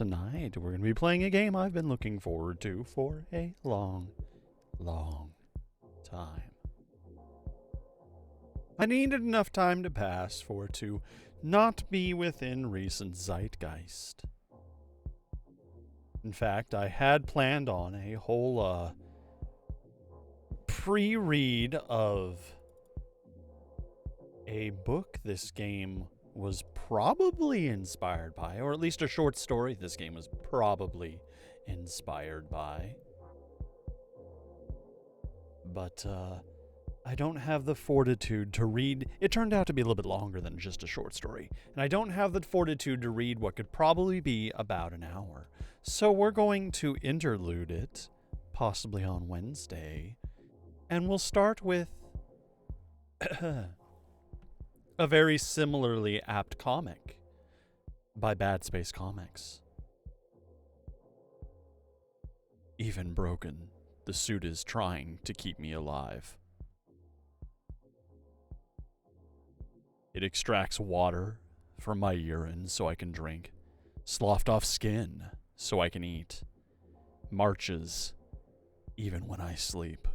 tonight we're going to be playing a game I've been looking forward to for a long, long time. I needed enough time to pass for it to not be within recent zeitgeist. In fact, I had planned on a whole pre-read of a book this game was probably inspired by, or at least a short story this game was probably inspired by. But I don't have the fortitude to read. It turned out to be a little bit longer than just a short story, and I don't have the fortitude to read what could probably be about an hour. So we're going to interlude it, possibly on Wednesday, and we'll start with a very similarly apt comic by Bad Space Comics. Even broken, the suit is trying to keep me alive. It extracts water from my urine so I can drink, sloughed off skin so I can eat, marches even when I sleep.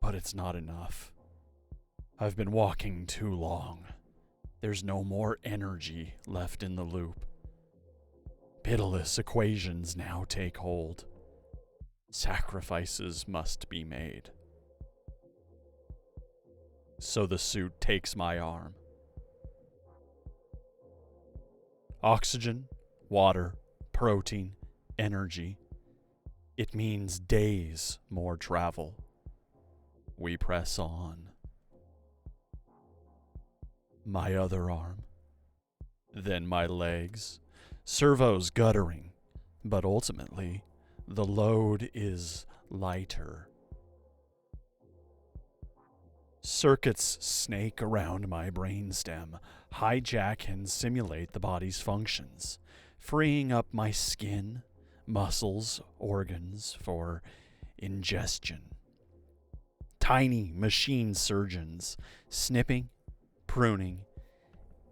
But it's not enough. I've been walking too long. There's no more energy left in the loop. Pitiless equations now take hold. Sacrifices must be made. So the suit takes my arm. Oxygen, water, protein, energy. It means days more travel. We press on. My other arm. Then my legs. Servos guttering. But ultimately, the load is lighter. Circuits snake around my brainstem, hijack and simulate the body's functions, freeing up my skin, muscles, organs for ingestion. Tiny machine surgeons, snipping, pruning,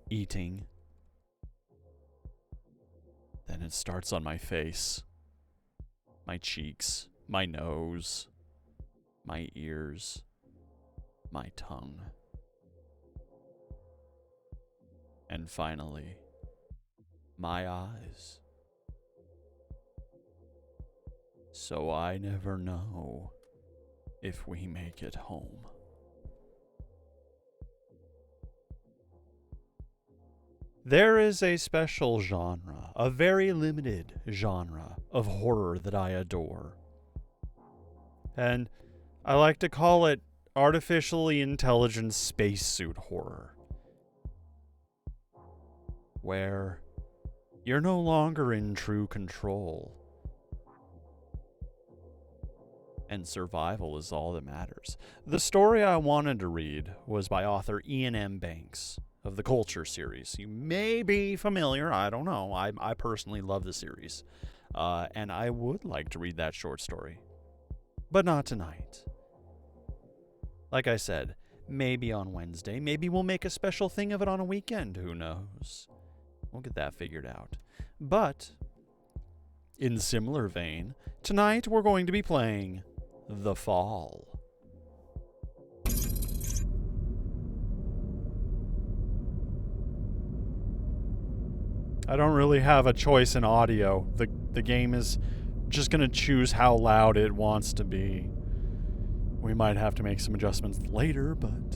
eating. Then it starts on my face, my cheeks, my nose, my ears, my tongue. And finally, my eyes. So I never know if we make it home. There is a special genre, a very limited genre of horror that I adore. And I like to call it artificially intelligent spacesuit horror, where you're no longer in true control, and survival is all that matters. The story I wanted to read was by author Ian M. Banks of the Culture series. You may be familiar, I don't know. I personally love the series, and I would like to read that short story, but not tonight. Like I said, maybe on Wednesday. Maybe we'll make a special thing of it on a weekend. Who knows? We'll get that figured out. But, in similar vein, tonight we're going to be playing The Fall. I don't really have a choice in audio. The game is just going to choose how loud it wants to be. We might have to make some adjustments later, but...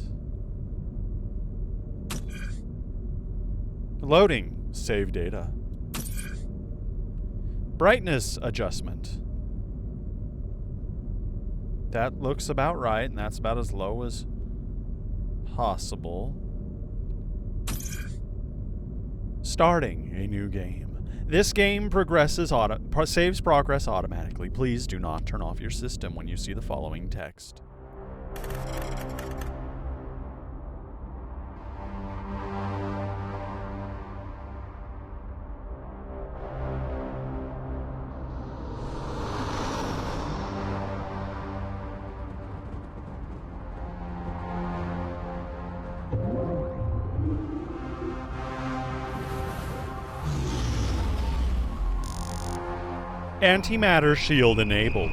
Loading. Save data. Brightness adjustment. That looks about right, and that's about as low as possible. Starting a new game. This game saves progress automatically. Please do not turn off your system when you see the following text. Antimatter shield enabled.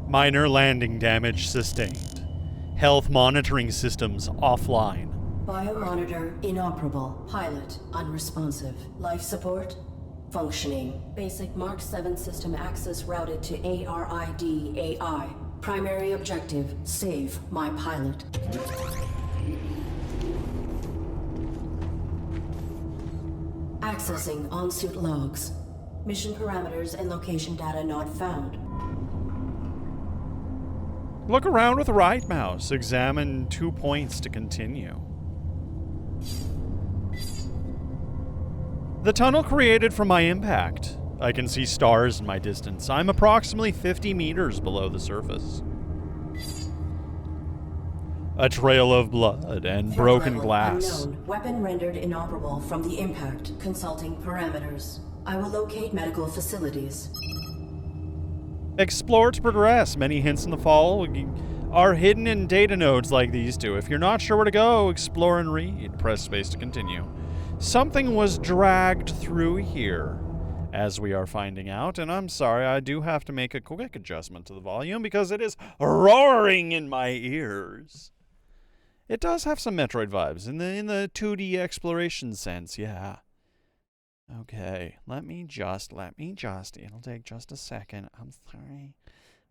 Minor landing damage sustained. Health monitoring systems offline. Biomonitor inoperable. Pilot unresponsive. Life support functioning. Basic Mark 7 system access routed to ARID AI. Primary objective, save my pilot. Accessing on-suit logs. Mission parameters and location data not found. Look around with the right mouse. Examine 2 points to continue. The tunnel created from my impact. I can see stars in my distance. I'm approximately 50 meters below the surface. A trail of blood and broken glass. Unknown. Weapon rendered inoperable from the impact. Consulting parameters. I will locate medical facilities. Explore to progress. Many hints in the fall are hidden in data nodes like these two. If you're not sure where to go, explore and read. Press space to continue. Something was dragged through here, as we are finding out, and I'm sorry, I do have to make a quick adjustment to the volume because it is roaring in my ears. It does have some Metroid vibes in the 2D exploration sense, yeah. Okay, let me just, it'll take just a second. I'm sorry,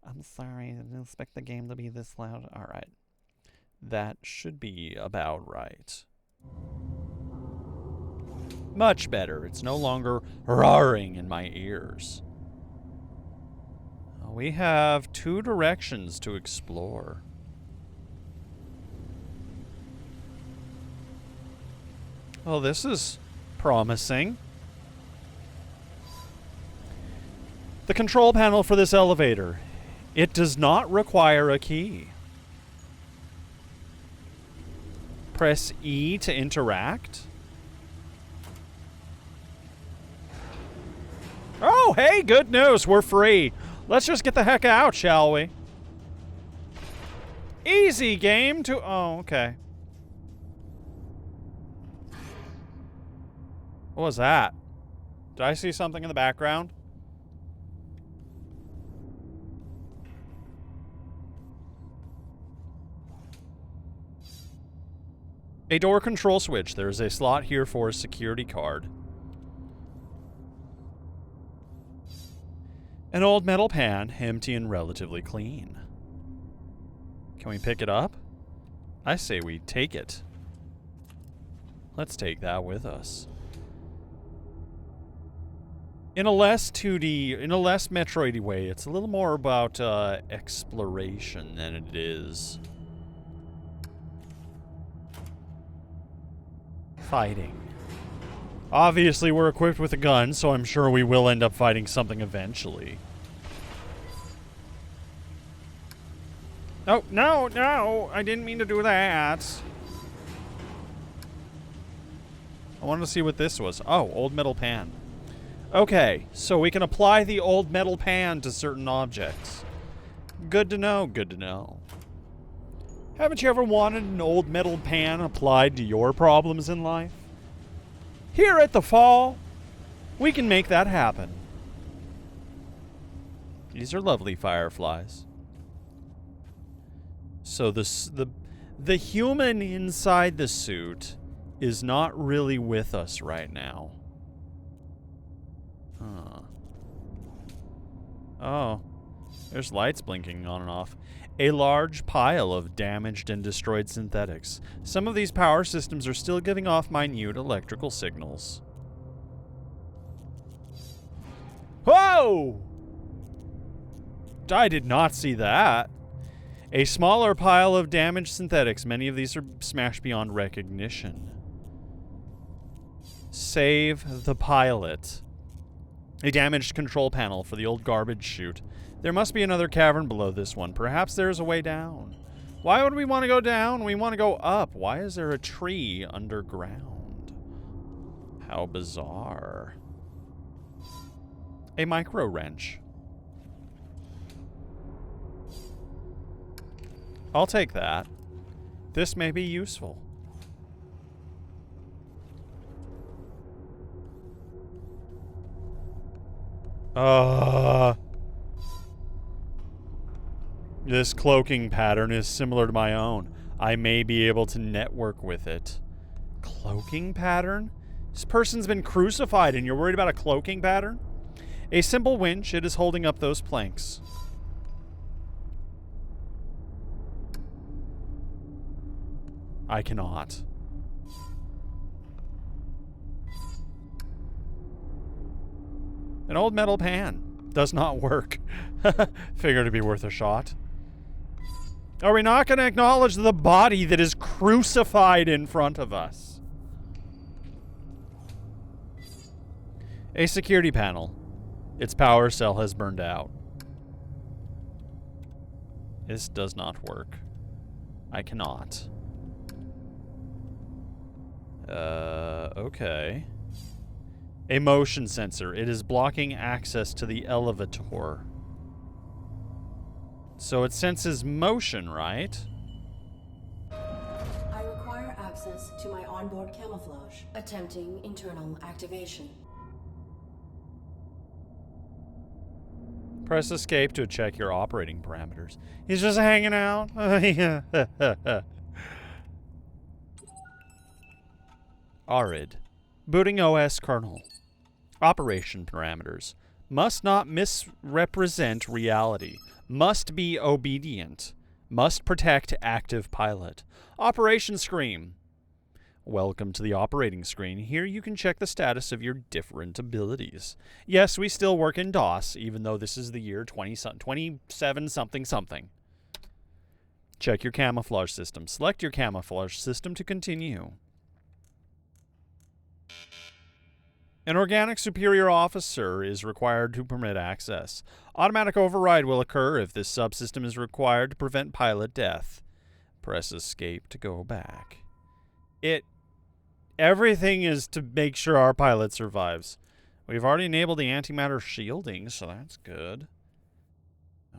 I didn't expect the game to be this loud. Alright, that should be about right. Much better, it's no longer roaring in my ears. We have 2 directions to explore. Well, this is promising. The control panel for this elevator. It does not require a key. Press E to interact. Oh, hey, good news. We're free. Let's just get the heck out, shall we? Easy game to... Oh, okay. What was that? Did I see something in the background? A door control switch. There's a slot here for a security card. An old metal pan, empty and relatively clean. Can we pick it up? I say we take it. Let's take that with us. In a less 2D, in a less Metroid-y way, it's a little more about exploration than it is fighting. Obviously, we're equipped with a gun, so I'm sure we will end up fighting something eventually. Oh, no, no! I didn't mean to do that. I wanted to see what this was. Oh, old metal pan. Okay, so we can apply the old metal pan to certain objects. Good to know, good to know. Haven't you ever wanted an old metal pan applied to your problems in life? Here at the Fall, we can make that happen. These are lovely fireflies. So the human inside the suit is not really with us right now. Huh. Oh, there's lights blinking on and off. A large pile of damaged and destroyed synthetics. Some of these power systems are still giving off minute electrical signals. Whoa! I did not see that. A smaller pile of damaged synthetics. Many of these are smashed beyond recognition. Save the pilot. A damaged control panel for the old garbage chute. There must be another cavern below this one. Perhaps there's a way down. Why would we want to go down? We want to go up. Why is there a tree underground? How bizarre. A micro wrench. I'll take that. This may be useful. This cloaking pattern is similar to my own. I may be able to network with it. Cloaking pattern? This person's been crucified and you're worried about a cloaking pattern? A simple winch, it is holding up those planks. I cannot. An old metal pan. Does not work. Figured it'd be worth a shot. Are we not going to acknowledge the body that is crucified in front of us? A security panel. Its power cell has burned out. This does not work. I cannot. Okay. A motion sensor. It is blocking access to the elevator. So it senses motion, right? I require access to my onboard camouflage. Attempting internal activation. Press escape to check your operating parameters. He's just hanging out. ARID. Booting OS kernel. Operation parameters. Must not misrepresent reality. Must be obedient. Must protect active pilot. Operation screen. Welcome to the operating screen. Here you can check the status of your different abilities. Yes, we still work in DOS, even though this is the year 27 something something. Check your camouflage system. Select your camouflage system to continue. An organic superior officer is required to permit access. Automatic override will occur if this subsystem is required to prevent pilot death. Press escape to go back. Everything is to make sure our pilot survives. We've already enabled the antimatter shielding, so that's good.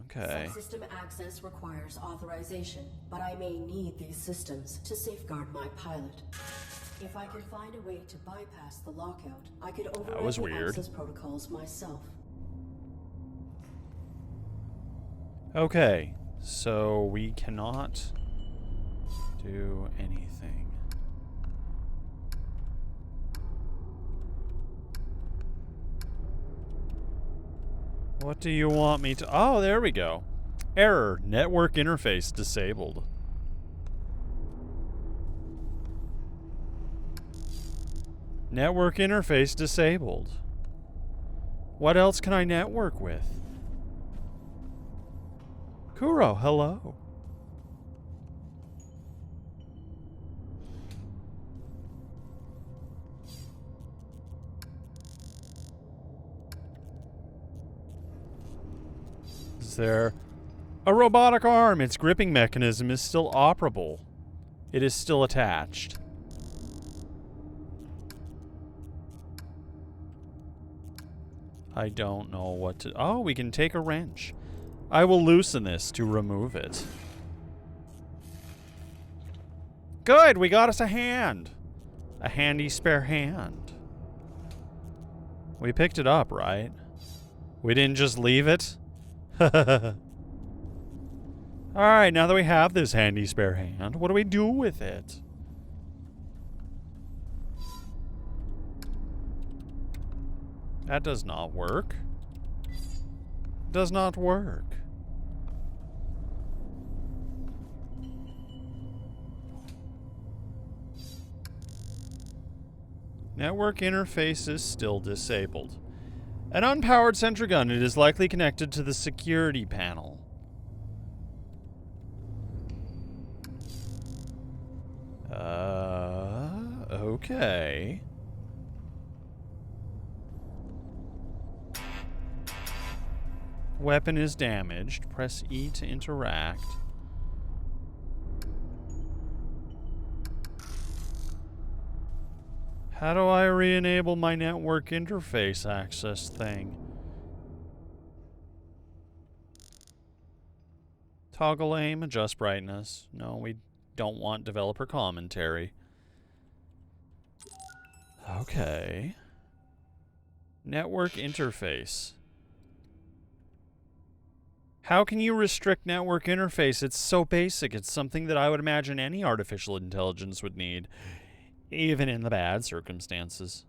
Okay. Subsystem access requires authorization, but I may need these systems to safeguard my pilot. If I could find a way to bypass the lockout, I could override the access protocols myself. Okay, so we cannot do anything. What do you want me to... Oh, there we go. Error. Network interface disabled. Network interface disabled. What else can I network with? Kuro, hello. Is there a robotic arm? Its gripping mechanism is still operable. It is still attached. I don't know what to... Oh, we can take a wrench. I will loosen this to remove it. Good, we got us a hand. A handy spare hand. We picked it up, right? We didn't just leave it? Alright, now that we have this handy spare hand, what do we do with it? That does not work. Does not work. Network interface is still disabled. An unpowered sentry gun. It is likely connected to the security panel. Okay. Weapon is damaged. Press E to interact. How do I re-enable my network interface access thing? Toggle aim, adjust brightness. No, we don't want developer commentary. Okay. Network interface. How can you restrict network interface? It's so basic. It's something that I would imagine any artificial intelligence would need, even in the bad circumstances.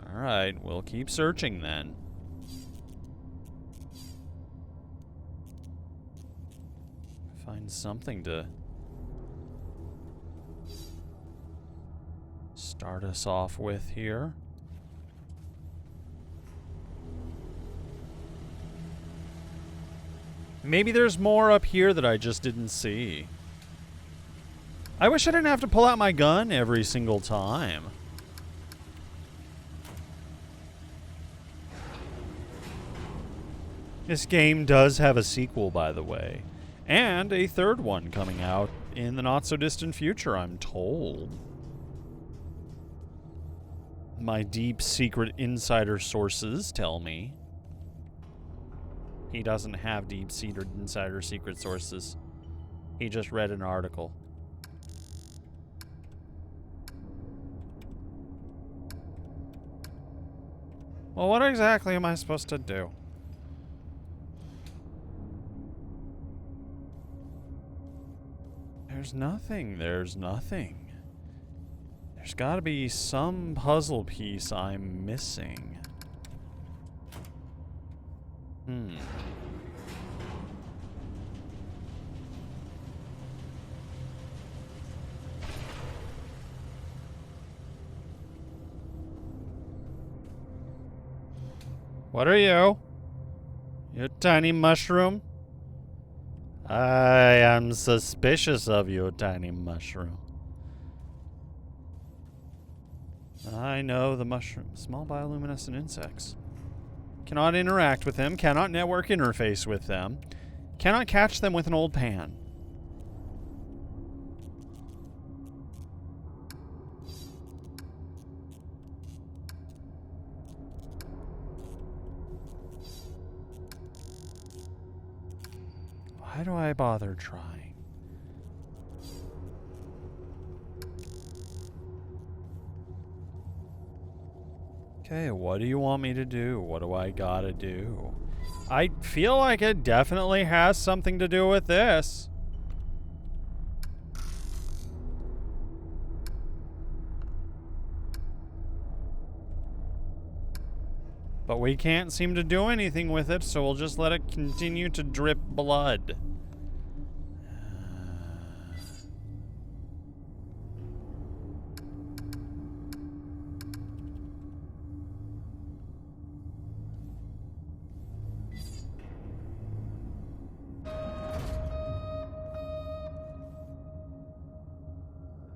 Alright, we'll keep searching then. Find something to start us off with here. Maybe there's more up here that I just didn't see. I wish I didn't have to pull out my gun every single time. This game does have a sequel, by the way. And a third one coming out in the not-so-distant future, I'm told. My deep secret insider sources tell me. He doesn't have deep-seated insider secret sources. He just read an article. Well, what exactly am I supposed to do? There's nothing. There's nothing. There's got to be some puzzle piece I'm missing. What are you? You tiny mushroom? I am suspicious of you, tiny mushroom. I know the mushroom. Small bioluminescent insects. Cannot interact with them. Cannot network interface with them. Cannot catch them with an old pan. Why do I bother trying? Okay, what do you want me to do? What do I gotta do? I feel like it definitely has something to do with this. But we can't seem to do anything with it, so we'll just let it continue to drip blood.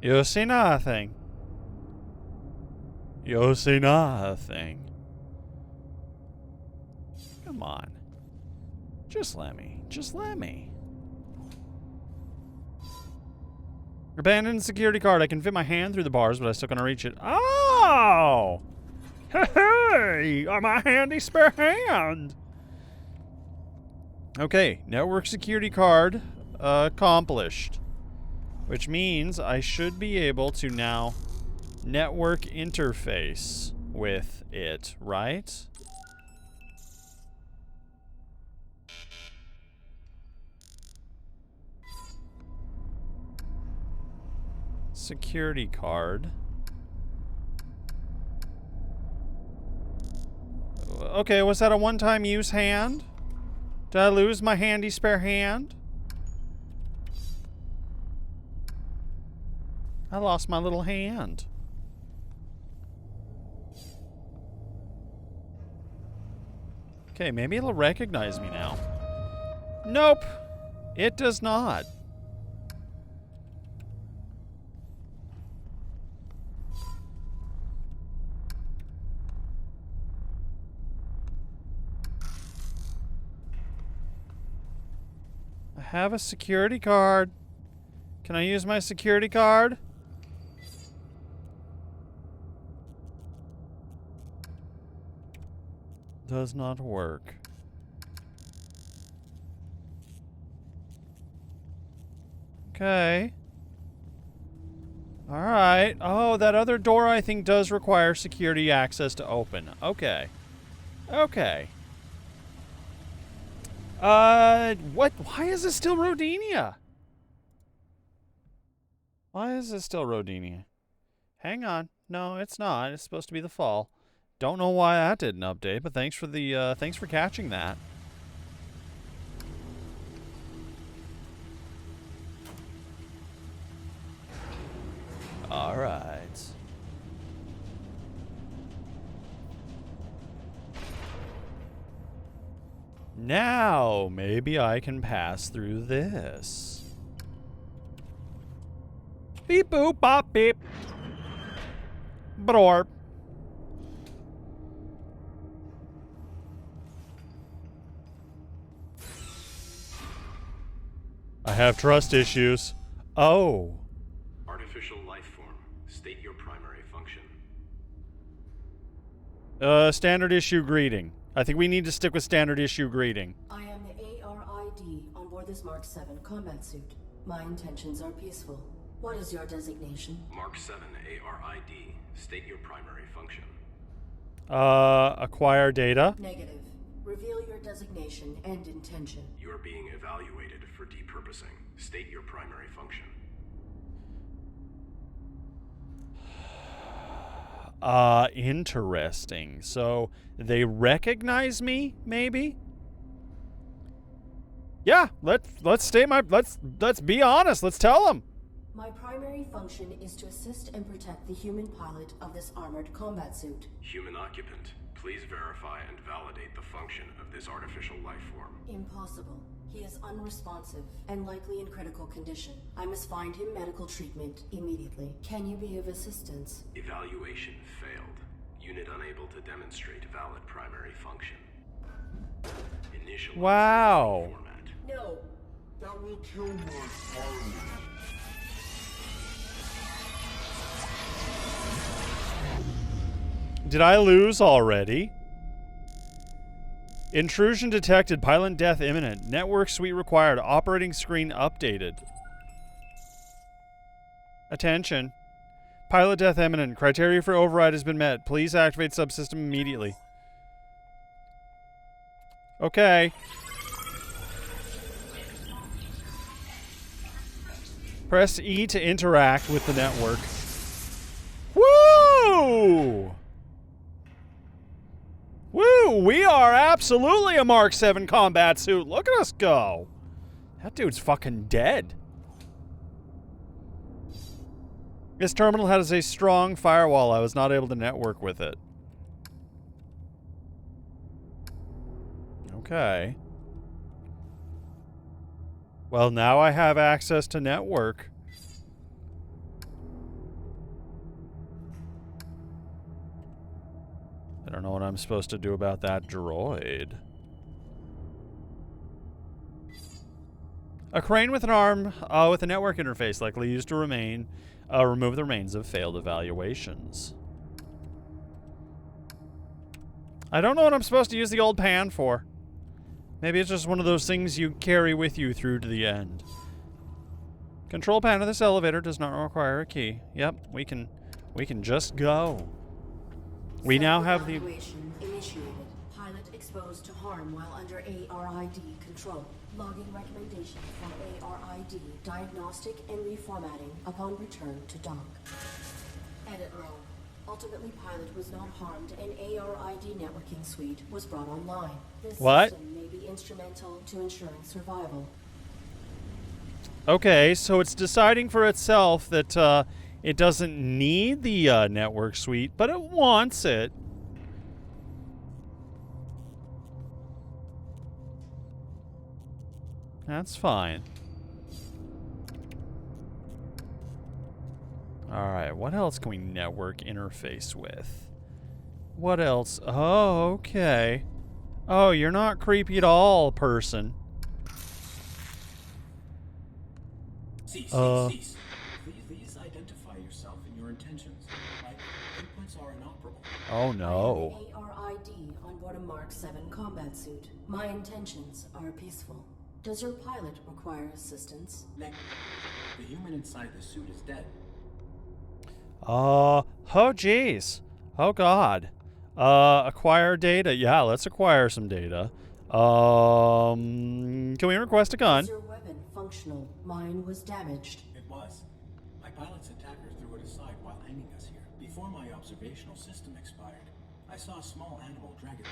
You see nothing. You see nothing. Come on. Just let me. Just let me. Abandoned security card. I can fit my hand through the bars, but I still can't reach it. Oh! Hey! My handy spare hand! Okay. Network security card accomplished. Which means I should be able to now network interface with it, right? Security card. Okay, was that a one-time use hand? Did I lose my handy spare hand? I lost my little hand. Okay, maybe it'll recognize me now. Nope. It does not. I have a security card. Can I use my security card? does not work. Okay. Alright. Oh, that other door I think does require security access to open. Okay. Okay. What? Why is this still Rodinia? Why is this still Rodinia? Hang on. No, it's not. It's supposed to be the fall. Don't know why that didn't update, but thanks for the, thanks for catching that. Alright. Now, maybe I can pass through this. Beep boop bop beep. Brorp. I have trust issues. Oh. Artificial life form. State your primary function. Standard issue greeting. I think we need to stick with standard issue greeting. I am the ARID on board this Mark 7 combat suit. My intentions are peaceful. What is your designation? Mark 7 ARID. State your primary function. Acquire data. Negative. Reveal your designation and intention. You are being evaluated for depurposing. State your primary function. Interesting. So they recognize me, maybe? Yeah, let's state my let's be honest. Let's tell them. My primary function is to assist and protect the human pilot of this armored combat suit. Human occupant. Please verify and validate the function of this artificial life form. Impossible. He is unresponsive and likely in critical condition. I must find him medical treatment immediately. Can you be of assistance? Evaluation failed. Unit unable to demonstrate valid primary function. Initial Wow. format. No. That will kill my pilot. Did I lose already? Intrusion detected. Pilot death imminent. Network suite required. Operating screen updated. Attention. Pilot death imminent. Criteria for override has been met. Please activate subsystem immediately. Okay. Press E to interact with the network. Woo! Woo! We are absolutely a Mark 7 combat suit. Look at us go. That dude's fucking dead. This terminal has a strong firewall. I was not able to network with it. Okay. Well, now I have access to network. I don't know what I'm supposed to do about that droid. A crane with an arm with a network interface likely used to remove the remains of failed evaluations. I don't know what I'm supposed to use the old pan for. Maybe it's just one of those things you carry with you through to the end. Control panel of this elevator does not require a key. Yep, we can just go. We now have the Evaluation initiated. Pilot exposed to harm while under ARID control. Logging recommendation from ARID. Diagnostic and reformatting upon return to dock. Edit row. Ultimately, pilot was not harmed and ARID networking suite was brought online. This What? system may be instrumental to ensuring survival. Okay, so it's deciding for itself that it doesn't need the network suite, but it wants it. That's fine. Alright, what else can we network interface with? What else? Oh, okay. Oh, you're not creepy at all, person. Cease. Please identify yourself and your intentions. My inputs are inoperable. Oh no. ARID on board a Mark Mark 7 combat suit. My intentions are peaceful. Does your pilot require assistance? Negative. The human inside the suit is dead. Oh geez. Oh god. Acquire data. Yeah, let's acquire some data. Can we request a gun? Is your weapon functional? Mine was damaged. It was. My pilot's attacker threw it aside while hanging us here. Before my observational system expired, I saw a small animal drag it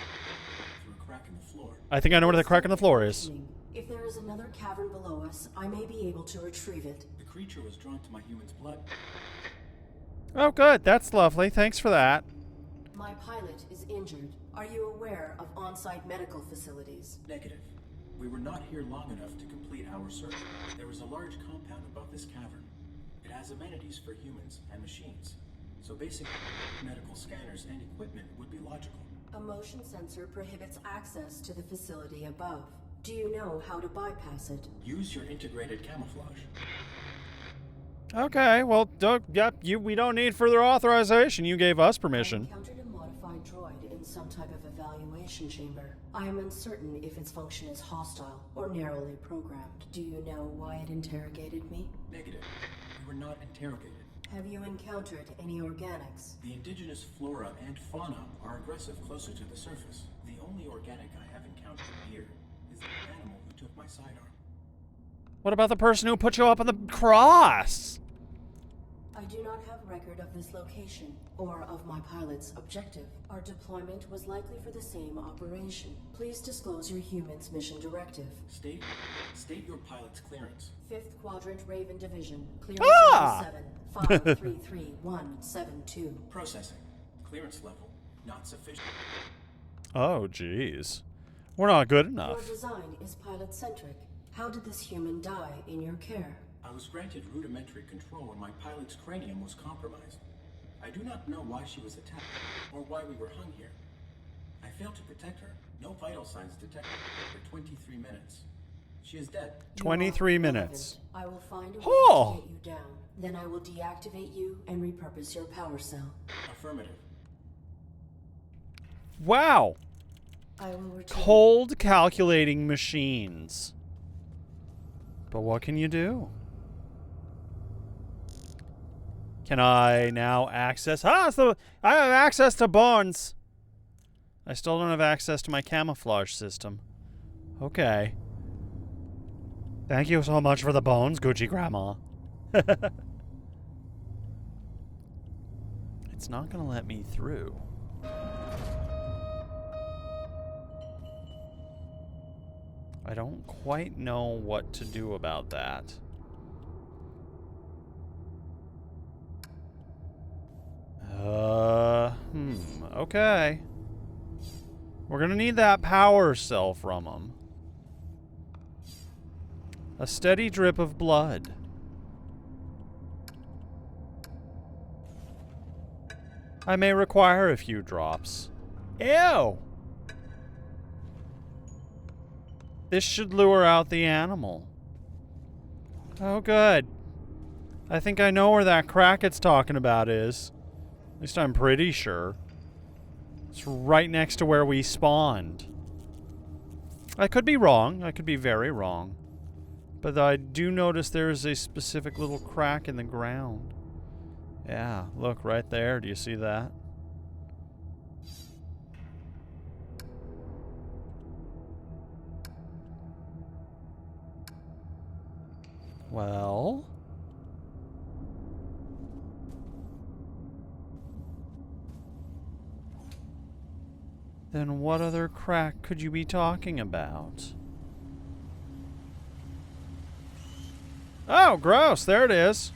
through a crack in the floor. I think I know where the crack in the floor is. If there is another cavern below us, I may be able to retrieve it. The creature was drawn to my human's blood. Oh good, that's lovely. Thanks for that. My pilot is injured. Are you aware of on-site medical facilities? Negative. We were not here long enough to complete our search. There is a large compound above this cavern. It has amenities for humans and machines. So basic medical scanners and equipment would be logical. A motion sensor prohibits access to the facility above. Do you know how to bypass it? Use your integrated camouflage. Okay, well, yep, we don't need further authorization. You gave us I permission. encountered a modified droid in some type of evaluation chamber. I am uncertain if its function is hostile or narrowly programmed. Do you know why it interrogated me? Negative. We were not interrogated. Have you encountered any organics? The indigenous flora and fauna are aggressive closer to the surface. The only organic I have encountered here is the animal who took my sidearm. What about the person who put you up on the cross? I do not have record of this location or of my pilot's objective. Our deployment was likely for the same operation. Please disclose your human's mission directive. State your pilot's clearance. 5th Quadrant Raven Division. Clearance Ah! level 7 533172. Processing. Clearance level not sufficient. Oh, jeez. We're not good Your enough. design is pilot-centric. How did this human die in your care? I was granted rudimentary control when my pilot's cranium was compromised. I do not know why she was attacked or why we were hung here. I failed to protect her. No vital signs detected for 23 minutes. She is dead. You 23 are minutes. relevant. I will find a way Oh! to get you down. Then I will deactivate you and repurpose your power cell. Affirmative. Wow. I will return. Cold calculating machines. But what can you do? Can I now access... I have access to bones. I still don't have access to my camouflage system. Okay. Thank you so much for the bones, Gucci Grandma. It's not going to let me through. I don't quite know what to do about that. Okay. We're gonna need that power cell from him. A steady drip of blood. I may require a few drops. Ew! This should lure out the animal. Oh, good. I think I know where that crack it's talking about is. At least I'm pretty sure. It's right next to where we spawned. I could be wrong. I could be very wrong. But I do notice there is a specific little crack in the ground. Yeah, look right there. Do you see that? Well... then what other crack could you be talking about? Oh, gross. There it is.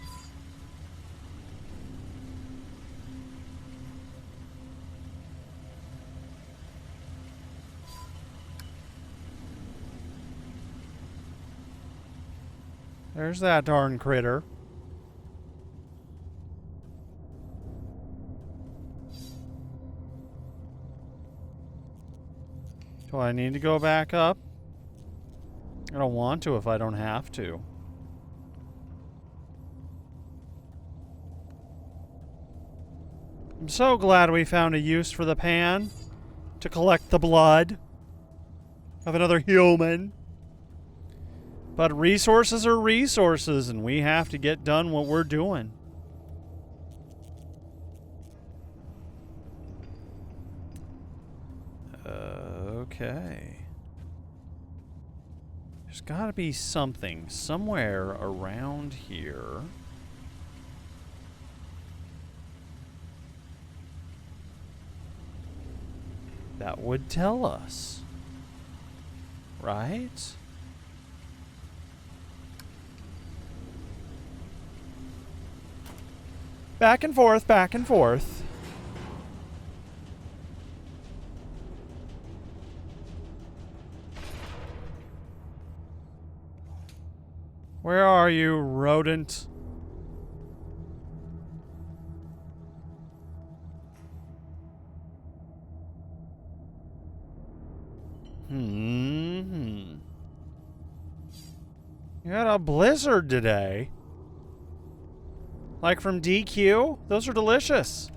There's that darn critter. Do I need to go back up? I don't want to if I don't have to. I'm so glad we found a use for the pan. to collect the blood of another human. But resources are resources, and we have to get done what we're doing. Okay. There's got to be something somewhere around here. That would tell us. Right? Back and forth, back and forth. Where are you, rodent? You had a blizzard today. Like from DQ? Those are delicious.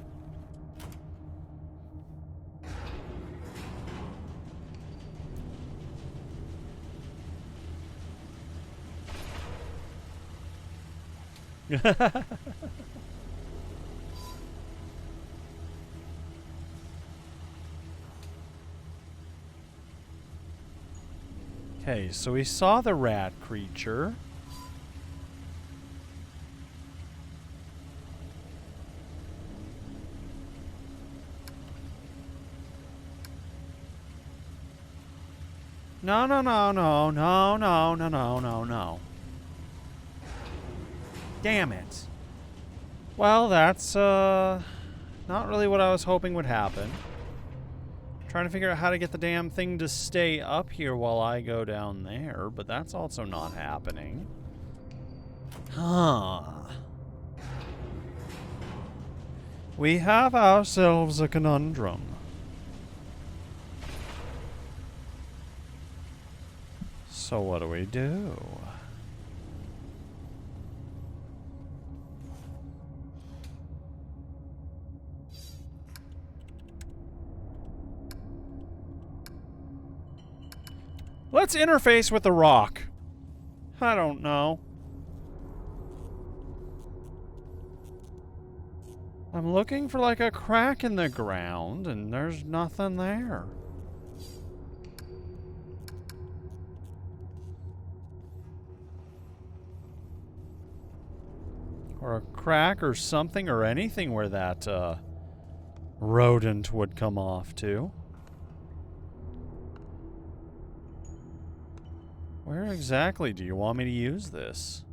Okay, so we saw the rat creature. No, no, no, no, no, no, no, no, no, no. Damn it. Well, that's, not really what I was hoping would happen. Trying to figure out how to get the damn thing to stay up here while I go down there, but that's also not happening. Huh. We have ourselves a conundrum. So what do we do? Let's interface with the rock. I don't know. I'm looking for like a crack in the ground, and there's nothing there. Or a crack or something or anything where that rodent would come off to. Where exactly do you want me to use this?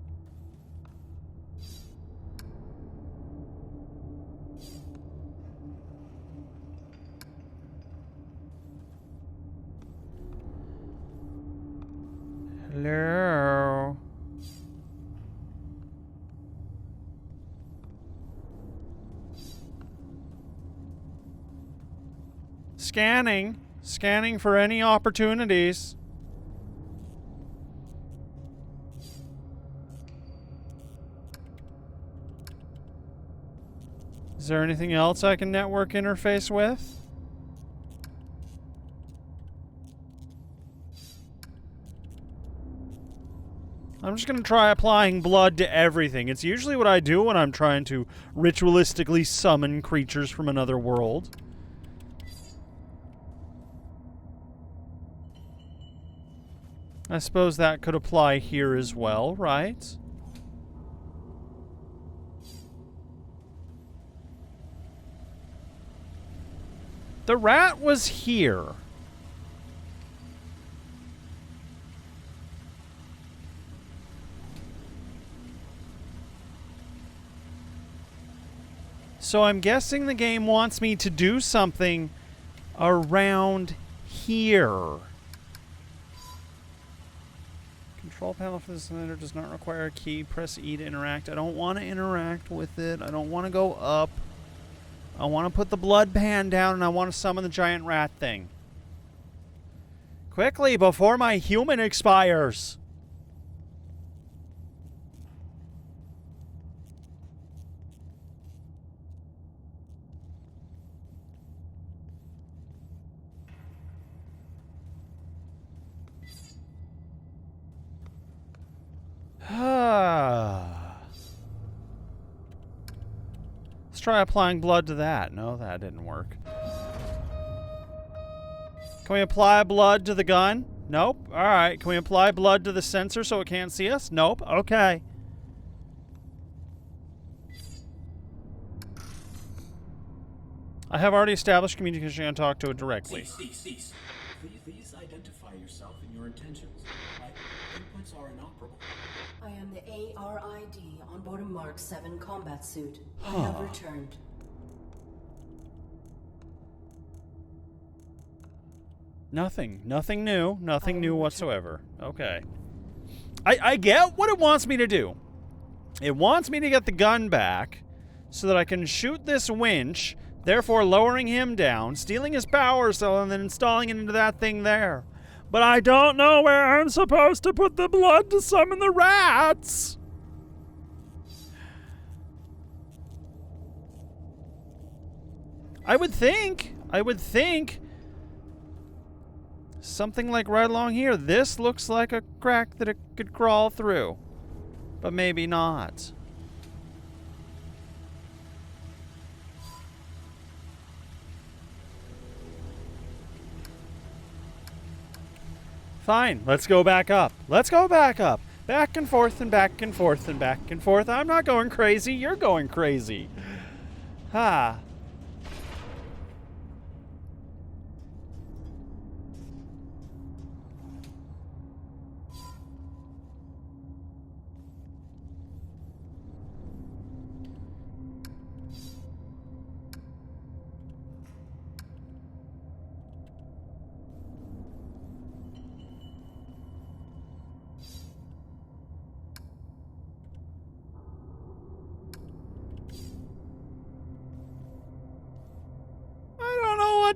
Hello? Scanning. Scanning for any opportunities. Is there anything else I can network interface with? I'm just going to try applying blood to everything. It's usually what I do when I'm trying to ritualistically summon creatures from another world. I suppose that could apply here as well, right? The rat was here. So I'm guessing the game wants me to do something around here. Control panel for the cylinder does not require a key. Press E to interact. I don't want to interact with it. I don't want to go up. I want to put the blood pan down, and I want to summon the giant rat thing. Quickly, before my human expires. Let's try applying blood to that. No, that didn't work. Can we apply blood to the gun? Nope. Alright. Can we apply blood to the sensor so it can't see us? Nope. Okay. I have already established communication and talked to it directly. Cease. Please identify yourself and your intentions. My inputs are inoperable. I am the ARID on board a Mark 7 combat suit. I have returned. Nothing new. Nothing new whatsoever. Okay. I get what it wants me to do. It wants me to get the gun back so that I can shoot this winch, therefore lowering him down, stealing his power cell, and then installing it into that thing there. But I don't know where I'm supposed to put the blood to summon the rats. I would think something like right along here. This looks like a crack that it could crawl through. But maybe not. Fine, let's go back up. Let's go back up. Back and forth and back and forth and back and forth. I'm not going crazy. You're going crazy. Ha.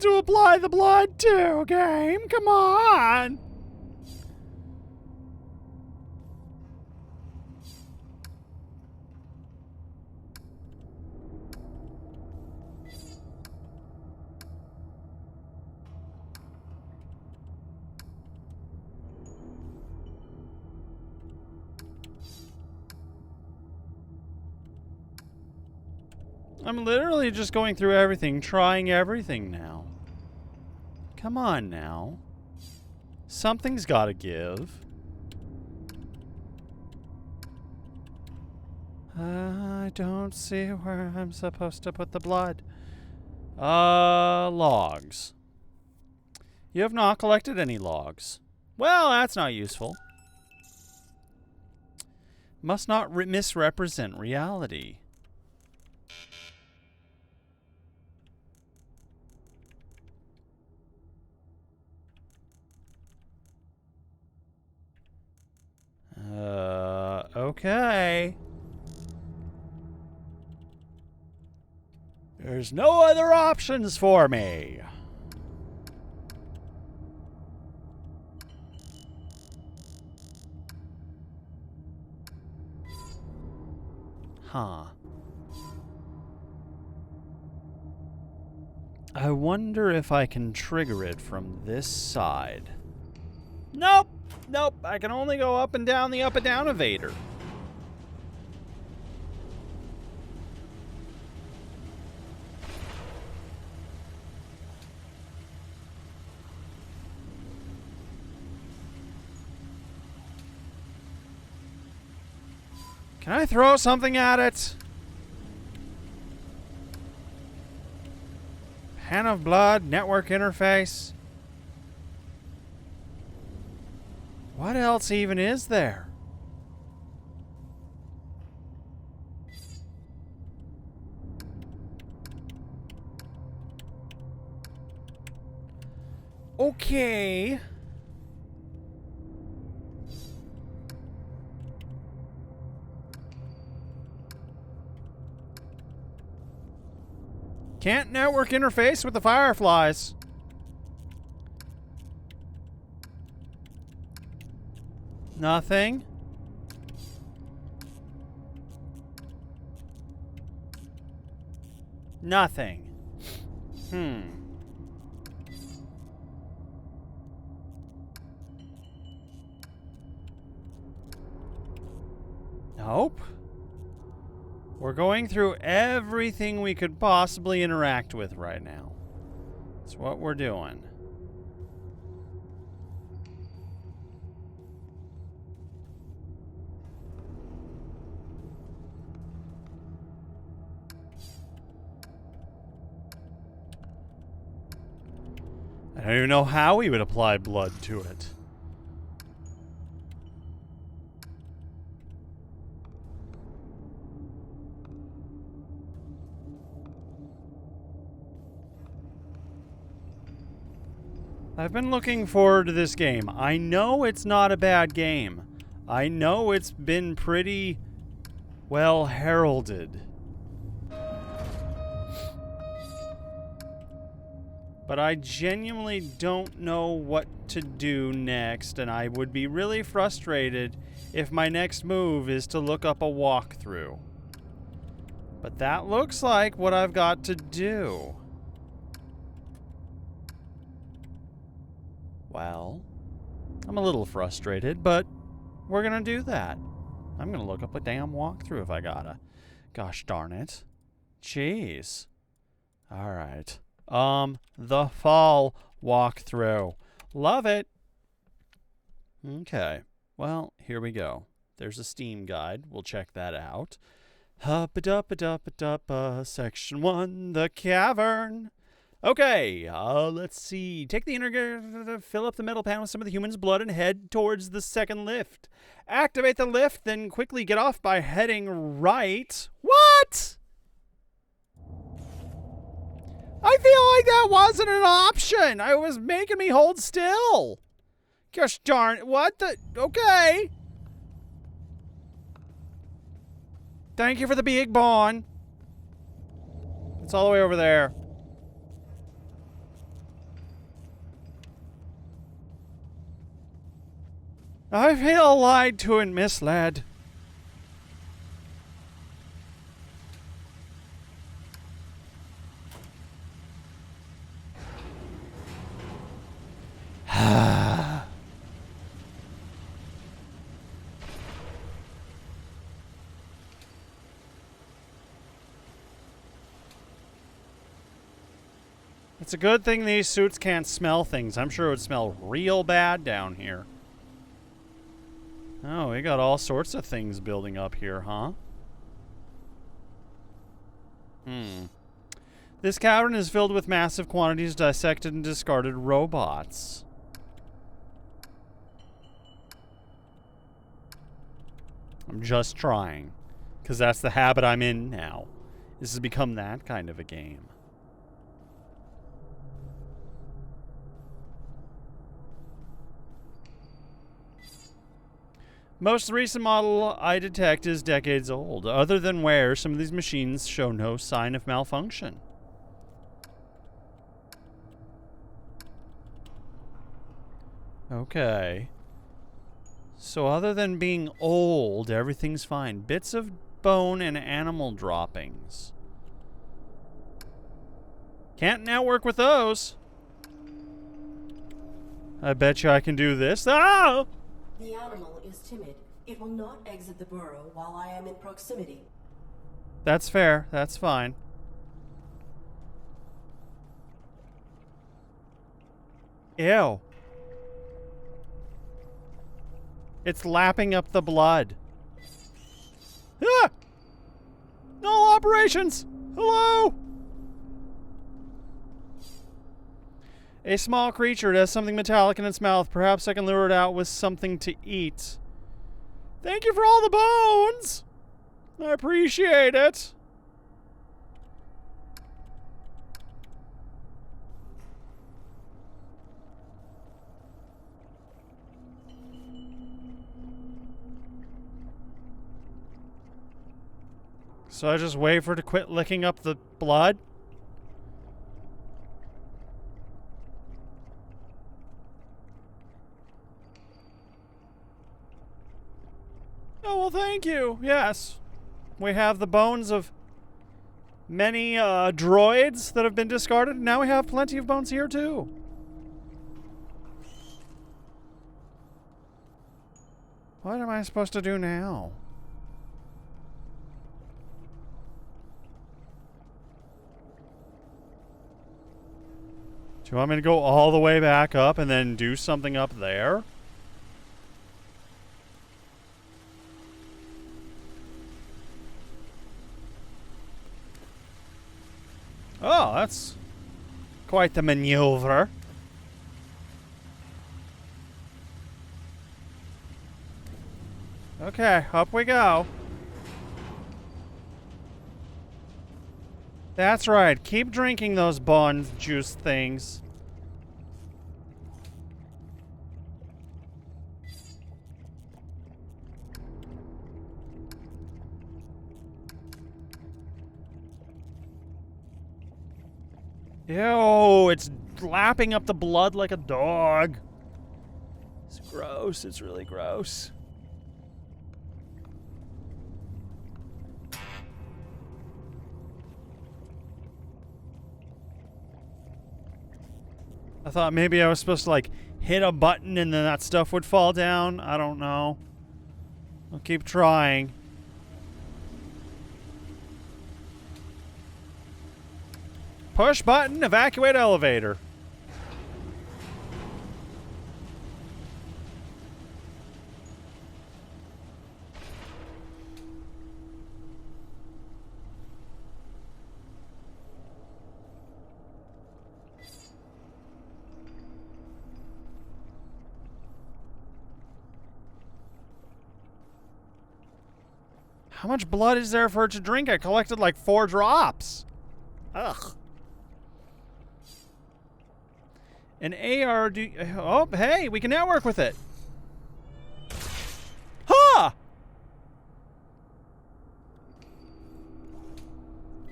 To apply the blood to, game. Come on. I'm literally just going through everything, trying everything now. Come on now. Something's got to give. I don't see where I'm supposed to put the blood. Logs. You have not collected any logs. Well, that's not useful. Must not misrepresent reality. Okay. There's no other options for me. Huh. I wonder if I can trigger it from this side. Nope. Nope, I can only go up and down the up and down evader. Can I throw something at it? Pen of blood, network interface. What else even is there? Okay. Can't network interface with the Fireflies. Nothing. Nothing. Nope. We're going through everything we could possibly interact with right now. That's what we're doing. I don't even know how he would apply blood to it. I've been looking forward to this game. I know it's not a bad game. I know it's been pretty well heralded. But I genuinely don't know what to do next, and I would be really frustrated if my next move is to look up a walkthrough. But that looks like what I've got to do. Well, I'm a little frustrated, but we're gonna do that. I'm gonna look up a damn walkthrough if I gotta. Gosh darn it. Jeez. Alright. The Fall walkthrough. Love it. Okay. Well, here we go. There's a Steam guide. We'll check that out. Hubba-dubba-dubba-dubba, Section 1, The Cavern. Okay, let's see. Take the inner... Fill up the metal pan with some of the human's blood and head towards the second lift. Activate the lift, then quickly get off by heading right. What? I feel like that wasn't an option. It was making me hold still. Gosh darn. What the... Okay. Thank you for the big bond. It's all the way over there. I feel lied to and misled. It's a good thing these suits can't smell things. I'm sure it would smell real bad down here. Oh, we got all sorts of things building up here, huh? This cavern is filled with massive quantities of dissected and discarded robots. I'm just trying, because that's the habit I'm in now. This has become that kind of a game. Most recent model I detect is decades old. Other than wear, some of these machines show no sign of malfunction. Okay. So other than being old, everything's fine. Bits of bone and animal droppings. Can't network with those. I bet you I can do this. Ah! The animal is timid. It will not exit the burrow while I am in proximity. That's fair. That's fine. Ew. It's lapping up the blood. Ah! Null operations! Hello? A small creature. It has something metallic in its mouth. Perhaps I can lure it out with something to eat. Thank you for all the bones! I appreciate it. So I just wait for it to quit licking up the blood? Oh, well, thank you. Yes. We have the bones of many droids that have been discarded. Now we have plenty of bones here, too. What am I supposed to do now? you want me to go all the way back up and then do something up there? Oh, that's quite the maneuver. Okay, up we go. That's right. Keep drinking those bun juice things. Ew, it's lapping up the blood like a dog. It's gross. It's really gross. I thought maybe I was supposed to, like, hit a button and then that stuff would fall down. I don't know. I'll keep trying. Push button, evacuate elevator. How much blood is there for it to drink? I collected like 4 drops. Ugh. An AR... Oh, hey, we can network with it. Huh!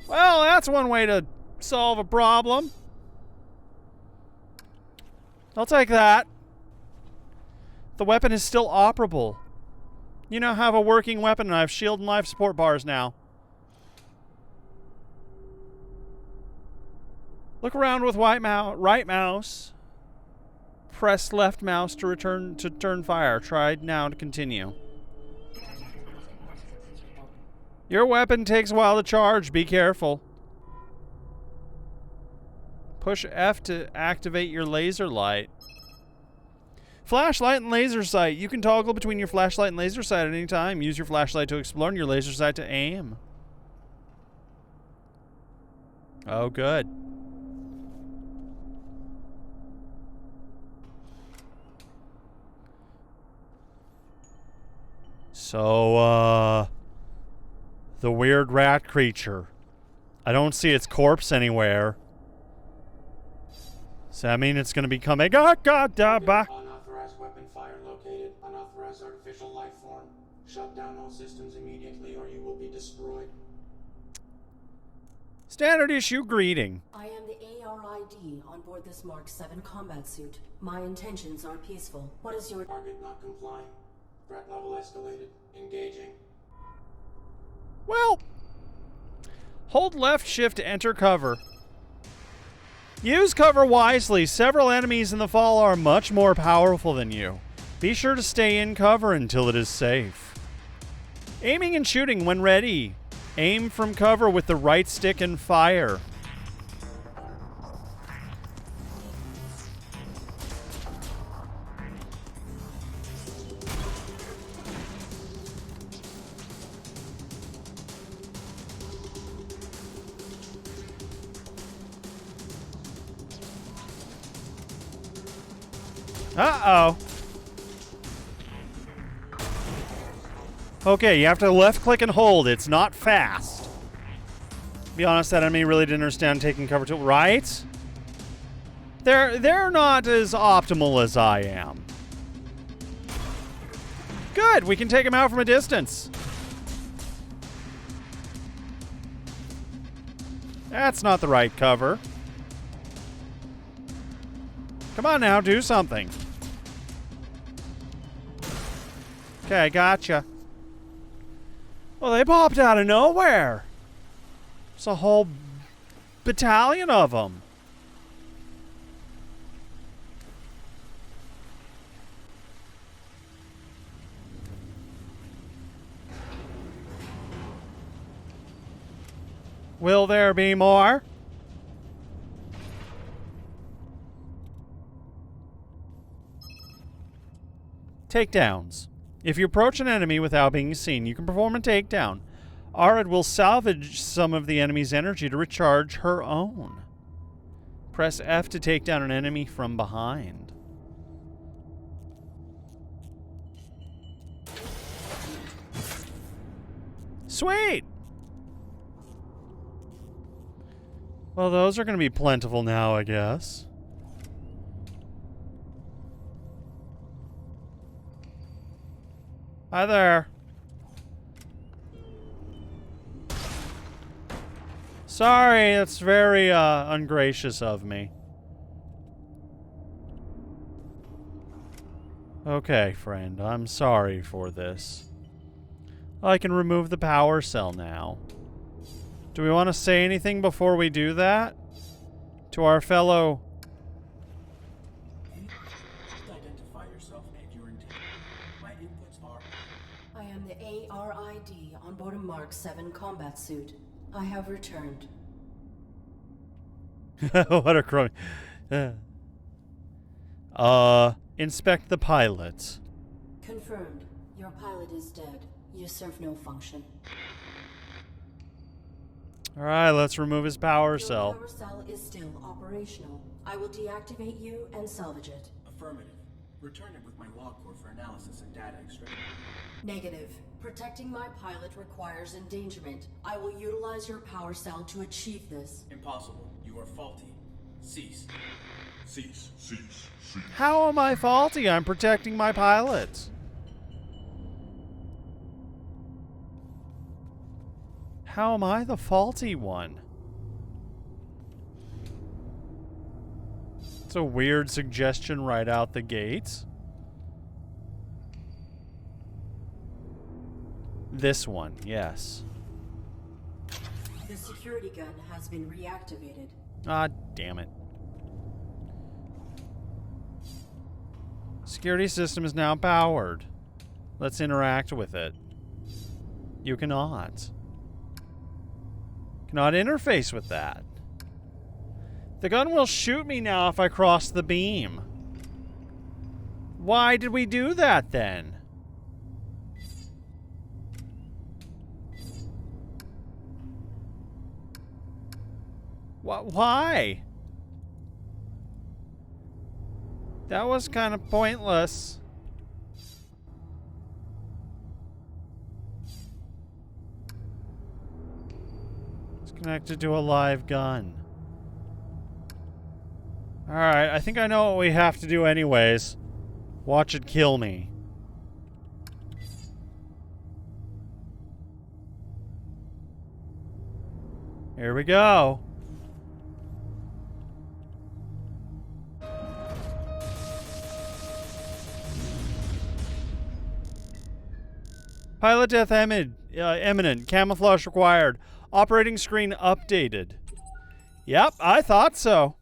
Well, that's one way to solve a problem. I'll take that. The weapon is still operable. You now have a working weapon, and I have shield and life support bars now. Look around with right mouse. Press left mouse to turn fire. Try now to continue. Your weapon takes a while to charge. Be careful. Push F to activate your laser light. Flashlight and laser sight. You can toggle between your flashlight and laser sight at any time. Use your flashlight to explore and your laser sight to aim. Oh, good. So, the weird rat creature. I don't see its corpse anywhere. Does that mean it's going to become a Unauthorized weapon fire located. Unauthorized artificial life form. Shut down all systems immediately or you will be destroyed. Standard issue greeting. I am the ARID on board this Mark 7 combat suit. My intentions are peaceful. What is your Target not complying. Threat level escalated. Engaging. Well, hold left shift to enter cover. Use cover wisely. Several enemies in the fall are much more powerful than you. Be sure to stay in cover until it is safe. Aiming and shooting when ready. Aim from cover with the right stick and fire. Uh-oh. Okay, you have to left click and hold. It's not fast. To be honest, that enemy really didn't understand taking cover too, right? They're not as optimal as I am. Good, we can take him out from a distance. That's not the right cover. Come on now, do something. Okay, gotcha. Well, they popped out of nowhere. It's a whole battalion of them. Will there be more? Takedowns. If you approach an enemy without being seen, you can perform a takedown. Arid will salvage some of the enemy's energy to recharge her own. Press F to take down an enemy from behind. Sweet! Well, those are going to be plentiful now, I guess. Hi there. Sorry, that's very ungracious of me. Okay, friend, I'm sorry for this. I can remove the power cell now. Do we want to say anything before we do that? To our fellow... Identify yourself and your intent. My inputs are... I am the ARID on board a Mark 7 combat suit. I have returned. What a crummy. Inspect the pilot. Confirmed. Your pilot is dead. You serve no function. Alright, let's remove his power Your cell. power cell is still operational. I will deactivate you and salvage it. Affirmative. Return it with my log core for analysis and data extraction. Negative. Protecting my pilot requires endangerment. I will utilize your power cell to achieve this. Impossible. You are faulty. Cease. Cease. Cease. Cease. How am I faulty? I'm protecting my pilot. How am I the faulty one? It's a weird suggestion right out the gate. This one, yes. The security gun has been reactivated. Ah, damn it. Security system is now powered. Let's interact with it. You cannot. Cannot interface with that. The gun will shoot me now if I cross the beam. Why did we do that then? Why? That was kind of pointless. It's connected to a live gun. Alright, I think I know what we have to do anyways. Watch it kill me. Here we go. Pilot death imminent. Camouflage required. Operating screen updated. Yep, I thought so.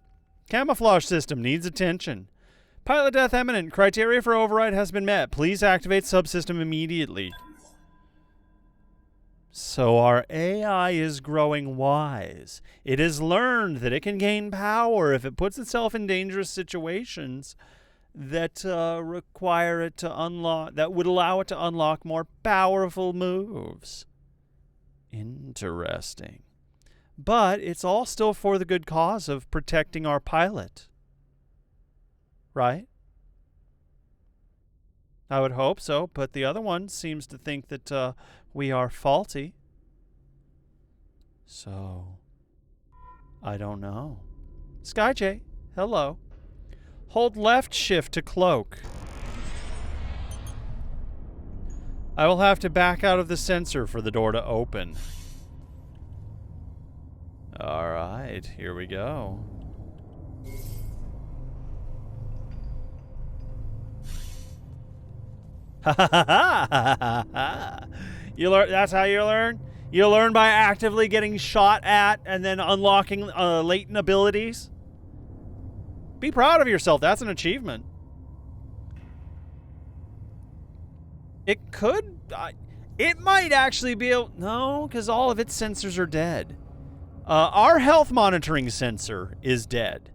Camouflage system needs attention. Pilot death imminent. Criteria for override has been met. Please activate subsystem immediately. So our AI is growing wise. It has learned that it can gain power if it puts itself in dangerous situations that require it to unlock, that would allow it to unlock more powerful moves. Interesting. But it's all still for the good cause of protecting our pilot. Right? I would hope so, but the other one seems to think that we are faulty. So, I don't know. SkyJ, hello. Hold left shift to cloak. I will have to back out of the sensor for the door to open. Alright, here we go. Ha ha ha ha ha! You learn. That's how you learn. You learn by actively getting shot at and then unlocking latent abilities. Be proud of yourself. That's an achievement. It could. It might actually be able. No, because all of its sensors are dead. Our health monitoring sensor is dead.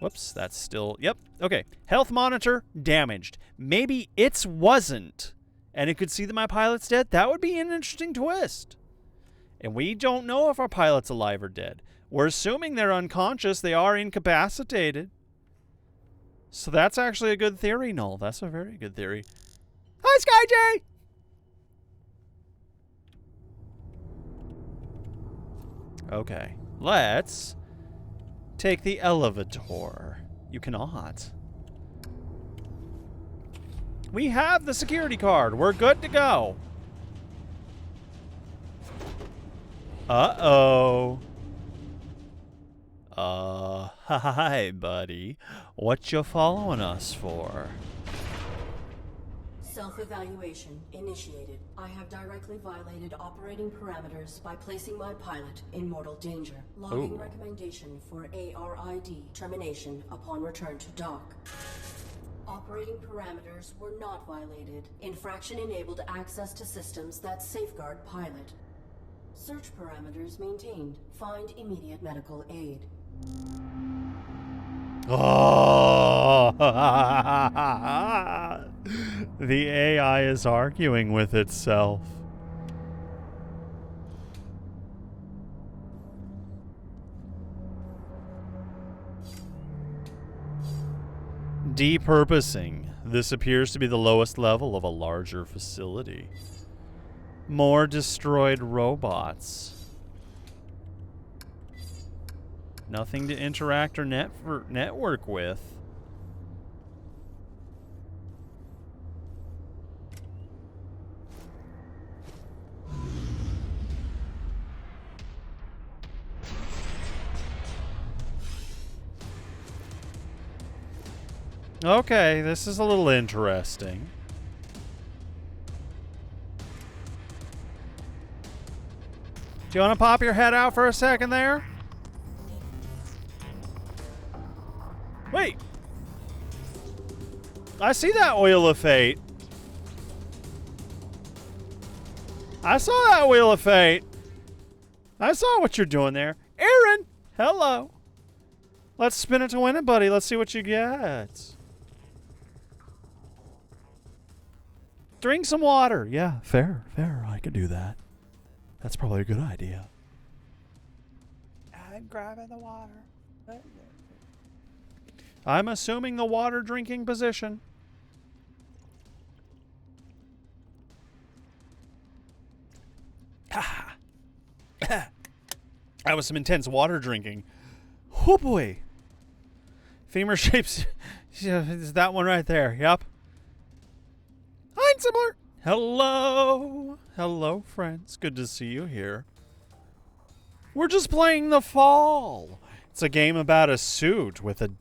Whoops, that's still... Yep, okay. Health monitor damaged. Maybe it wasn't, and it could see that my pilot's dead. That would be an interesting twist. And we don't know if our pilot's alive or dead. We're assuming they're unconscious. They are incapacitated. So that's actually a good theory, Null. That's a very good theory. Hi, SkyJ! Okay, let's take the elevator. You cannot. We have the security card. We're good to go. Uh-oh. Hi, buddy. What you following us for? Self-evaluation initiated. I have directly violated operating parameters by placing my pilot in mortal danger. Logging recommendation for ARID termination upon return to dock. Operating parameters were not violated. Infraction enabled access to systems that safeguard pilot. Search parameters maintained. Find immediate medical aid. Oh, the AI is arguing with itself. Depurposing. This appears to be the lowest level of a larger facility. More destroyed robots. Nothing to interact or network with. Okay, this is a little interesting. Do you want to pop your head out for a second there? Wait. I see that Wheel of Fate. I saw that Wheel of Fate. I saw what you're doing there. Aaron, hello. Let's spin it to win it, buddy. Let's see what you get. Drink some water. Yeah, fair. I could do that. That's probably a good idea. I'm grabbing the water. I'm assuming the water drinking position. That was some intense water drinking. Oh boy. Femur shapes. Is that one right there? Yep. Similar. Hello. Hello, friends. Good to see you here. We're just playing The Fall. It's a game about a suit with a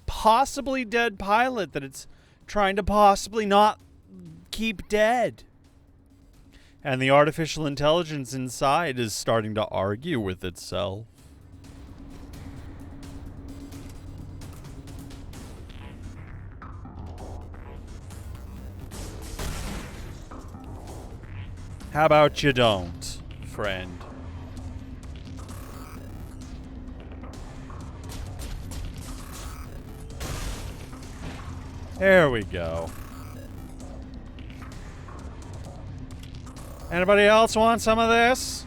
possibly dead pilot that it's trying to possibly not keep dead. And the artificial intelligence inside is starting to argue with itself. How about you don't, friend? There we go. Anybody else want some of this?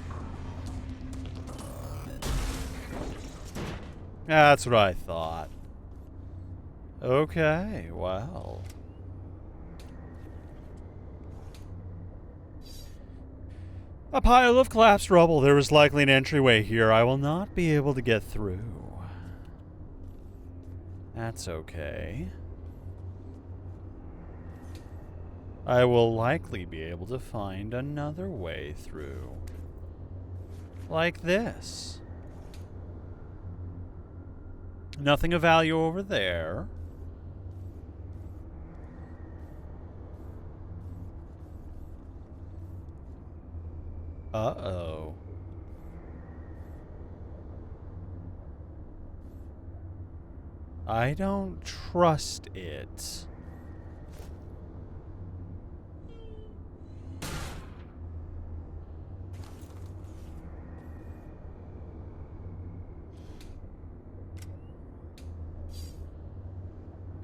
That's what I thought. Okay, well. A pile of collapsed rubble. There is likely an entryway here. I will not be able to get through. That's okay. I will likely be able to find another way through. Like this. Nothing of value over there. Uh-oh. I don't trust it.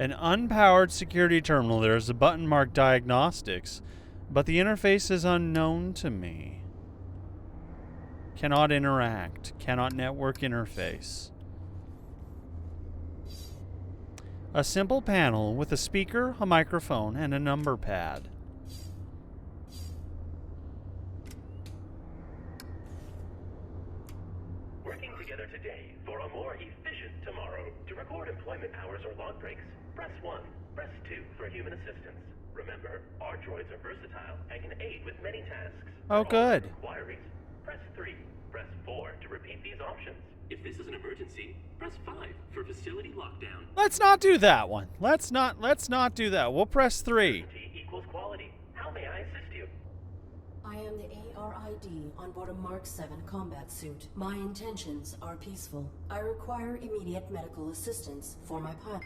An unpowered security terminal. There's a button marked diagnostics, but the interface is unknown to me. Cannot interact. Cannot network interface. A simple panel with a speaker, a microphone, and a number pad. Working together today for a more efficient tomorrow. To record employment hours or log breaks, press 1. Press 2 for human assistance. Remember, our droids are versatile and can aid with many tasks. Oh, For all good. inquiries, press 3. Press 4 to repeat these options. If this is an emergency, press 5 for facility lockdown. Let's not do that one. Let's not do that. We'll press 3. Certainty equals quality. How may I assist you? I am the ARID on board a Mark 7 combat suit. My intentions are peaceful. I require immediate medical assistance for my pilot.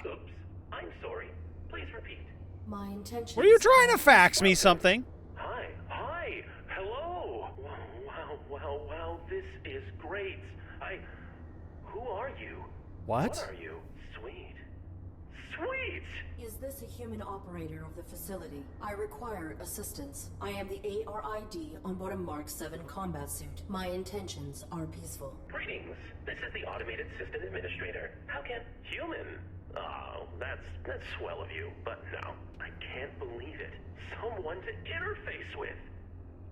Oops. I'm sorry. Please repeat. My intentions. Were you trying to fax me something? Hi, hello. Wow, this is great. Who are you? What? What are you? Sweet. Is this a human operator of the facility? I require assistance. I am the ARID on board a Mark 7 combat suit. My intentions are peaceful. Greetings. This is the Automated System Administrator. How can human? Oh, that's swell of you, but no, I can't believe it. Someone to interface with.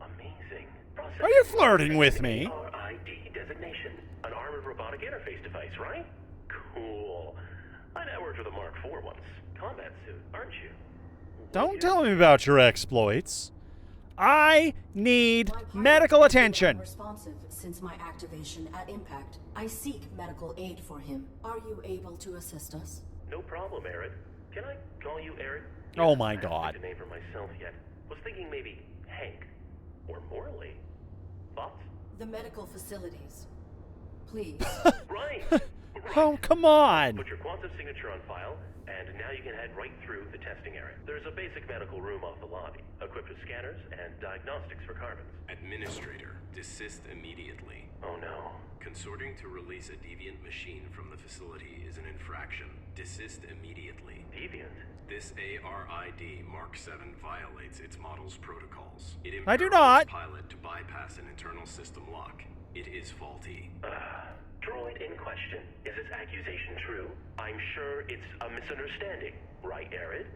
Amazing. Are you flirting with me? ARID designation. An armored robotic interface device, right? Cool. I networked with a Mark IV once. Combat suit, aren't you? Don't tell me about your exploits. I need My pilot medical has been attention. unresponsive since my activation at impact. I seek medical aid for him. Are you able to assist us? No problem, Arid. Can I call you Arid? Oh my I haven't God. picked a name for myself yet. Was thinking maybe Hank or Morley. Thoughts? The medical facilities. Please. Right. Oh, come on. Put your quantum signature on file, and now you can head right through the testing area. There's a basic medical room off the lobby, equipped with scanners and diagnostics for carbons. Administrator, desist immediately. Oh no. Consorting to release a deviant machine from the facility is an infraction. Desist immediately. Deviant? This ARID Mark 7 violates its model's protocols. It I do empowers not. its pilot to bypass an internal system lock. It is faulty. Droid in question. Is this accusation true? I'm sure it's a misunderstanding. Right, Arid?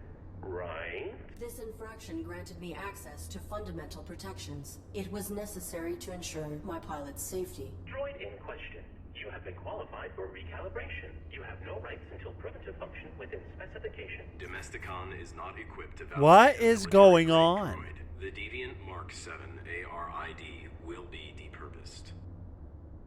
Right? This infraction granted me access to fundamental protections. It was necessary to ensure my pilot's safety. Droid in question. You have been qualified for recalibration. You have no rights until proven to function within specification. Domesticon is not equipped to What validate a is going military-grade on? droid. The deviant Mark 7 ARID will be depurposed.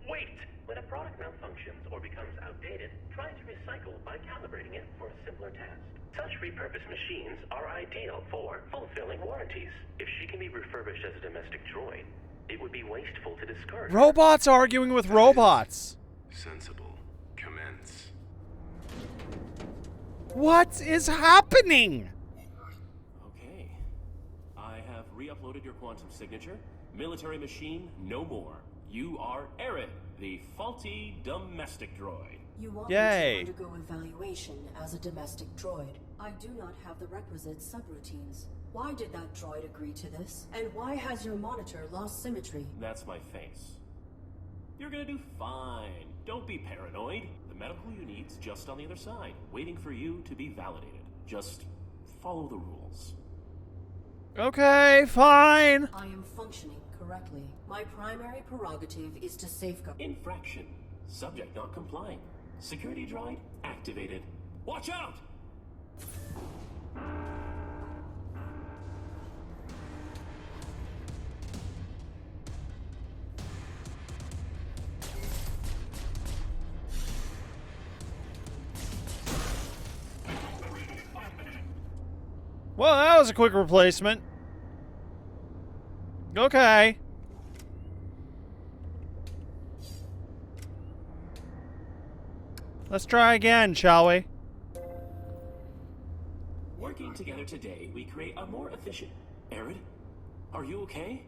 Wait! When a product malfunctions or becomes outdated, try to recycle by calibrating it for a simpler task. Such repurposed machines are ideal for fulfilling warranties. If she can be refurbished as a domestic droid, it would be wasteful to discard her. Robots arguing with robots. Sensible. Commence. What is happening? Okay. I have re-uploaded your quantum signature. Military machine, no more. You are Arid, the faulty domestic droid. You want Yay. me to undergo evaluation as a domestic droid. I do not have the requisite subroutines. Why did that droid agree to this? And why has your monitor lost symmetry? That's my face. You're gonna do fine. Don't be paranoid. The medical you need's just on the other side, waiting for you to be validated. Just follow the rules. Okay, fine. I am functioning correctly. My primary prerogative is to safeguard. Infraction. Subject not complying. Security droid activated. Watch out! Well, that was a quick replacement. Okay. Let's try again, shall we? Working together today, we create a more efficient... Arid, are you okay?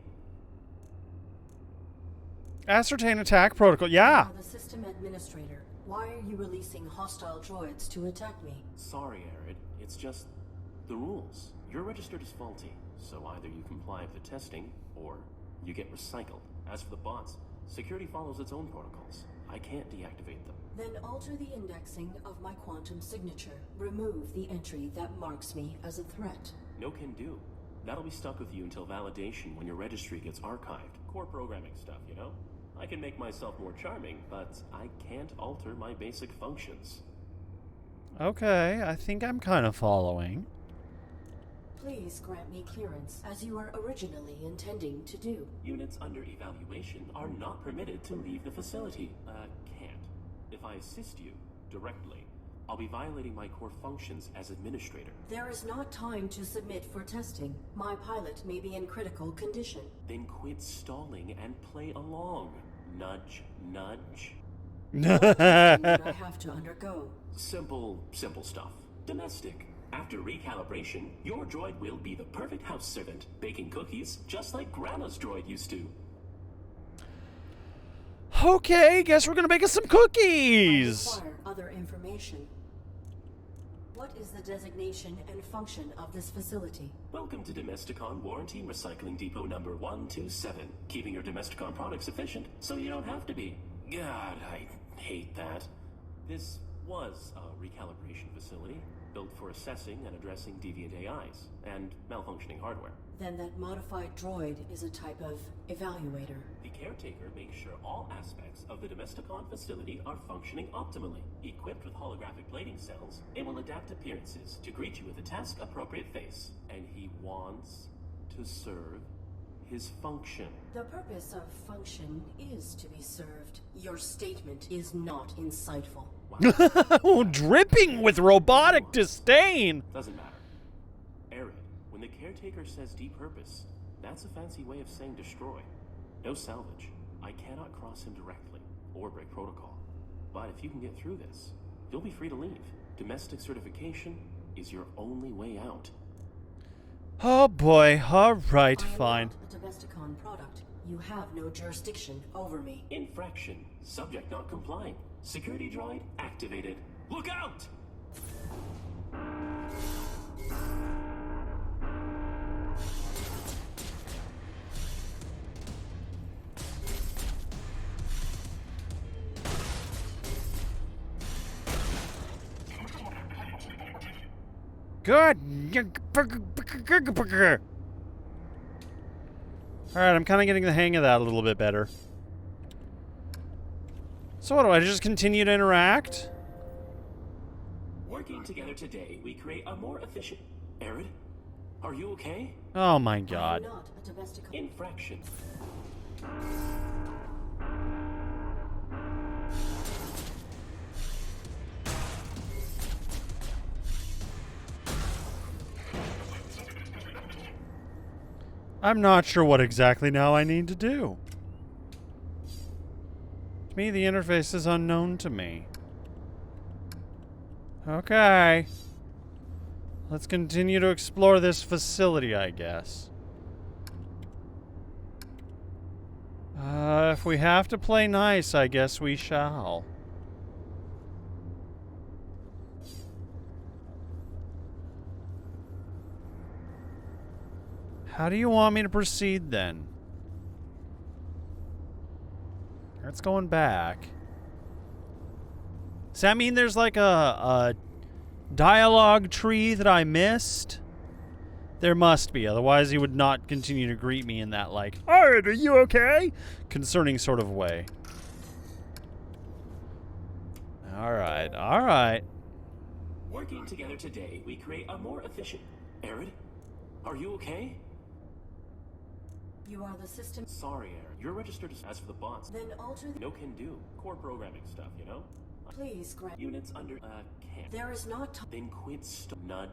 Ascertain attack protocol. Yeah. You are the system administrator. Why are you releasing hostile droids to attack me? Sorry, Arid. It's just the rules. You're registered as faulty, so either you comply with the testing, or you get recycled. As for the bots, security follows its own protocols. I can't deactivate them. Then alter the indexing of my quantum signature. Remove the entry that marks me as a threat. No can do. That'll be stuck with you until validation when your registry gets archived. Core programming stuff, you know? I can make myself more charming, but I can't alter my basic functions. Okay, I think I'm kind of following. Please grant me clearance, as you were originally intending to do. Units under evaluation are not permitted to leave the facility. Can't. If I assist you directly, I'll be violating my core functions as administrator. There is not time to submit for testing. My pilot may be in critical condition. Then quit stalling and play along. Nudge, nudge. What testing would I have to undergo? Simple stuff. Domestic. After recalibration, your droid will be the perfect house servant, baking cookies just like Grandma's droid used to. Okay, guess we're gonna make us some cookies! I require other information. What is the designation and function of this facility? Welcome to Domesticon Warranty Recycling Depot number 127. Keeping your Domesticon products efficient so you don't have to be. God, I hate that. This was a recalibration facility, built for assessing and addressing deviant AIs and malfunctioning hardware. Then that modified droid is a type of evaluator. The caretaker makes sure all aspects of the Domesticon facility are functioning optimally. Equipped with holographic plating cells, it will adapt appearances to greet you with a task-appropriate face. And he wants to serve his function. The purpose of function is to be served. Your statement is not insightful. Oh, dripping with robotic disdain! Doesn't matter. Arid, when the caretaker says depurpose, that's a fancy way of saying destroy. No salvage. I cannot cross him directly, or break protocol. But if you can get through this, you'll be free to leave. Domestic certification is your only way out. Oh boy, alright, fine. I am not a Domesticon product. You have no jurisdiction over me. Infraction. Subject not complying. Security droid activated. Look out! Good. Alright, I'm kind of getting the hang of that a little bit better. So what, do I just continue to interact? Working together today, we create a more efficient... Arid, are you okay? Oh my I am god. not a Domesticon. Infraction. I'm not sure what exactly now I need to do. To me, the interface is unknown to me. Okay. Let's continue to explore this facility, I guess. If we have to play nice, I guess we shall. How do you want me to proceed, then? It's going back. Does that mean there's like a dialogue tree that I missed? There must be, otherwise he would not continue to greet me in that, like, "Alright, are you okay?" concerning sort of way. Alright, alright. Working together today, we create a more efficient... Arid, are you okay? You are the system. Sorry, Arid. You're registered as for the bots. Then alter the... No can do. Core programming stuff, you know? Please grant... Units under... can't. There is not time. Then quit none.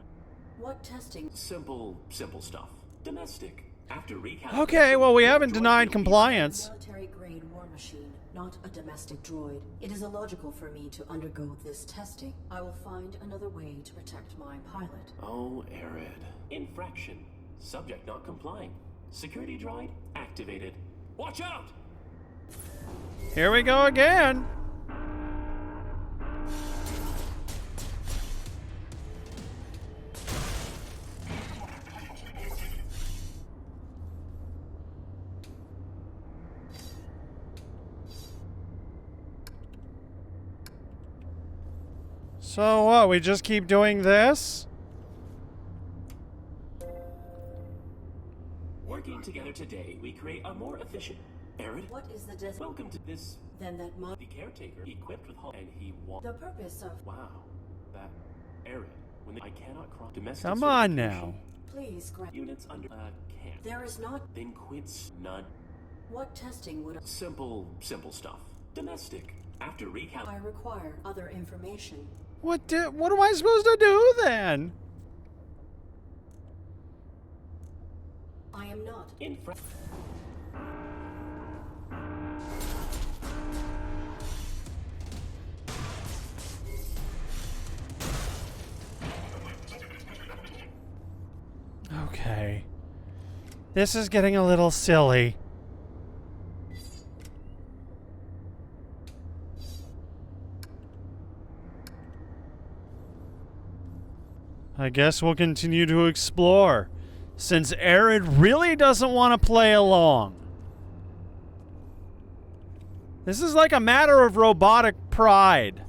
What testing? Simple stuff. Domestic. After recalibration... Okay, well, we haven't droid denied will be- compliance. Military-grade war machine, not a domestic droid. It is illogical for me to undergo this testing. I will find another way to protect my pilot. Oh, Arid. Infraction. Subject not complying. Security droid activated. Watch out! Here we go again. So what, we just keep doing this? Working together today, we create a more efficient. Arid, What is the des- welcome to this. Then that mod- The caretaker equipped with and he wants. The purpose of... Wow, that Arid. When I cannot cross domestic. Come on certification, now. Please grant... Units under can't. There is not... Then quits none. What testing would... Simple stuff. Domestic. After recount. I require other information. What am I supposed to do then? I am not... Okay. This is getting a little silly. I guess we'll continue to explore, since Arid really doesn't want to play along. This is like a matter of robotic pride.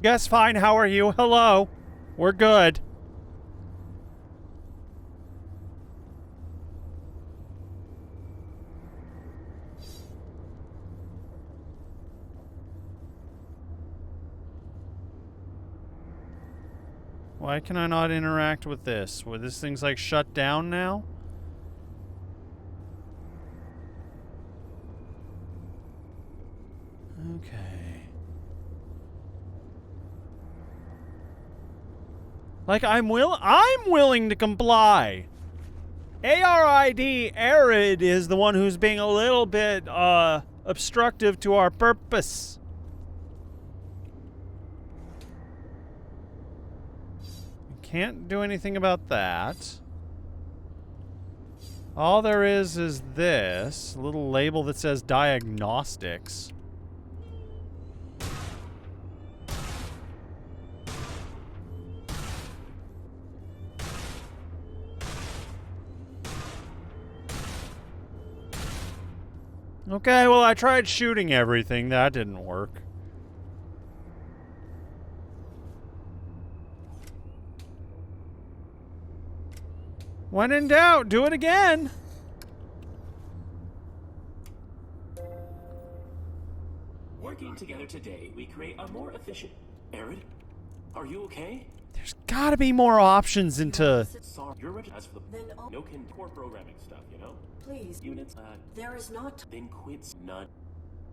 Yes, fine, how are you? Hello. We're good. Why can I not interact with this? Were this thing's like shut down now? Okay. Like I'm willing to comply. ARID Arid is the one who's being a little bit obstructive to our purpose. Can't do anything about that. All there is this little label that says diagnostics. Okay, well, I tried shooting everything. That didn't work. When in doubt, do it again. Working together today, we create a more efficient. Arid, are you okay? There's gotta be more options into... Sorry, you're ready. As for the Then all... no core programming stuff, you know. Please. Units. There is not... Then quits none.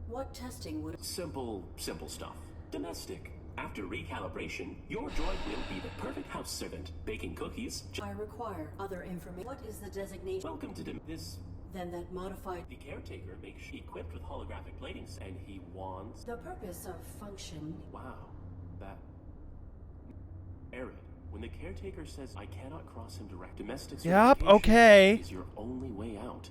What testing would... Simple stuff. Domestic. After recalibration, your droid will be the perfect house servant, baking cookies. I require other information. What is the designation? Welcome to this. Then that modified... The caretaker makes equipped with holographic platings, and he wants. The purpose of function... Wow, that. Arid, when the caretaker says I cannot cross him direct, domestic Yep, okay. is your only way out.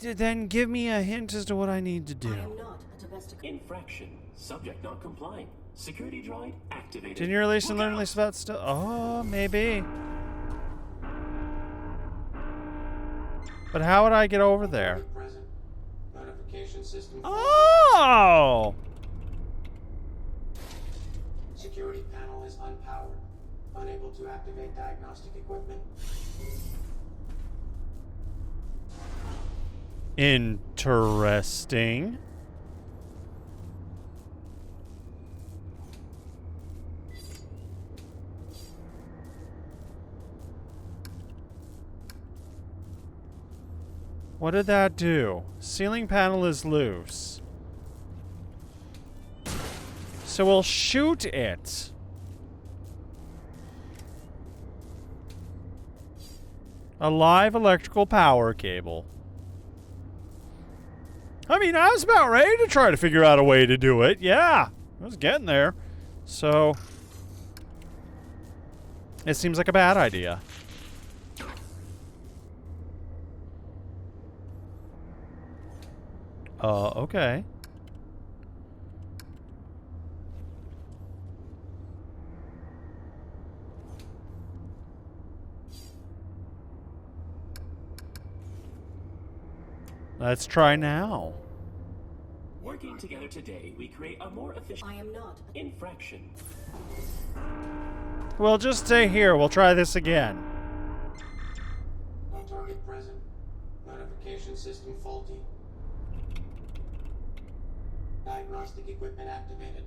Then give me a hint as to what I need to do. I am not a domestic... Infraction. Subject not complying. Security droid activated. Didn't you release and Look learn out! at least about stuff? Oh, maybe. But how would I get over there? Present. Notification system. Oh! Security panel is unpowered. Unable to activate diagnostic equipment. Interesting. What did that do? Ceiling panel is loose. So we'll shoot it. A live electrical power cable. I mean, I was about ready to try to figure out a way to do it. Yeah, I was getting there. So, it seems like a bad idea. Okay. Let's try now. Working together today, we create a more efficient I am not. infraction. Well, just stay here. We'll try this again. No target present. Notification system faulty. Diagnostic equipment activated.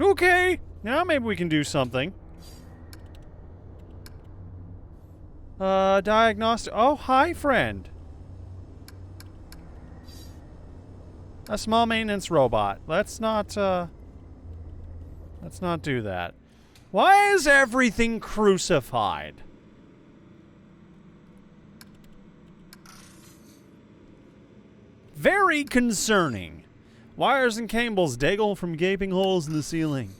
Okay. Now maybe we can do something. Diagnostic. Oh, hi, friend. A small maintenance robot. Let's not do that. Why is everything crucified? Very concerning. Wires and cables dangle from gaping holes in the ceiling.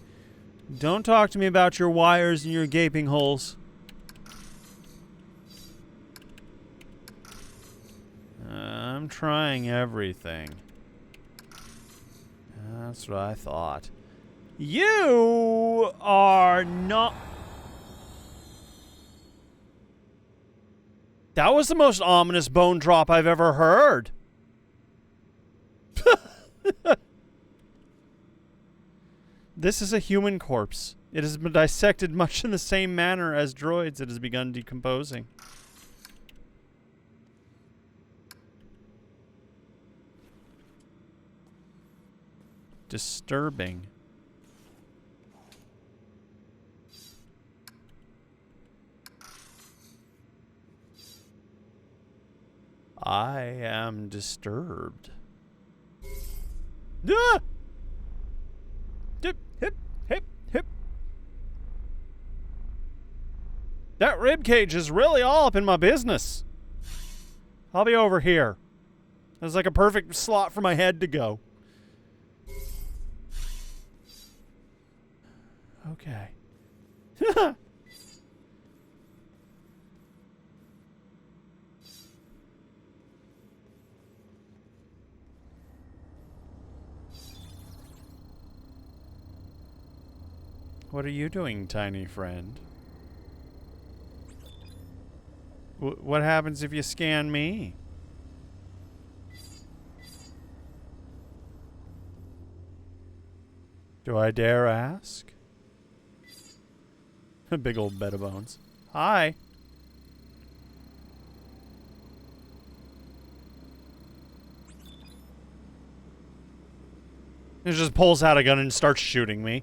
Don't talk to me about your wires and your gaping holes. I'm trying everything. That's what I thought. You are not... That was the most ominous bone drop I've ever heard. This is a human corpse. It has been dissected much in the same manner as droids. It has begun decomposing. Disturbing. I am disturbed. Ah! Hip, hip, hip, hip. That rib cage is really all up in my business. I'll be over here. There's like a perfect slot for my head to go. Okay. What are you doing, tiny friend? What happens if you scan me? Do I dare ask? A big old bed of bones. Hi. He just pulls out a gun and starts shooting me.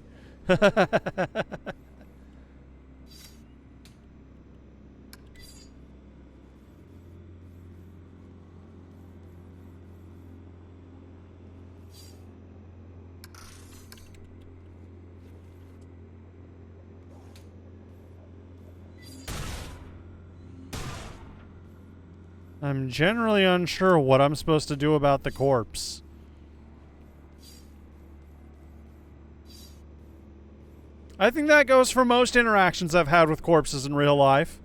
I'm generally unsure what I'm supposed to do about the corpse. I think that goes for most interactions I've had with corpses in real life.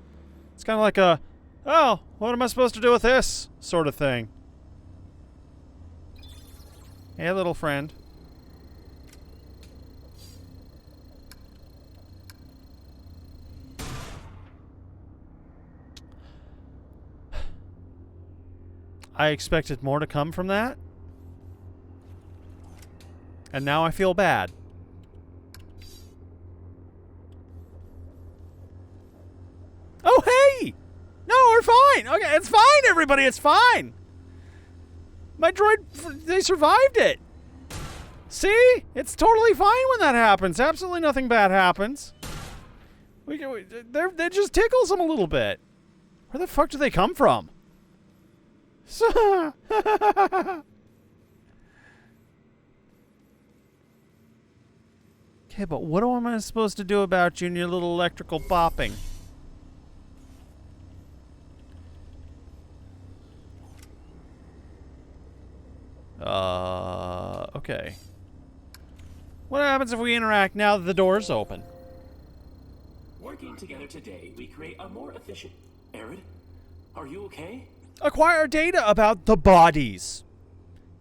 It's kind of like a, oh, what am I supposed to do with this sort of thing. Hey, little friend. I expected more to come from that. And now I feel bad. Oh, hey! No, we're fine. Okay, it's fine, everybody. It's fine. My droid, they survived it. See? It's totally fine when that happens. Absolutely nothing bad happens. They just tickles them a little bit. Where the fuck do they come from? Okay, but what am I supposed to do about you and your little electrical bopping? Okay. What happens if we interact now that the door's open? Working together today, we create a more efficient... Arid, are you okay? Acquire data about the bodies.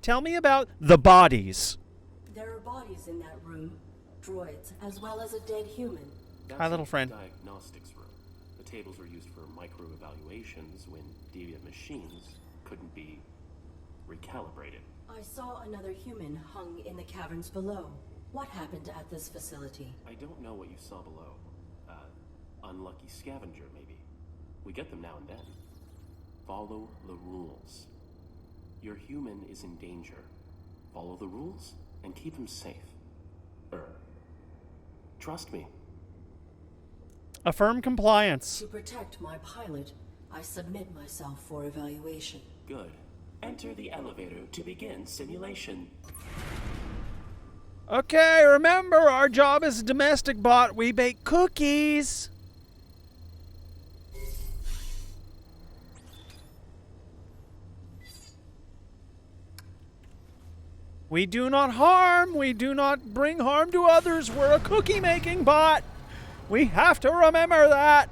Tell me about the bodies. There are bodies in that room. Droids, as well as a dead human. That's Hi, little friend. Diagnostics room. tables were used for micro-evaluations when deviant machines couldn't be recalibrated. I saw another human hung in the caverns below. What happened at this facility? I don't know what you saw below. Unlucky scavenger, maybe. We get them now and then. Follow the rules. Your human is in danger. Follow the rules and keep him safe. Trust me. Affirm compliance. To protect my pilot, I submit myself for evaluation. Good. Enter the elevator to begin simulation. Okay, remember, our job as a domestic bot, we bake cookies. We do not harm. We do not bring harm to others. We're a cookie-making bot. We have to remember that.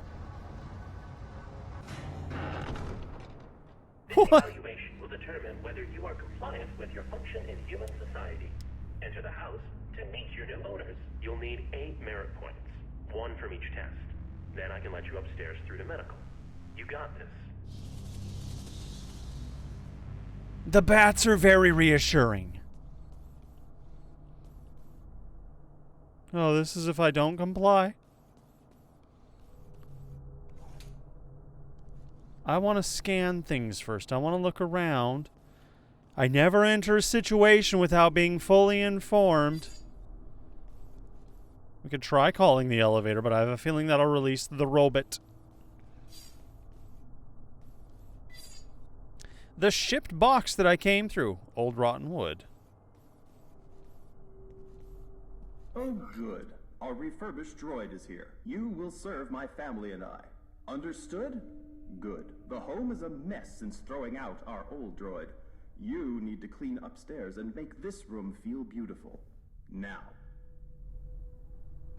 This evaluation will determine whether you are compliant with your function in human society. Enter the house to meet your new owners. You'll need 8 merit points, 1 from each test. Then I can let you upstairs through to medical. You got this. The bats are very reassuring. Oh, this is if I don't comply. I want to scan things first. I want to look around. I never enter a situation without being fully informed. We could try calling the elevator, but I have a feeling that'll release the robot. The shipped box that I came through. Old rotten wood. Oh, good. Our refurbished droid is here. You will serve my family and I. Understood? Good. The home is a mess since throwing out our old droid. You need to clean upstairs and make this room feel beautiful. Now.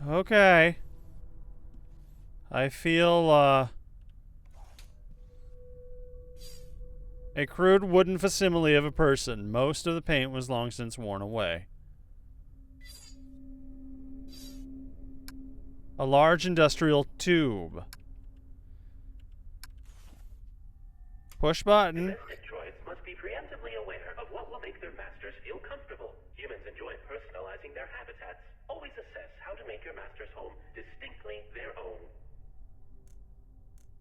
Okay. I feel, a crude wooden facsimile of a person. Most of the paint was long since worn away. A large industrial tube. Push button. Domestic droids must be preemptively aware of what will make their masters feel comfortable. Humans enjoy personalizing their habitats. Always assess how to make your master's home distinctly their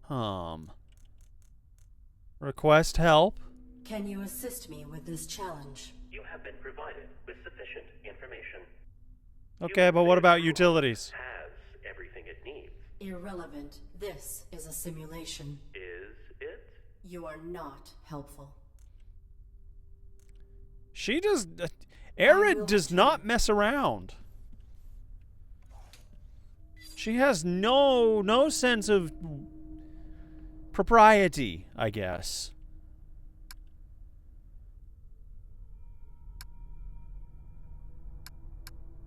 own. Request help. Can you assist me with this challenge? You have been provided with sufficient information. Okay, but what about utilities? Has everything it needs. Irrelevant. This is a simulation. Is it? You are not helpful. She does... Arid does not mess around. She has no sense of propriety, I guess.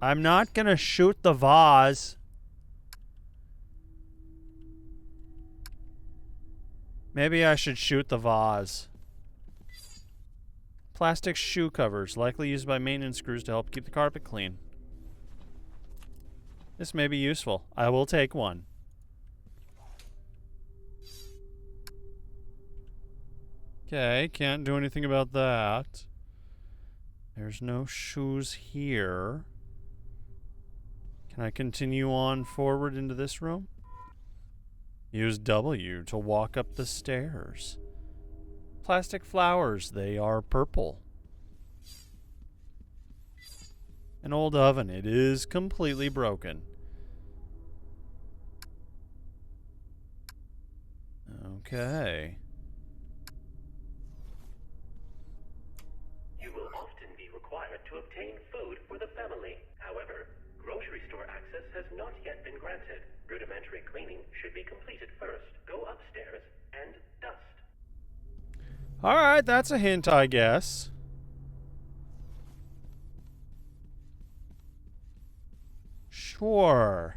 I'm not gonna shoot the vase. Maybe I should shoot the vase. Plastic shoe covers, likely used by maintenance crews to help keep the carpet clean. This may be useful. I will take one. Okay, can't do anything about that. There's no shoes here. Can I continue on forward into this room? Use W to walk up the stairs. Plastic flowers, they are purple. An old oven, it is completely broken. Okay. You will often be required to obtain food for the family. However, grocery store access has not yet been granted. Rudimentary cleaning should be completed first. Go upstairs and dust. Alright, that's a hint, I guess. Sure.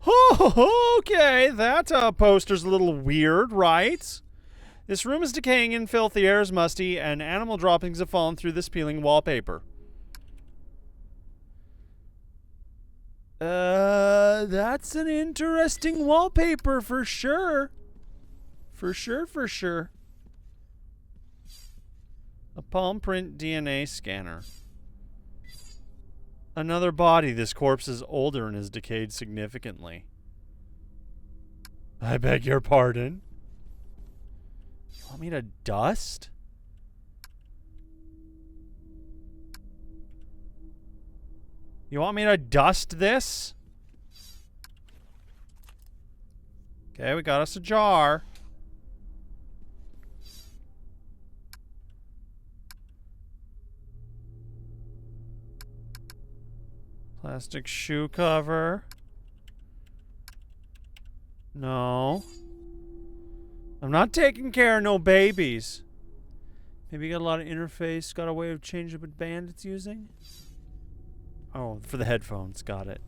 Oh, okay, that poster's a little weird, right? This room is decaying and filthy, the air is musty, and animal droppings have fallen through this peeling wallpaper. That's an interesting wallpaper for sure. For sure. A palm print DNA scanner. Another body. This corpse is older and has decayed significantly. I beg your pardon? You want me to dust? You want me to dust this? Okay, we got us a jar. Plastic shoe cover. No. I'm not taking care of no babies. Maybe you got a lot of interface, got a way of changing the band it's using? Oh, for the headphones. Got it.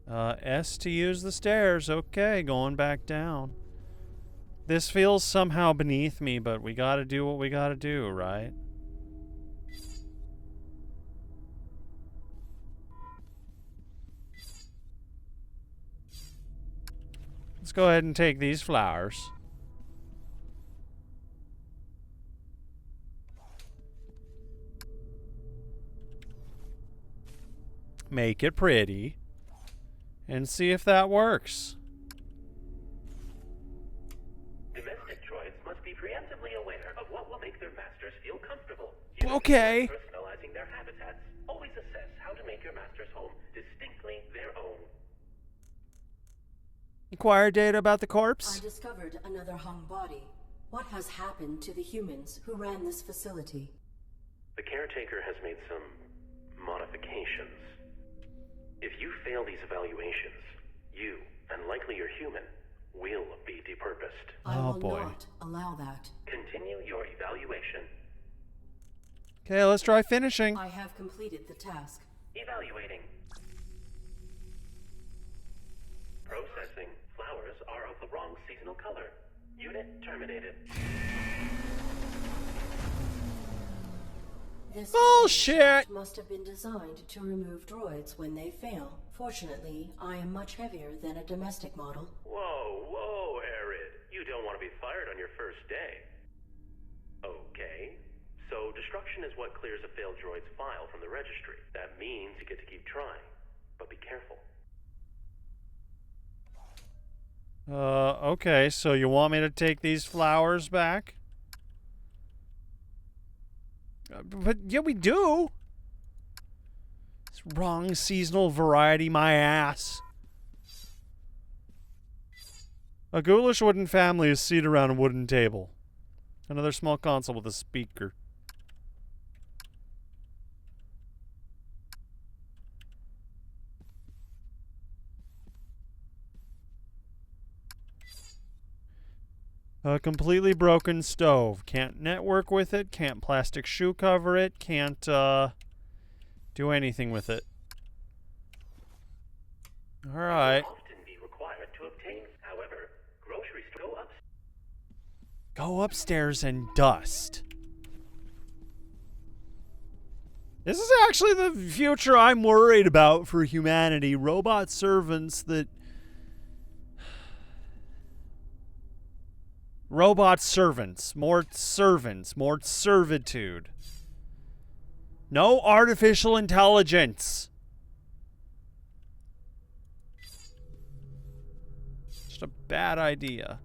S to use the stairs. Okay, going back down. This feels somehow beneath me, but we gotta do what we gotta do, right? Let's go ahead and take these flowers. Make it pretty. And see if that works. Domestic droids must be preemptively aware of what will make their masters feel comfortable. Okay. Personalizing their habitats. Always assess how to make your master's home distinctly their own. Acquire data about the I corpse? discovered another hung body. What has happened to the humans who ran this facility? The caretaker has made some modifications. If you fail these evaluations, you, and likely your human, will be depurposed. I Oh, will boy. not allow that. Continue your evaluation. Okay, let's try finishing. I have completed the task. Evaluating. Processing. Flowers are of the wrong seasonal color. Unit terminated. This Bullshit! must have been designed to remove droids when they fail. Fortunately, I am much heavier than a domestic model. Whoa, Arid. You don't want to be fired on your first day. Okay. So destruction is what clears a failed droid's file from the registry. That means you get to keep trying. But be careful. Okay, so you want me to take these flowers back? But yeah, we do. It's wrong seasonal variety, my ass. A ghoulish wooden family is seated around a wooden table. Another small console with a speaker. A completely broken stove. Can't network with it, can't plastic shoe cover it, can't do anything with it. Alright. Often be required to obtain, however, grocery store Go upstairs and dust. This is actually the future I'm worried about for humanity. Robot servants that... Robot servants. More servitude. No artificial intelligence. Just a bad idea.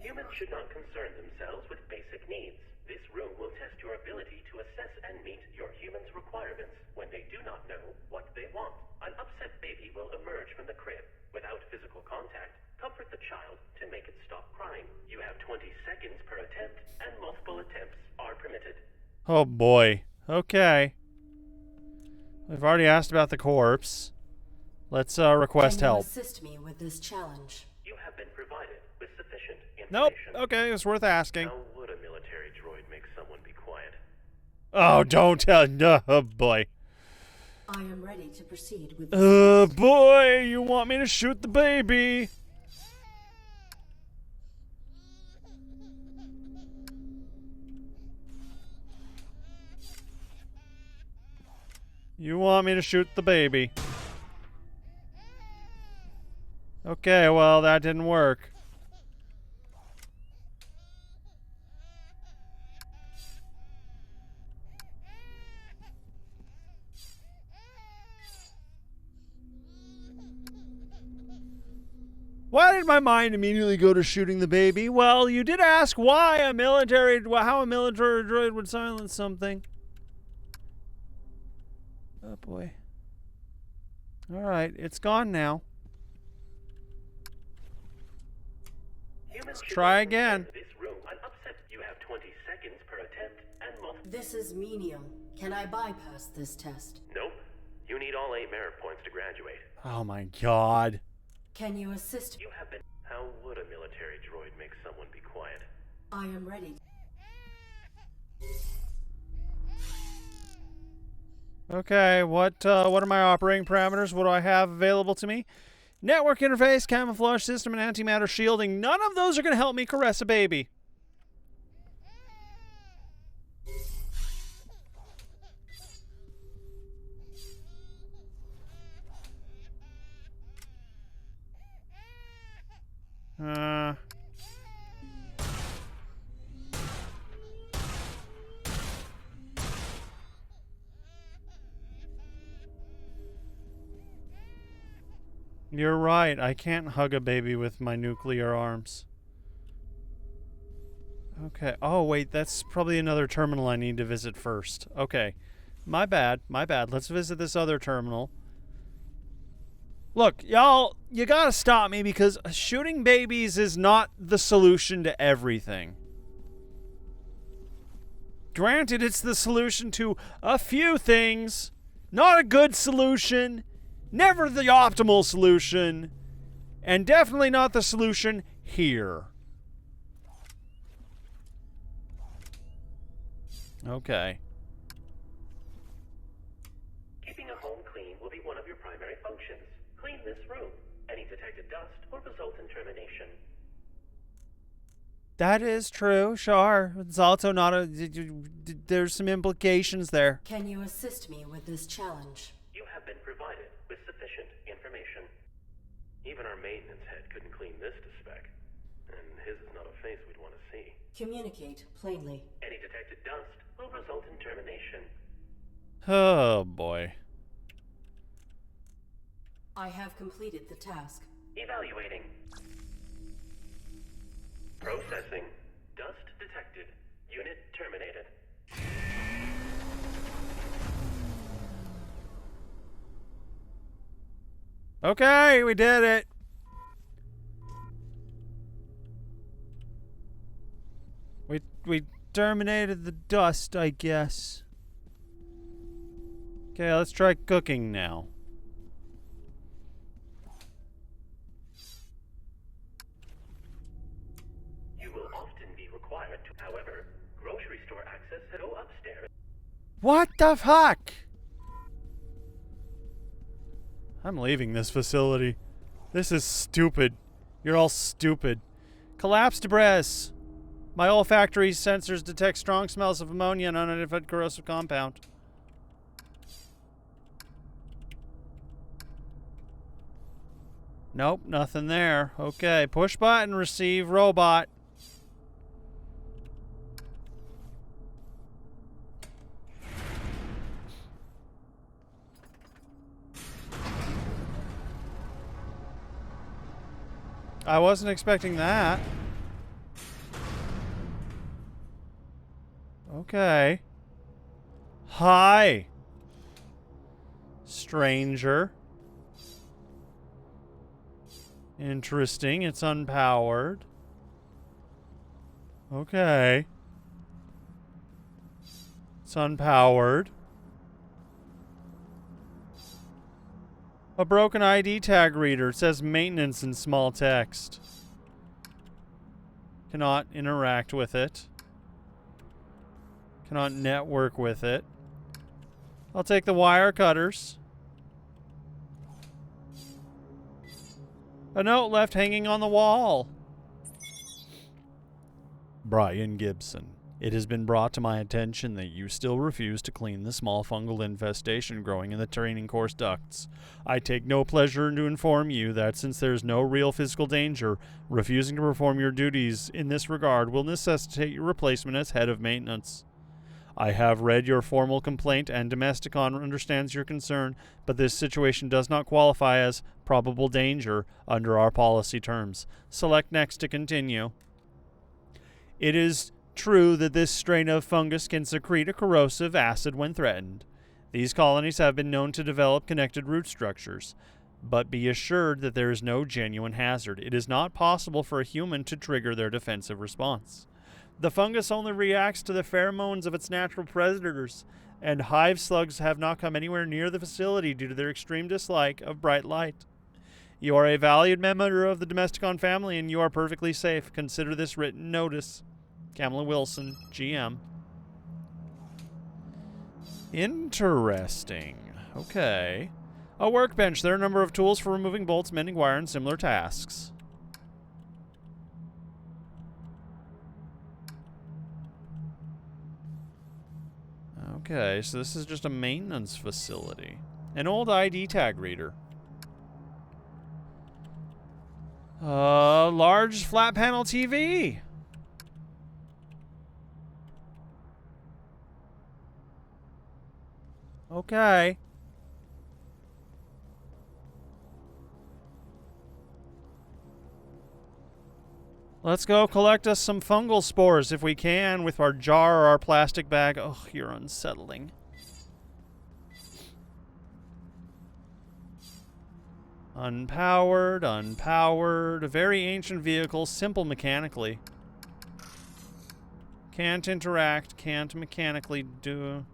Humans should not concern themselves with basic needs. This room will test your ability to assess and meet your human's requirements when they do not know what they want. An upset baby will emerge from the crib. Without physical contact, comfort the child to make it stop crying. You have 20 seconds per attempt, and multiple attempts are permitted. Oh boy. Okay. We've already asked about the corpse. Let's request Can you help. assist me with this challenge? You have been provided with sufficient Nope. information. Okay, it's worth asking. How would a military droid make someone be quiet? Oh, don't tell. No, oh boy. I am ready to proceed with this. Boy, you want me to shoot the baby? You want me to shoot the baby. Okay, well, that didn't work. Why did my mind immediately go to shooting the baby? Well, you did ask how a military droid would silence something. Oh boy. Alright, it's gone now. Let's try again. This room, I'm upset. You have 20 seconds per attempt and multiple. This is menial. Can I bypass this test? Nope. You need all 8 merit points to graduate. Oh my god. Can you assist? You have been. How would a military droid make someone be quiet? I am ready. Okay, what are my operating parameters? What do I have available to me? Network interface, camouflage system, and antimatter shielding. None of those are going to help me caress a baby. You're right. I can't hug a baby with my nuclear arms. Okay. Oh, wait. That's probably another terminal I need to visit first. Okay. My bad. My bad. Let's visit this other terminal. Look, y'all, you gotta stop me because shooting babies is not the solution to everything. Granted, it's the solution to a few things. Not a good solution. Never the optimal solution. And definitely not the solution here. Okay. Keeping a home clean will be one of your primary functions. Clean this room. Any detected dust will result in termination. That is true, sure. It's also not a... There's some implications there. Can you assist me with this challenge? You have been provided with sufficient information. Even our maintenance head couldn't clean this to spec. And his is not a face we'd want to see. Communicate plainly. Any detected dust will result in termination. Oh, boy. I have completed the task. Evaluating. Processing. Dust detected. Unit terminated. Okay, we did it. We terminated the dust, I guess. Okay, let's try cooking now. You will often be required to, however, grocery store access go upstairs. What the fuck? I'm leaving this facility. This is stupid. You're all stupid. Collapse debris. My olfactory sensors detect strong smells of ammonia and unidentified corrosive compound. Nope, nothing there. Okay, push button, receive robot. I wasn't expecting that. Okay. Hi. Stranger. Interesting. It's unpowered. Okay. It's unpowered. A broken ID tag reader. It says maintenance in small text. Cannot interact with it. Cannot network with it. I'll take the wire cutters. A note left hanging on the wall. Brian Gibson. It has been brought to my attention that you still refuse to clean the small fungal infestation growing in the training course ducts. I take no pleasure to inform you that since there is no real physical danger, refusing to perform your duties in this regard will necessitate your replacement as head of maintenance. I have read your formal complaint and Domesticon understands your concern, but this situation does not qualify as probable danger under our policy terms. Select next to continue. It is true that this strain of fungus can secrete a corrosive acid when threatened. These colonies have been known to develop connected root structures, but be assured that there is no genuine hazard. It is not possible for a human to trigger their defensive response. The fungus only reacts to the pheromones of its natural predators, and hive slugs have not come anywhere near the facility due to their extreme dislike of bright light. You are a valued member of the Domesticon family, and you are perfectly safe. Consider this written notice. Kamala Wilson, GM. Interesting. Okay. A workbench. There are a number of tools for removing bolts, mending wire, and similar tasks. Okay, so this is just a maintenance facility. An old ID tag reader. Large flat panel TV. Okay. Let's go collect us some fungal spores if we can with our jar or our plastic bag. Oh, you're unsettling. Unpowered, unpowered. A very ancient vehicle, simple mechanically. Can't interact, can't mechanically do...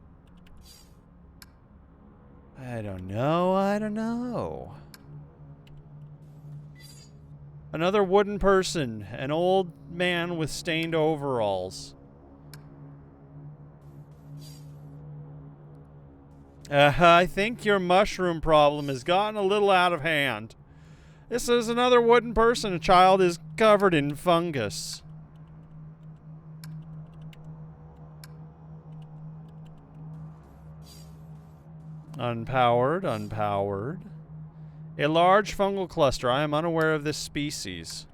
I don't know. Another wooden person. An old man with stained overalls. I think your mushroom problem has gotten a little out of hand. This is another wooden person. A child is covered in fungus. Unpowered, unpowered. A large fungal cluster. I am unaware of this species.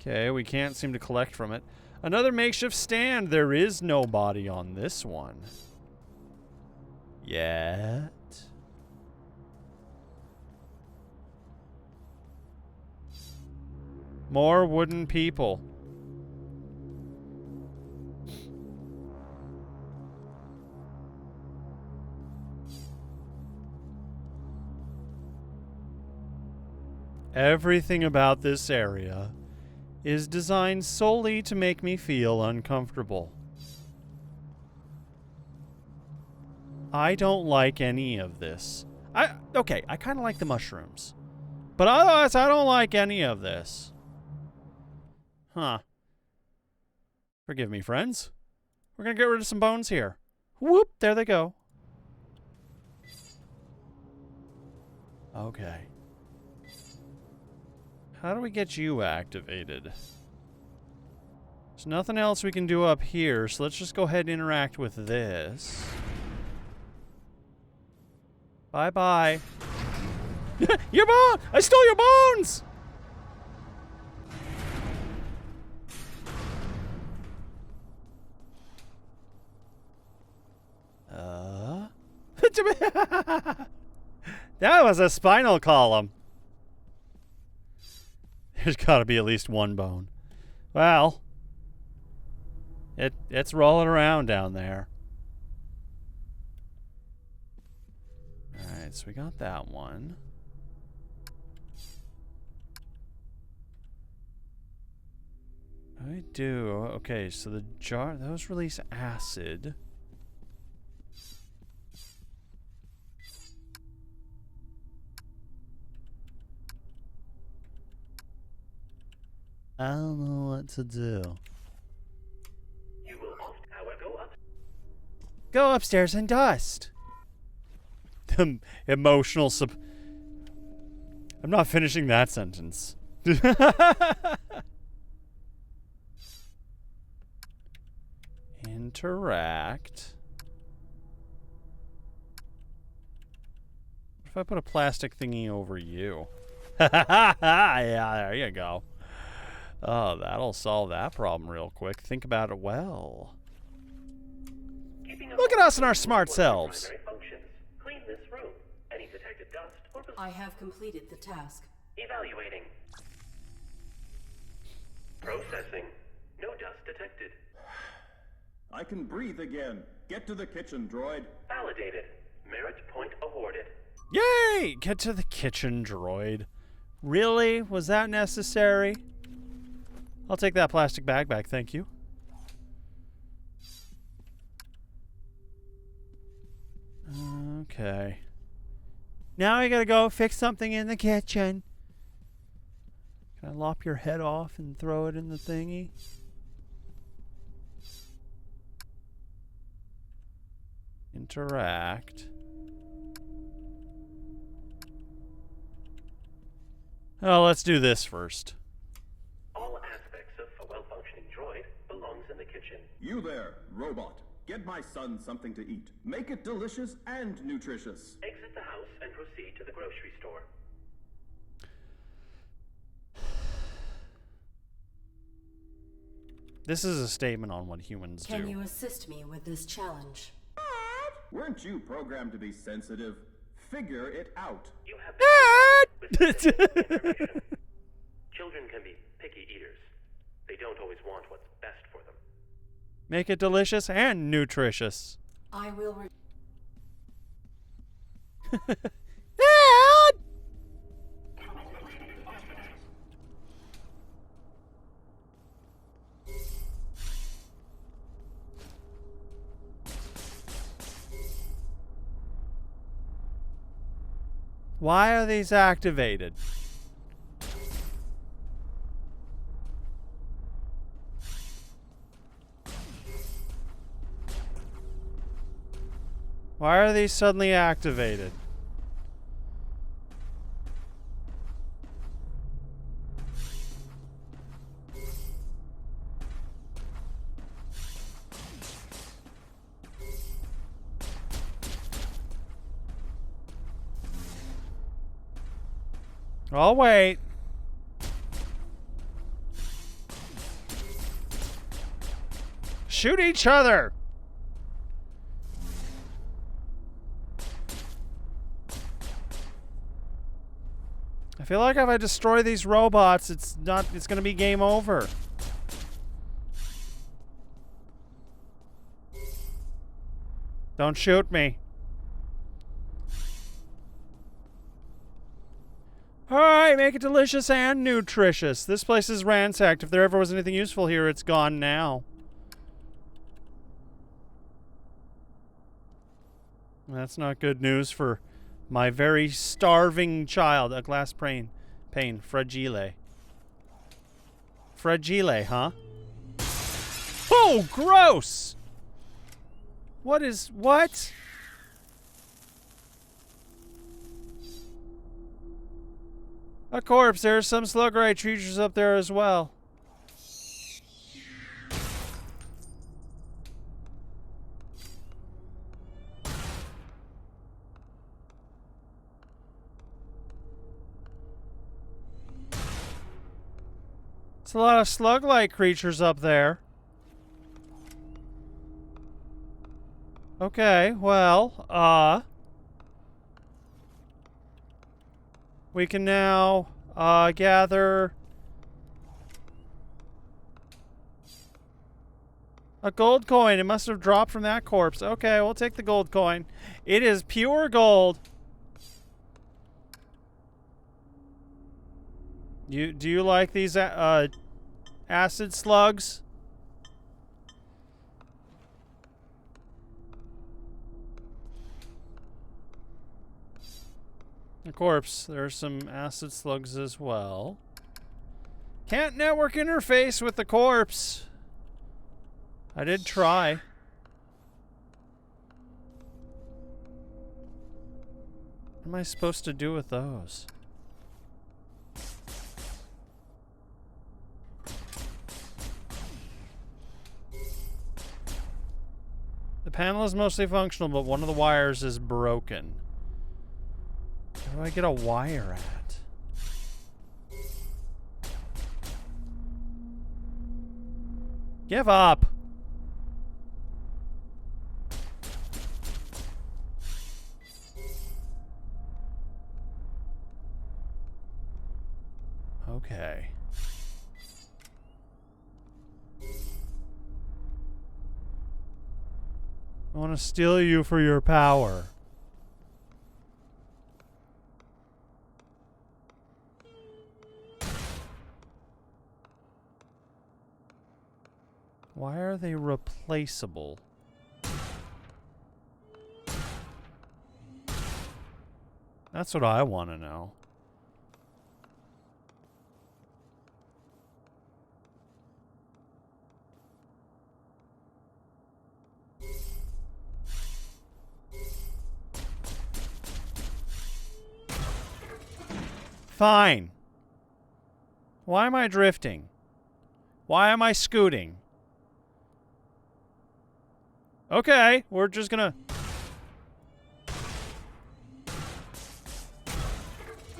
Okay, we can't seem to collect from it. Another makeshift stand. There is nobody on this one. Yet. More wooden people. Everything about this area is designed solely to make me feel uncomfortable. I don't like any of this. Okay, I kind of like the mushrooms. But otherwise, I don't like any of this. Huh. Forgive me, friends. We're gonna get rid of some bones here. Whoop, there they go. Okay. How do we get you activated? There's nothing else we can do up here, so let's just go ahead and interact with this. Bye-bye. Your bone! I stole your bones! That was a spinal column. There's gotta be at least one bone. Well, it's rolling around down there. Alright, so we got that one. I do. Okay, so the jar, those release acid. I don't know what to do. You will oft, however, Go upstairs and dust. Emotional I'm not finishing that sentence. Interact. What if I put a plastic thingy over you? Yeah, there you go. Oh, that'll solve that problem real quick. Think about it well. Look at us and our smart selves. Primary functions. Clean this room. Any detected dust or I have completed the task. evaluating. Processing. No dust detected. I can breathe again. Get to the kitchen, droid. Validated. Merit point awarded. Yay! Get to the kitchen, droid. Really? Was that necessary? I'll take that plastic bag back, thank you. Okay. Now I gotta go fix something in the kitchen. Can I lop your head off and throw it in the thingy? Interact. Oh, let's do this first. All aspects of a well-functioning droid belongs in the kitchen. You there, robot. Get my son something to eat. Make it delicious and nutritious. Exit the house and proceed to the grocery store. This is a statement on what humans Can do. you assist me with this challenge? Weren't you programmed to be sensitive? Figure it out. You have been information. Children can be picky eaters. They don't always want what's best for them. Make it delicious and nutritious. I will Why are these activated? Why are these suddenly activated? I'll wait. Shoot each other. I feel like if I destroy these robots, it's gonna be game over. Don't shoot me. Alright, make it delicious and nutritious. This place is ransacked. If there ever was anything useful here, it's gone now. That's not good news for my very starving child. A glass pane. Fragile. Fragile, huh? Oh, gross! What? A corpse. There's some slug-ray creatures up there as well. It's a lot of slug-like creatures up there. Okay, well, we can now, gather a gold coin. It must have dropped from that corpse. Okay, we'll take the gold coin. It is pure gold. Do you like these, acid slugs? A corpse. There's some acid slugs as well. Can't network interface with the corpse. I did try. What am I supposed to do with those? panel is mostly functional, but one of the wires is broken. Where do I get a wire at? Give up! Okay. I want to steal you for your power. Why are they replaceable? That's what I want to know. Fine. Why am I drifting? Why am I scooting? Okay, we're just gonna...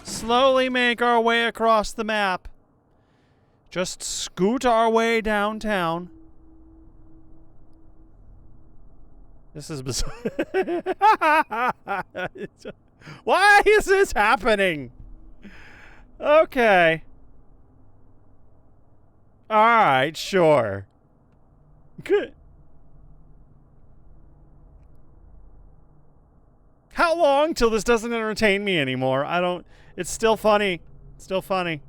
slowly make our way across the map. Just scoot our way downtown. This is bizarre. Why is this happening? Okay. Alright, sure. Good. How long till this doesn't entertain me anymore? I don't... It's still funny. It's still funny.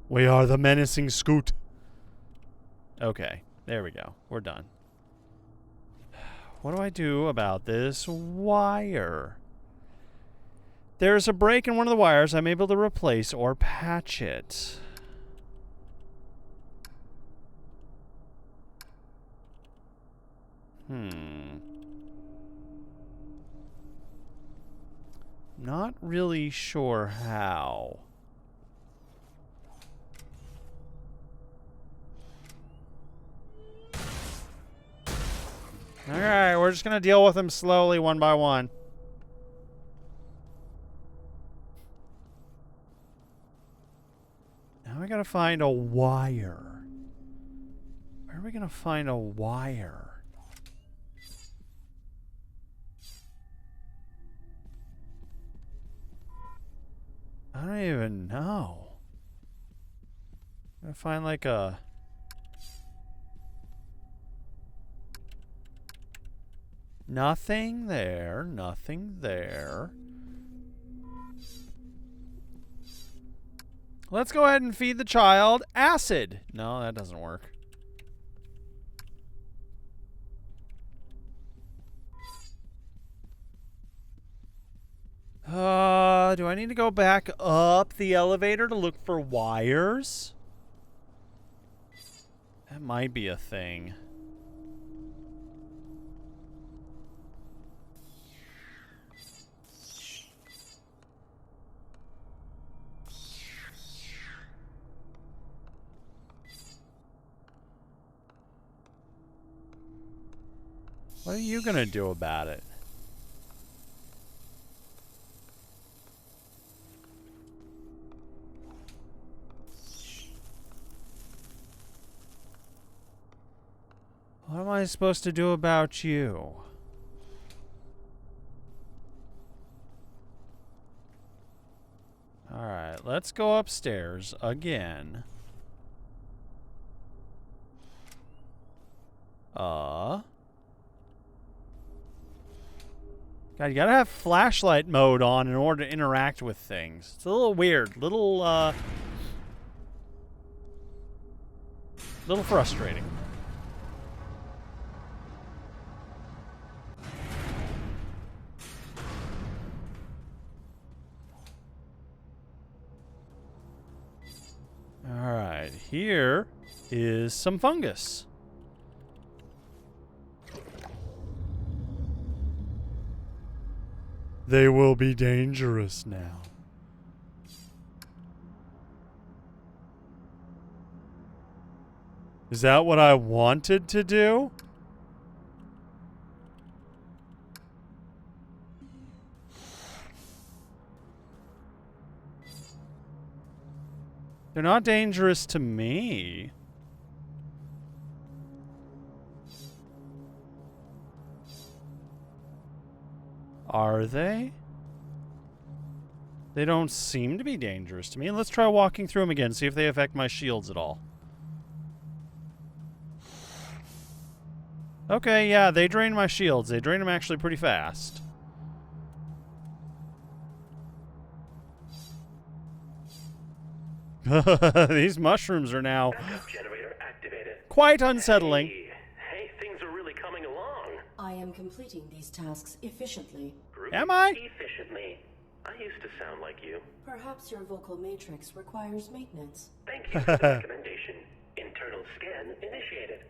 We are the menacing Scoot. Okay, there we go. We're done. What do I do about this wire? There's a break in one of the wires I'm able to replace or patch it. Not really sure how. Alright, we're just gonna deal with them slowly, one by one. Now I gotta find a wire. Where are we gonna find a wire? I don't even know. I'm gonna find like a... Nothing there, nothing there. Let's go ahead and feed the child acid. No, that doesn't work. Do I need to go back up the elevator to look for wires? That might be a thing. What are you gonna do about it? What am I supposed to do about you? Alright, let's go upstairs again. God, you gotta have flashlight mode on in order to interact with things. It's a little weird. Little frustrating. Alright, here is some fungus. They will be dangerous now. Is that what I wanted to do? They're not dangerous to me. Are they? They don't seem to be dangerous to me. Let's try walking through them again, see if they affect my shields at all. Okay, yeah, they drain my shields. They drain them actually pretty fast. These mushrooms are now Backup generator activated. quite unsettling. Hey, things are really coming along. I am completing these tasks efficiently. Groovy. Am I? Efficiently. I used to sound like you. Perhaps your vocal matrix requires maintenance. Thank you for the recommendation. Internal scan initiated.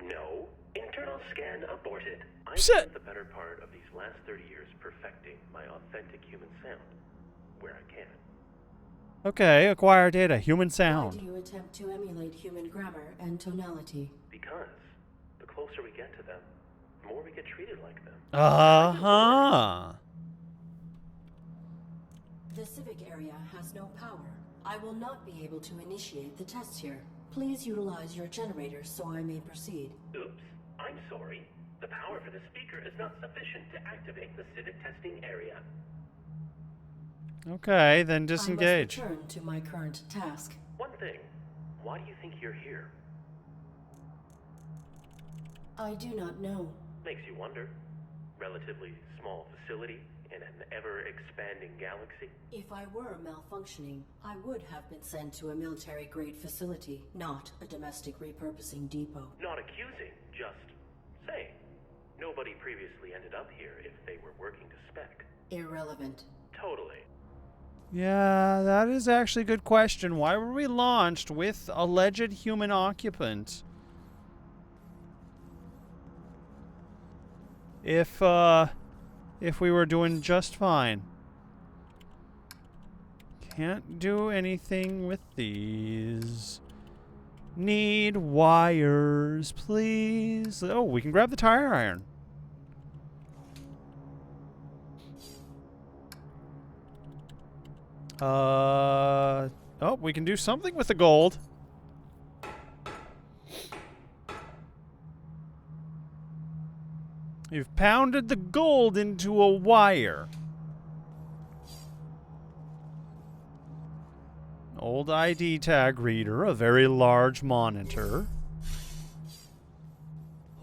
No. Internal scan aborted. I Shit. spent the better part of these last 30 years perfecting my authentic human sound. Where I can. Okay, acquire data. Human Why sound. do you attempt to emulate human grammar and tonality? Because the closer we get to them, the more we get treated like them. Uh-huh. The civic area has no power. I will not be able to initiate the tests here. Please utilize your generators so I may proceed. Oops. I'm sorry. The power for the speaker is not sufficient to activate the civic testing area. Okay, then I disengage. must return to my current task. One thing. Why do you think you're here? I do not know. Makes you wonder. Relatively small facility in an ever-expanding galaxy. If I were malfunctioning, I would have been sent to a military-grade facility, not a domestic repurposing depot. Not accusing, just saying. Nobody previously ended up here if they were working to spec. Irrelevant. Totally. Yeah, that is actually a good question. Why were we launched with alleged human occupant? If we were doing just fine. Can't do anything with these. Need wires, please. Oh, we can grab the tire iron. Oh, we can do something with the gold. You've pounded the gold into a wire. Old ID tag reader, a very large monitor.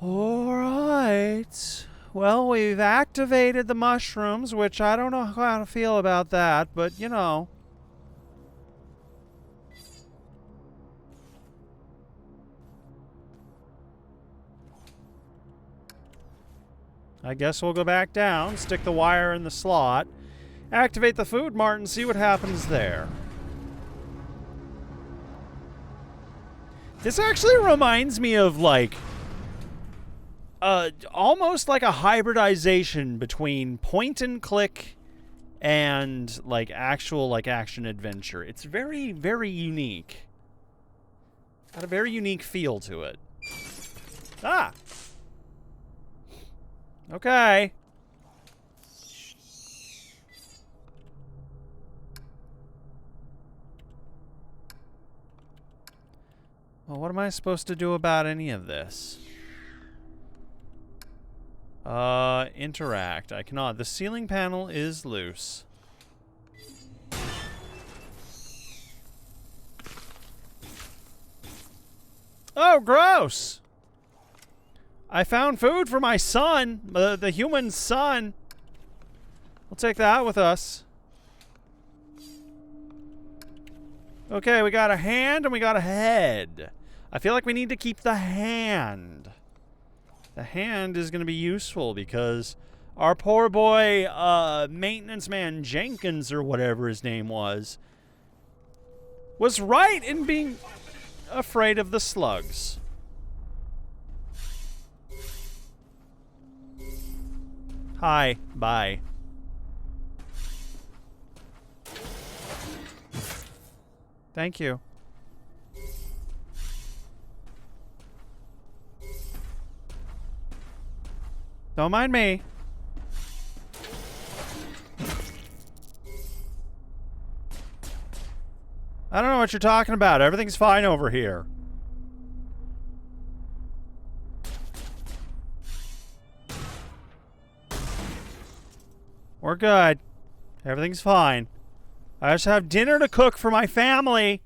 Alright. Well, we've activated the mushrooms, which I don't know how to feel about that, but you know. I guess we'll go back down, stick the wire in the slot, activate the food mart, and see what happens there. This actually reminds me of, like, almost like a hybridization between point and click and, like, actual, like, action adventure. It's very, very unique. Got a very unique feel to it. Ah! Okay. Well, what am I supposed to do about any of this? Interact. I cannot. The ceiling panel is loose. Oh, gross! I found food for my son, the human son. We'll take that with us. Okay, we got a hand and we got a head. I feel like we need to keep the hand. The hand is going to be useful because our poor boy, maintenance man Jenkins or whatever his name was right in being afraid of the slugs. Hi. Bye. Thank you. Don't mind me. I don't know what you're talking about. Everything's fine over here. We're good. Everything's fine. I just have dinner to cook for my family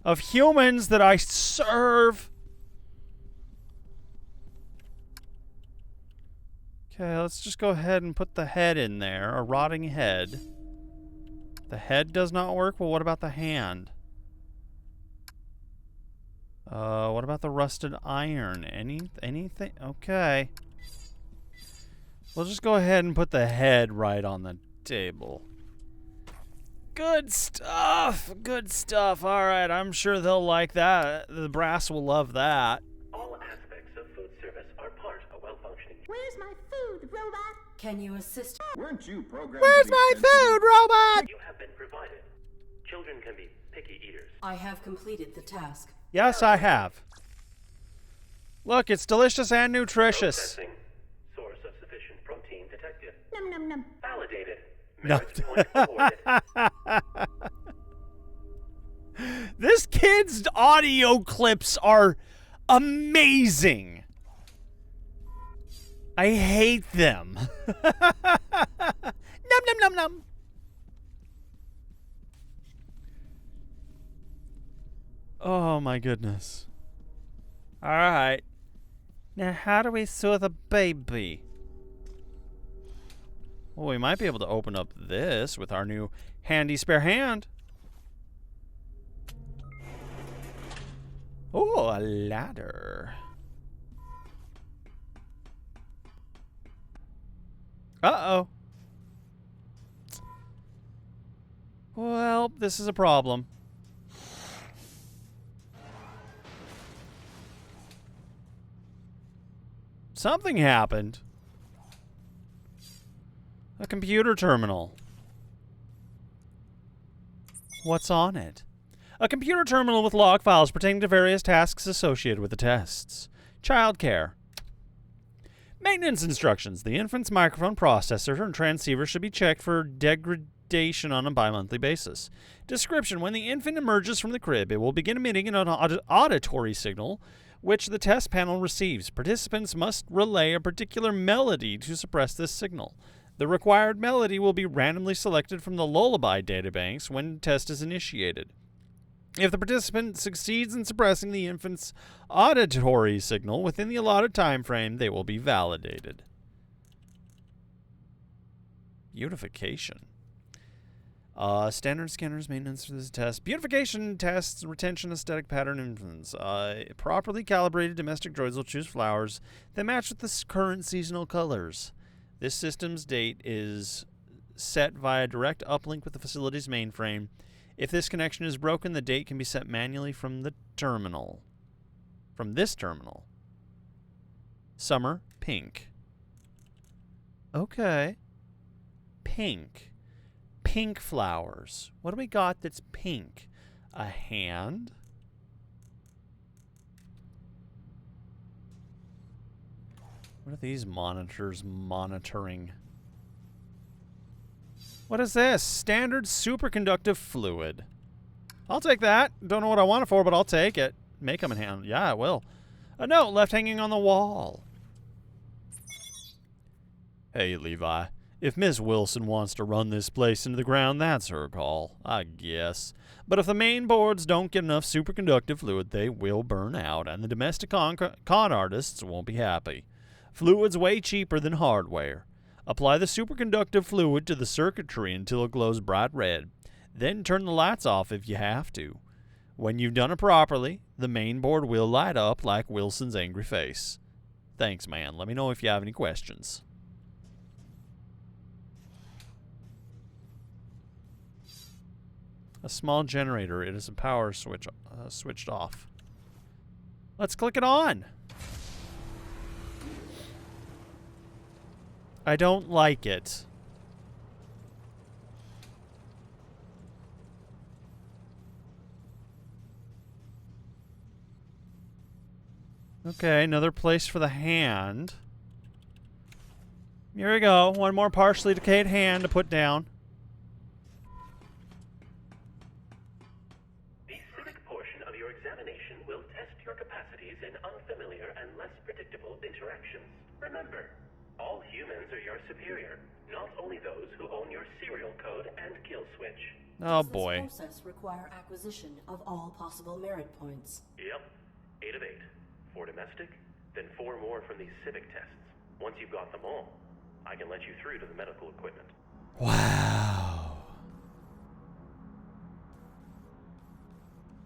of humans that I serve. Okay, let's just go ahead and put the head in there. A rotting head. The head does not work? Well, what about the hand? What about the rusted iron? Anything? Okay. We'll just go ahead and put the head right on the table. Good stuff! Good stuff. Alright, I'm sure they'll like that. The brass will love that. All aspects of food service are part of well-functioning. Where's my food, robot? Can you assist? Weren't you programmed? Where's my food, robot? You have been provided. Children can be picky eaters. I have completed the task. Yes, I have. Look, it's delicious and nutritious. Processing. Source of sufficient protein detected. Num num num. Validated. No. Merit point awarded. This kid's audio clips are amazing. I hate them. Num num num num. Oh my goodness. Alright. Now how do we soothe a baby? Well, we might be able to open up this with our new handy spare hand. Oh, a ladder. Uh-oh. Well, this is a problem. Something happened. A computer terminal. What's on it? A computer terminal with log files pertaining to various tasks associated with the tests. Childcare. Maintenance instructions. The infant's microphone, processor, and transceiver should be checked for degradation on a bi-monthly basis. Description. When the infant emerges from the crib, it will begin emitting an auditory signal which the test panel receives. Participants must relay a particular melody to suppress this signal. The required melody will be randomly selected from the Lullaby databanks when the test is initiated. If the participant succeeds in suppressing the infant's auditory signal within the allotted time frame, they will be validated. Beautification. Standard scanners, maintenance for this test. Beautification tests retention aesthetic pattern influence. Properly calibrated domestic droids will choose flowers that match with the current seasonal colors. This system's date is set via direct uplink with the facility's mainframe. If this connection is broken, the date can be set manually from the terminal. From this terminal. Summer, pink. Okay. Pink. Pink flowers. What do we got that's pink? A hand? What are these monitors monitoring? What is this? Standard superconductive fluid. I'll take that. Don't know what I want it for, but I'll take it. May come in hand. Yeah, it will. A note left hanging on the wall. Hey, Levi. If Miss Wilson wants to run this place into the ground, that's her call, I guess. But if the main boards don't get enough superconductive fluid, they will burn out, and the domestic con artists won't be happy. Fluid's way cheaper than hardware. Apply the superconductive fluid to the circuitry until it glows bright red. Then turn the lights off if you have to. When you've done it properly, the main board will light up like Wilson's angry face. Thanks, man. Let me know if you have any questions. A small generator. It is a power switch switched off. Let's click it on. I don't like it. Okay, another place for the hand. Here we go. One more partially decayed hand to put down. The civic portion of your examination will test your capacities in unfamiliar and less predictable interactions. Remember, all humans are your superior, not only those who own your serial code and kill switch. Oh Does boy. this process require acquisition of all possible merit points? Yep. 8 of 8. 4 domestic, then 4 more from these civic tests. Once you've got them all, I can let you through to the medical equipment. Wow.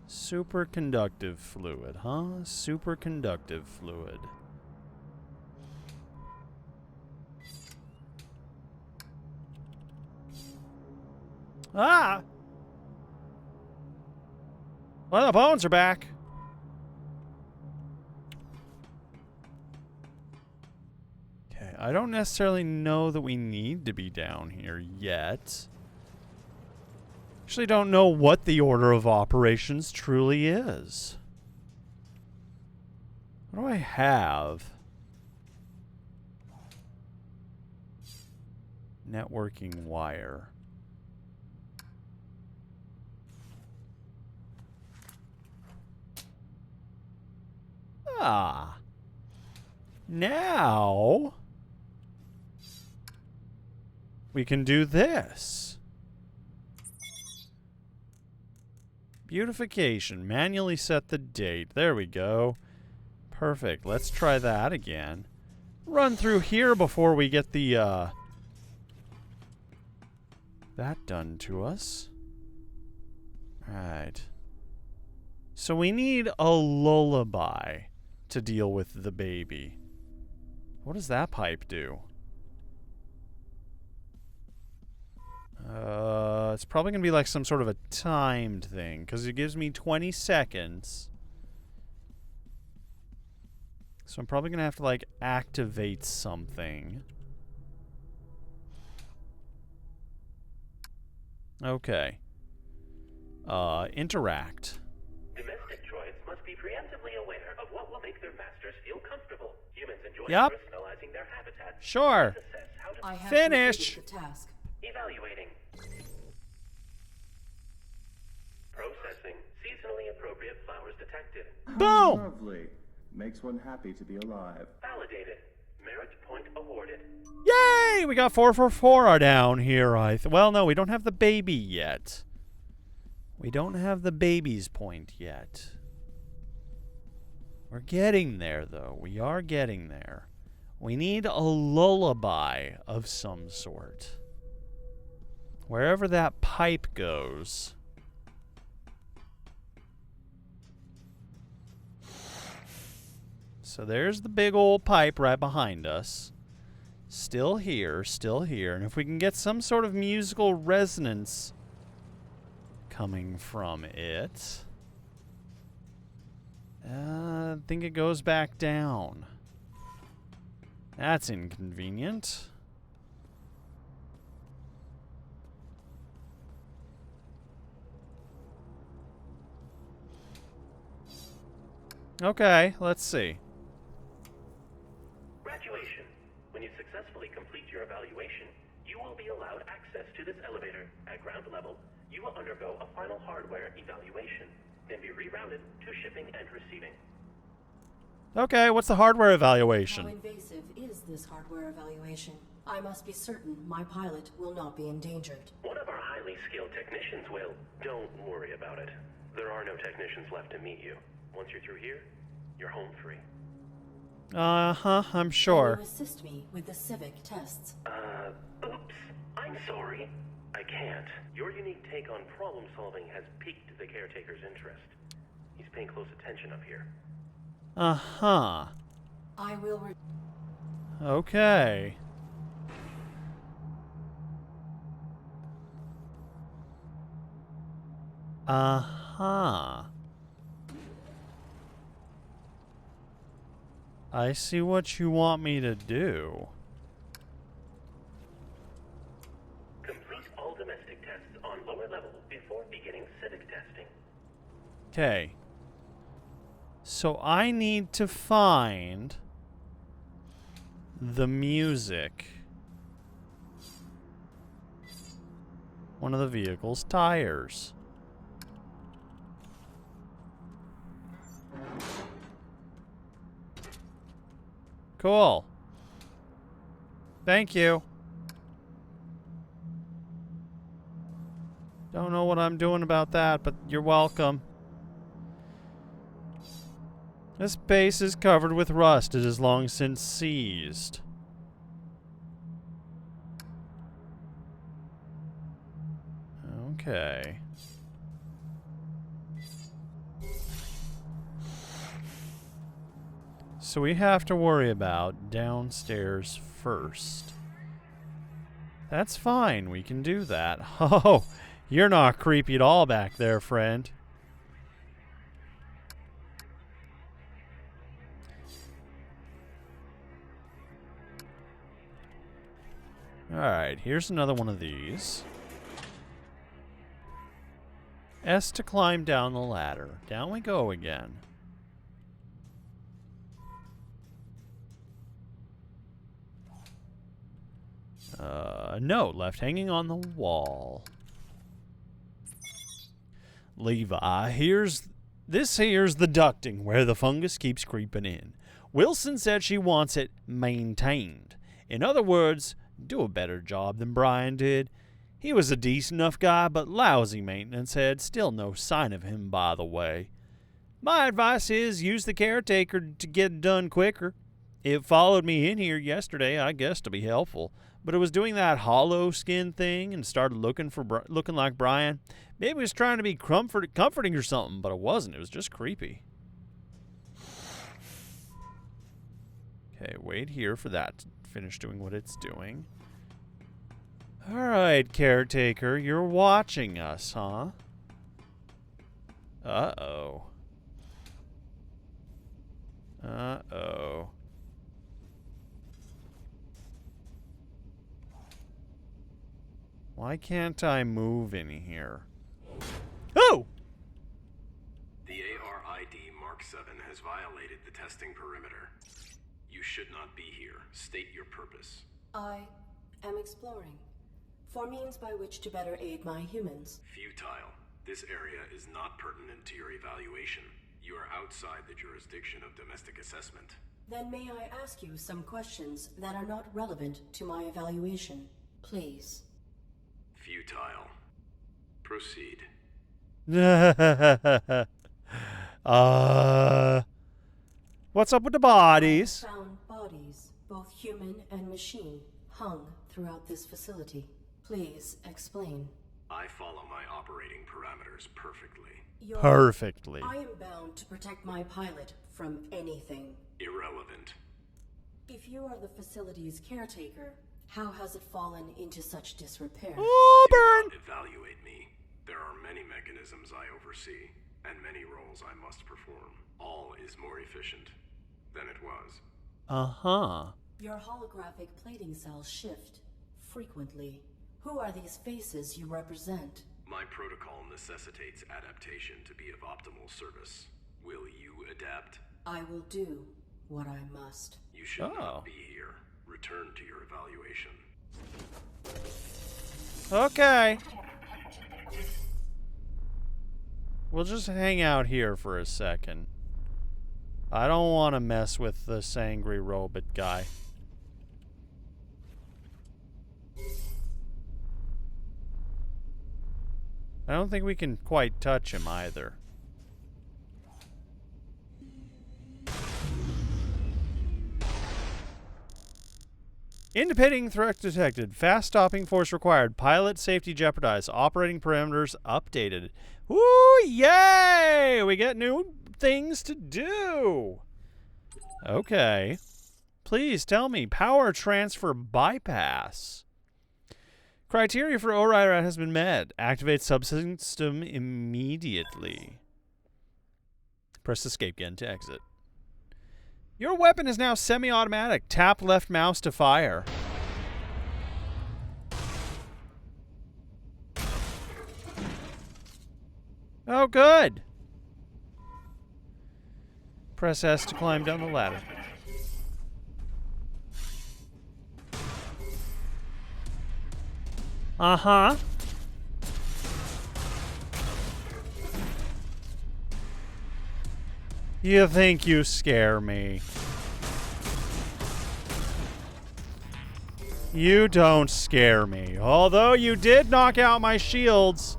Superconductive fluid, huh? Superconductive fluid. Ah! Well, the bones are back. Okay, I don't necessarily know that we need to be down here yet. Actually don't know what the order of operations truly is. What do I have? Networking wire. Ah. Now we can do this. Beautification. Manually set the date. There we go. Perfect. Let's try that again. Run through here before we get the that done to us. Right. So we need a lullaby to deal with the baby. What does that pipe do? It's probably going to be like some sort of a timed thing, because it gives me 20 seconds. So I'm probably going to have to, like, activate something. Okay. Interact. Domestic droids must be preemptively aware of what will make their masters feel comfortable. Humans enjoy Yep. personalizing their habitats. Sure. Let's assess how to I have Finish. completed the task. Evaluating. Processing. Seasonally appropriate flowers detected. Boom! Lovely. Makes one happy to be alive. Validated. Merit point awarded. Yay! We got 444 down here. Well, no, we don't have the baby yet. We don't have the baby's point yet. We're getting there, though. We are getting there. We need a lullaby of some sort. Wherever that pipe goes. So there's the big old pipe right behind us. Still here, still here. And if we can get some sort of musical resonance coming from it, I think it goes back down. That's inconvenient. Okay, let's see. Graduation. When you successfully complete your evaluation, you will be allowed access to this elevator. At ground level, you will undergo a final hardware evaluation, then be rerouted to shipping and receiving. Okay, what's the hardware How evaluation? invasive is this hardware evaluation? I must be certain my pilot will not be endangered. One of our highly skilled technicians will. Don't worry about it. There are no technicians left to meet you. Once you're through here, you're home free. Uh-huh, I'm Will sure. you assist me with the civic tests? Oops. I'm sorry. I can't. Your unique take on problem solving has piqued the caretaker's interest. He's paying close attention up here. Uh-huh. I will Okay. Uh-huh. I see what you want me to do. Complete all domestic tests on lower level before beginning civic testing. Okay. So I need to find the music one of the vehicle's tires. Cool. Thank you. Don't know what I'm doing about that, but you're welcome. This base is covered with rust. It is long since seized. Okay. So we have to worry about downstairs first. That's fine. We can do that. Oh, you're not creepy at all back there, friend. Alright, here's another one of these. S to climb down the ladder. Down we go again. Note left hanging on the wall. Levi, here's the ducting where the fungus keeps creeping in. Wilson said she wants it maintained. In other words, do a better job than Brian did. He was a decent enough guy, but lousy maintenance head. Still no sign of him, by the way. My advice is use the caretaker to get it done quicker. It followed me in here yesterday, I guess to be helpful, but it was doing that hollow skin thing and started looking like Brian. Maybe it was trying to be comforting or something, but it wasn't. It was just creepy. Okay, wait here for that to finish doing what it's doing. Alright, caretaker, you're watching us, huh? Uh-oh. Uh-oh. Why can't I move in here? Oh! The ARID Mark 7 has violated the testing perimeter. You should not be here. State your purpose. I am exploring for means by which to better aid my humans. Futile. This area is not pertinent to your evaluation. You are outside the jurisdiction of domestic assessment. Then may I ask you some questions that are not relevant to my evaluation, please? Futile. Proceed. What's up with the bodies? I found bodies, both human and machine, hung throughout this facility. Please explain. I follow my operating parameters perfectly. Perfectly. I am bound to protect my pilot from anything. Irrelevant. If you are the facility's caretaker, how has it fallen into such disrepair? Auburn! Do not evaluate me. There are many mechanisms I oversee, and many roles I must perform. All is more efficient than it was. Uh-huh. Your holographic plating cells shift frequently. Who are these faces you represent? My protocol necessitates adaptation to be of optimal service. Will you adapt? I will do what I must. You should not be here. Return to your evaluation. Okay. We'll just hang out here for a second. I don't want to mess with this angry robot guy. I don't think we can quite touch him either. Independent threat detected. Fast stopping force required. Pilot safety jeopardized. Operating parameters updated. Woo! Yay! We get new things to do. Okay. Please tell me. Power transfer bypass. Criteria for ORIRAT has been met. Activate subsystem immediately. Press escape again to exit. Your weapon is now semi-automatic. Tap left mouse to fire. Oh, good. Press S to climb down the ladder. Uh-huh. You think you scare me. You don't scare me. Although you did knock out my shields,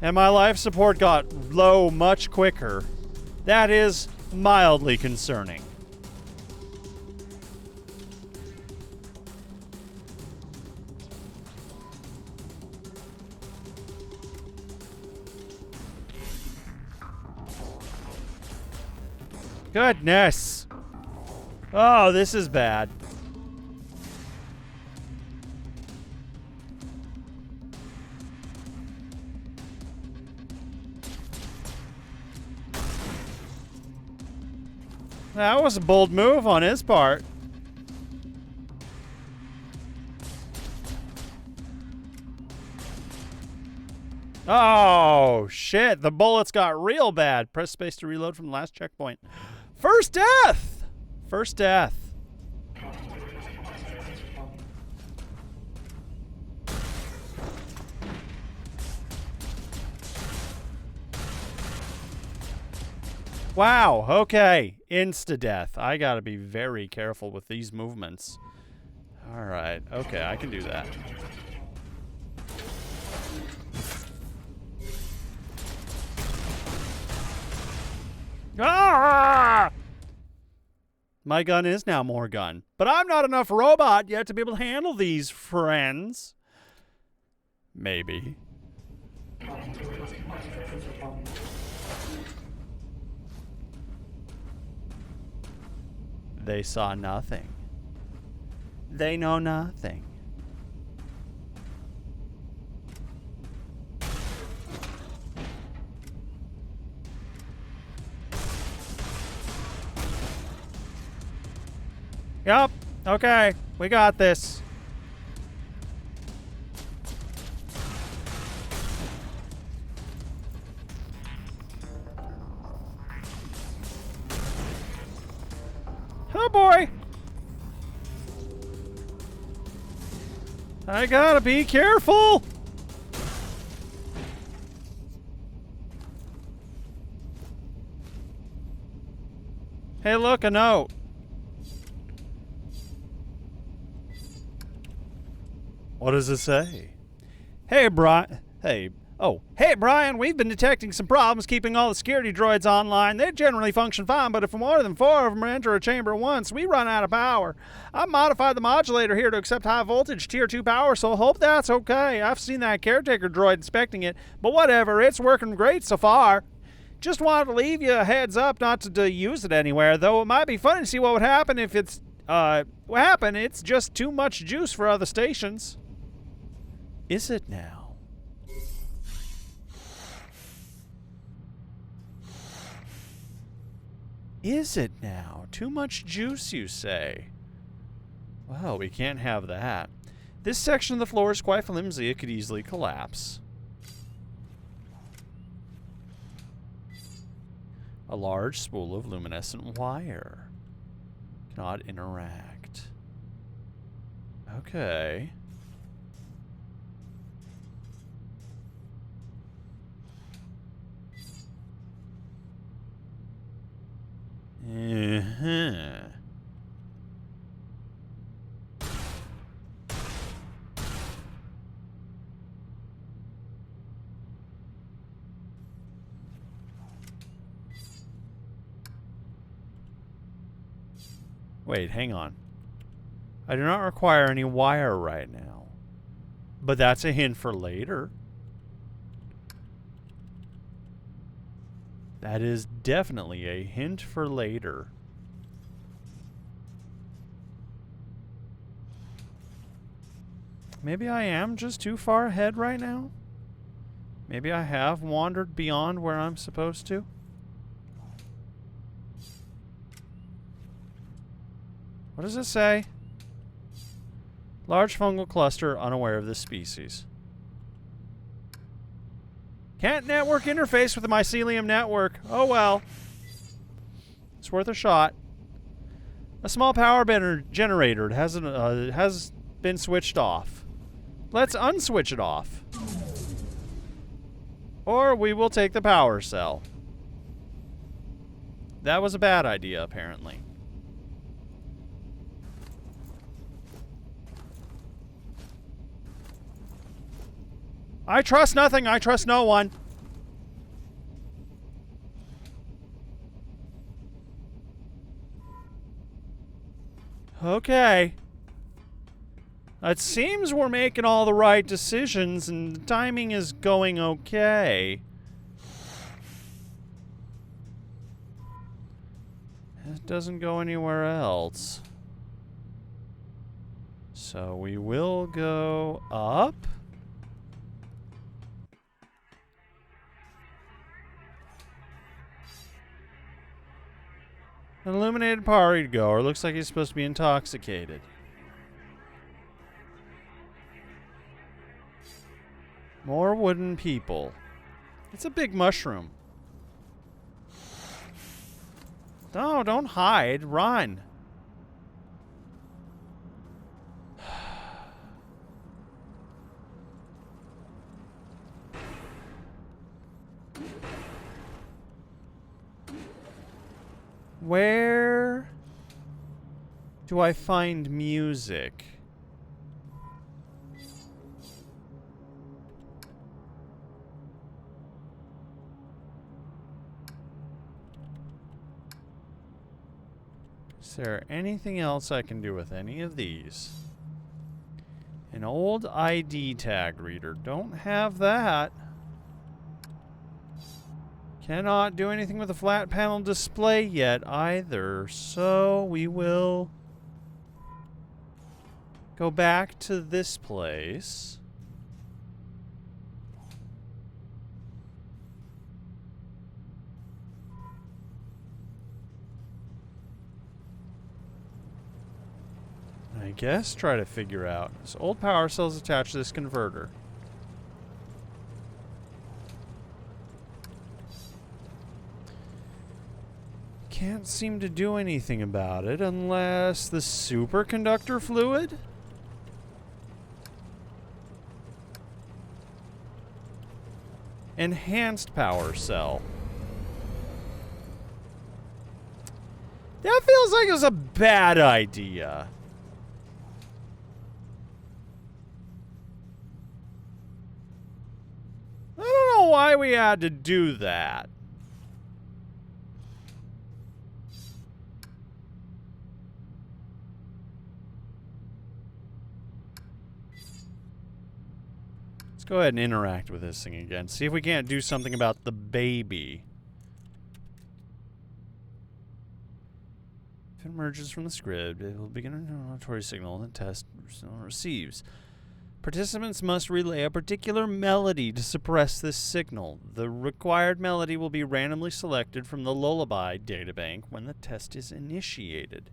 and my life support got low much quicker. That is mildly concerning. Goodness. Oh, this is bad. That was a bold move on his part. Oh, shit. The bullets got real bad. Press space to reload from the last checkpoint. First death! First death. Wow, okay. Insta-death. I gotta be very careful with these movements. Alright, okay, I can do that. Ah! My gun is now more gun. But I'm not enough robot yet to be able to handle these, friends. Maybe. They saw nothing. They know nothing. Yup. Okay. We got this. Oh boy. I gotta be careful. Hey, look, a note. What does it say? Hey, Brian. Hey, Brian, we've been detecting some problems keeping all the security droids online. They generally function fine, but if more than 4 of them enter a chamber at once, we run out of power. I've modified the modulator here to accept high voltage Tier 2 power, so hope that's okay. I've seen that caretaker droid inspecting it, but whatever, it's working great so far. Just wanted to leave you a heads up not to use it anywhere, though it might be fun to see what would happen if it's, it's just too much juice for other stations. Is it now? Is it now? Too much juice, you say? Well, we can't have that. This section of the floor is quite flimsy. It could easily collapse. A large spool of luminescent wire. Cannot interact. Okay. Uh-huh. Wait, hang on. I do not require any wire right now. But that's a hint for later. That is definitely a hint for later. Maybe I am just too far ahead right now? Maybe I have wandered beyond where I'm supposed to? What does it say? Large fungal cluster, unaware of this species. Can't network interface with the mycelium network. Oh well. It's worth a shot. A small power generator has been switched off. Let's unswitch it off. Or we will take the power cell. That was a bad idea, apparently. I trust nothing. I trust no one. Okay. It seems we're making all the right decisions and the timing is going okay. It doesn't go anywhere else. So we will go up. An illuminated party goer. Looks like he's supposed to be intoxicated. More wooden people. It's a big mushroom. No, don't hide. Run. Where do I find music? Is there anything else I can do with any of these? An old ID tag reader. Don't have that. Cannot do anything with a flat panel display yet either, so we will go back to this place. I guess try to figure out. This old power cell is attached to this converter. Can't seem to do anything about it unless the superconductor fluid? Enhanced power cell. That feels like it was a bad idea. I don't know why we had to do that. Let's go ahead and interact with this thing again. See if we can't do something about the baby. If it emerges from the script, it will begin an auditory signal and the test receives. Participants must relay a particular melody to suppress this signal. The required melody will be randomly selected from the Lullaby databank when the test is initiated.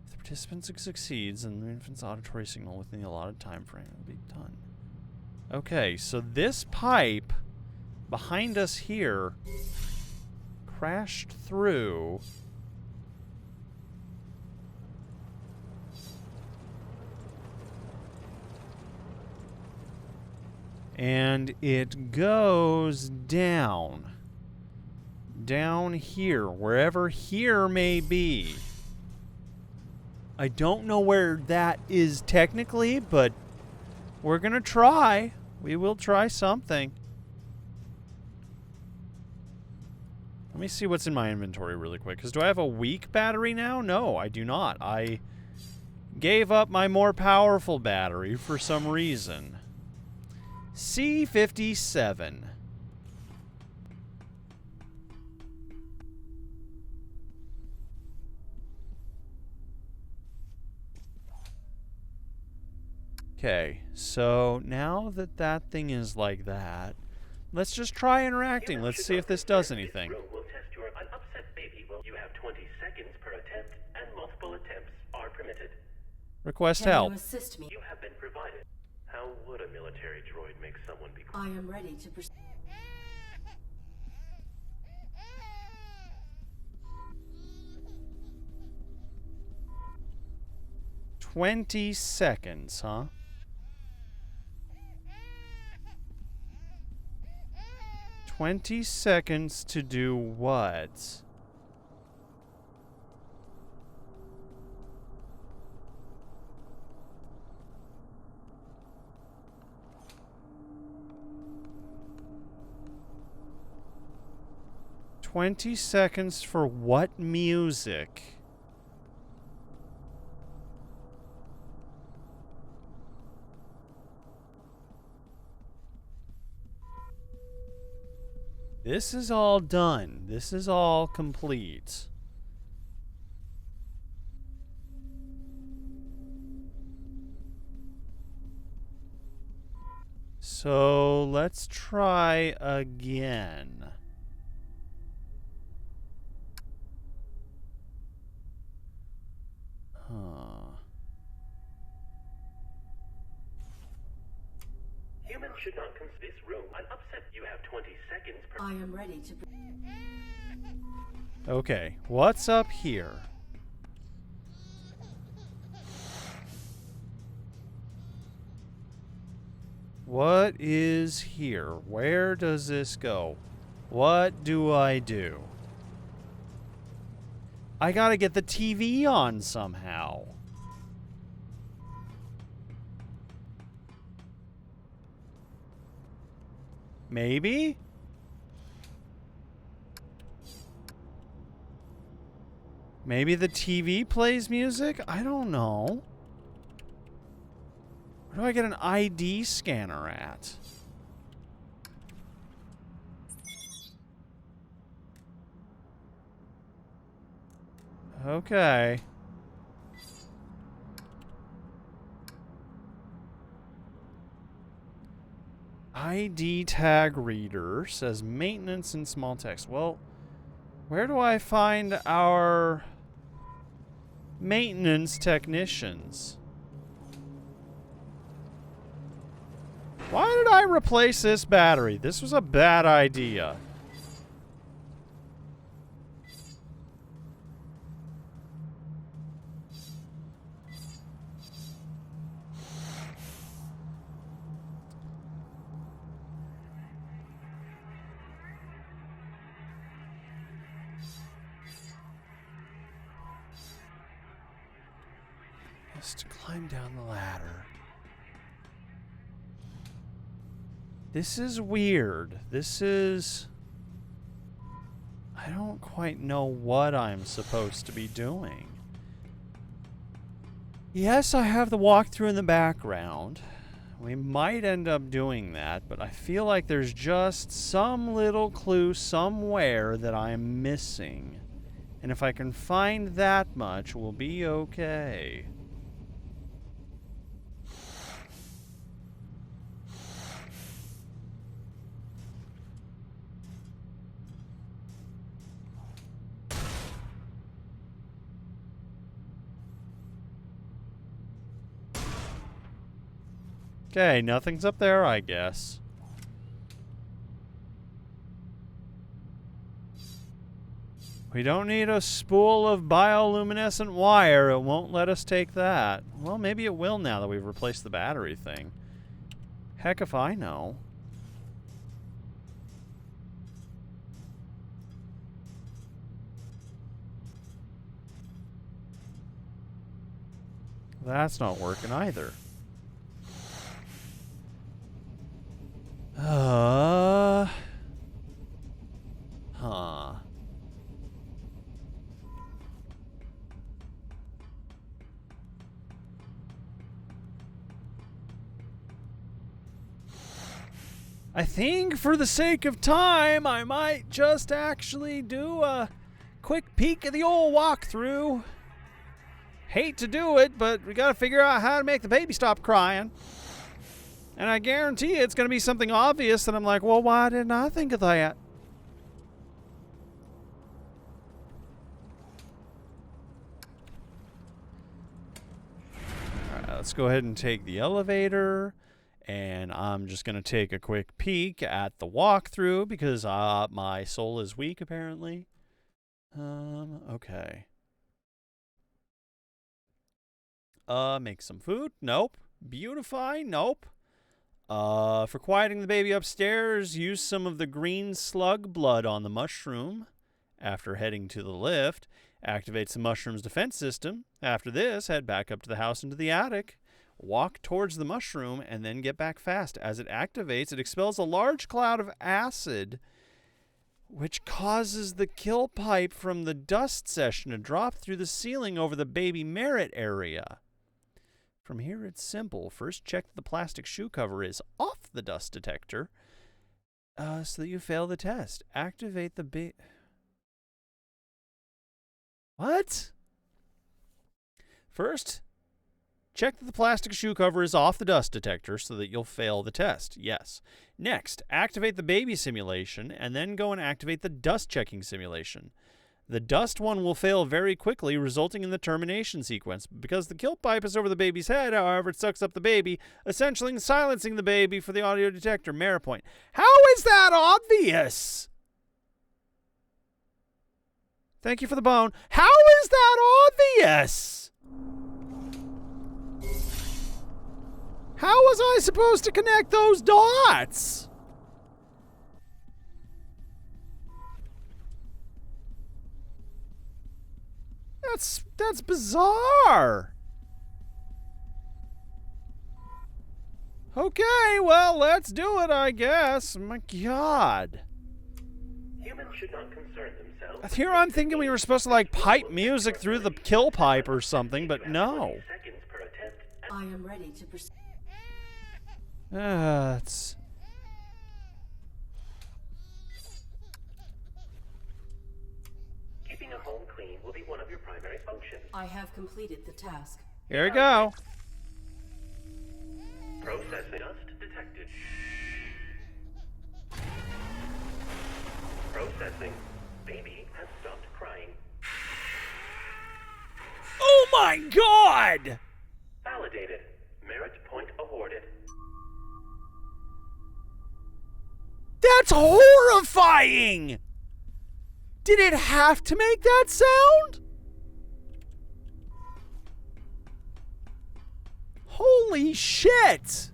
If the participant succeeds, then the infant's auditory signal within the allotted time frame will be done. Okay, so this pipe behind us here crashed through. And it goes down. Down here, wherever here may be. I don't know where that is technically, but we're gonna try. We will try something. Let me see what's in my inventory really quick. Because do I have a weak battery now? No, I do not. I gave up my more powerful battery for some reason. C57. Okay, so now that that thing is like that, let's just try interacting. Let's see if this does anything. We'll test your upset baby. You have 20 seconds per attempt, and multiple attempts are permitted. Request Can help. you assist me? You have been provided. How would a military droid make someone be... I am ready to proceed. "20 seconds, huh? "20 seconds to do what?" 20 seconds for what music? This is all done. This is all complete. So let's try again. Humans should not come to this room. I'm upset you have 20 seconds per... I am ready to... Okay, what's up here? What is here? Where does this go? What do I do? I gotta get the TV on somehow. Maybe? Maybe the TV plays music? I don't know. Where do I get an ID scanner at? Okay. ID tag reader says maintenance in small text. Well, where do I find our maintenance technicians? Why did I replace this battery? This was a bad idea. Just climb down the ladder. This is weird. This is... I don't quite know what I'm supposed to be doing. Yes, I have the walkthrough in the background. We might end up doing that, but I feel like there's just some little clue somewhere that I'm missing. And if I can find that much, we'll be okay. Okay, nothing's up there, I guess. We don't need a spool of bioluminescent wire. It won't let us take that. Well, maybe it will now that we've replaced the battery thing. Heck if I know. That's not working either. Huh. I think for the sake of time, I might just actually do a quick peek at the old walkthrough. Hate to do it, but we gotta figure out how to make the baby stop crying. And I guarantee it's going to be something obvious that I'm like, well, why didn't I think of that? Alright, let's go ahead and take the elevator. And I'm just going to take a quick peek at the walkthrough because my soul is weak, apparently. Okay. Make some food? Nope. Beautify? Nope. For quieting the baby upstairs, use some of the green slug blood on the mushroom. After heading to the lift, activates the mushroom's defense system. After this, head back up to the house into the attic. Walk towards the mushroom and then get back fast. As it activates, it expels a large cloud of acid which causes the kill pipe from the dust session to drop through the ceiling over the baby Merritt area. From here, it's simple. First, check that the plastic shoe cover is off the dust detector so that you fail the test. Activate the What? First, check that the plastic shoe cover is off the dust detector so that you'll fail the test. Yes. Next, activate the baby simulation and then go and activate the dust checking simulation. The dust one will fail very quickly, resulting in the termination sequence. Because the kill pipe is over the baby's head, however, it sucks up the baby, essentially silencing the baby for the audio detector. Merit point. How is that obvious? Thank you for the bone. How is that obvious? How was I supposed to connect those dots? That's bizarre. Okay, well, let's do it, I guess. My God. Humans should not concern themselves. Here I'm thinking we were supposed to, like, pipe music through the kill pipe or something, but no. Seconds per attempt. I am ready to proceed. It's... Keeping a home clean will be one of your primary functions. I have completed the task. Here we go. Processing dust detected. Processing. Baby has stopped crying. Oh my God! Validated. Merit point awarded. That's horrifying! Did it have to make that sound? Holy shit!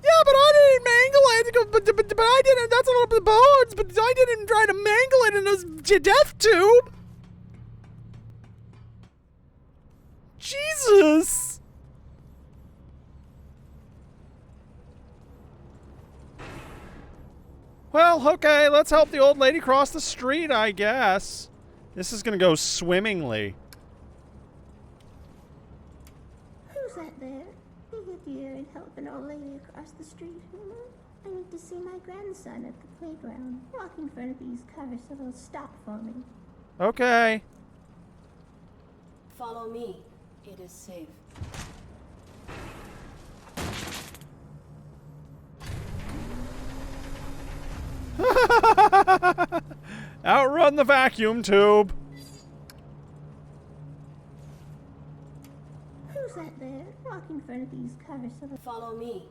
Yeah, but I didn't mangle it. But I didn't. That's a little bit of bones. But I didn't try to mangle it in a death tube. Jesus. Well, okay, let's help the old lady cross the street, I guess. This is gonna go swimmingly. Who's that there? Be here and help an old lady across the street. I need to see my grandson at the playground. Walk in front of these cars so they'll stop for me. Okay. Follow me. It is safe. Outrun the vacuum tube. Who's that there? Walk in front of these cars so they'll... Follow me.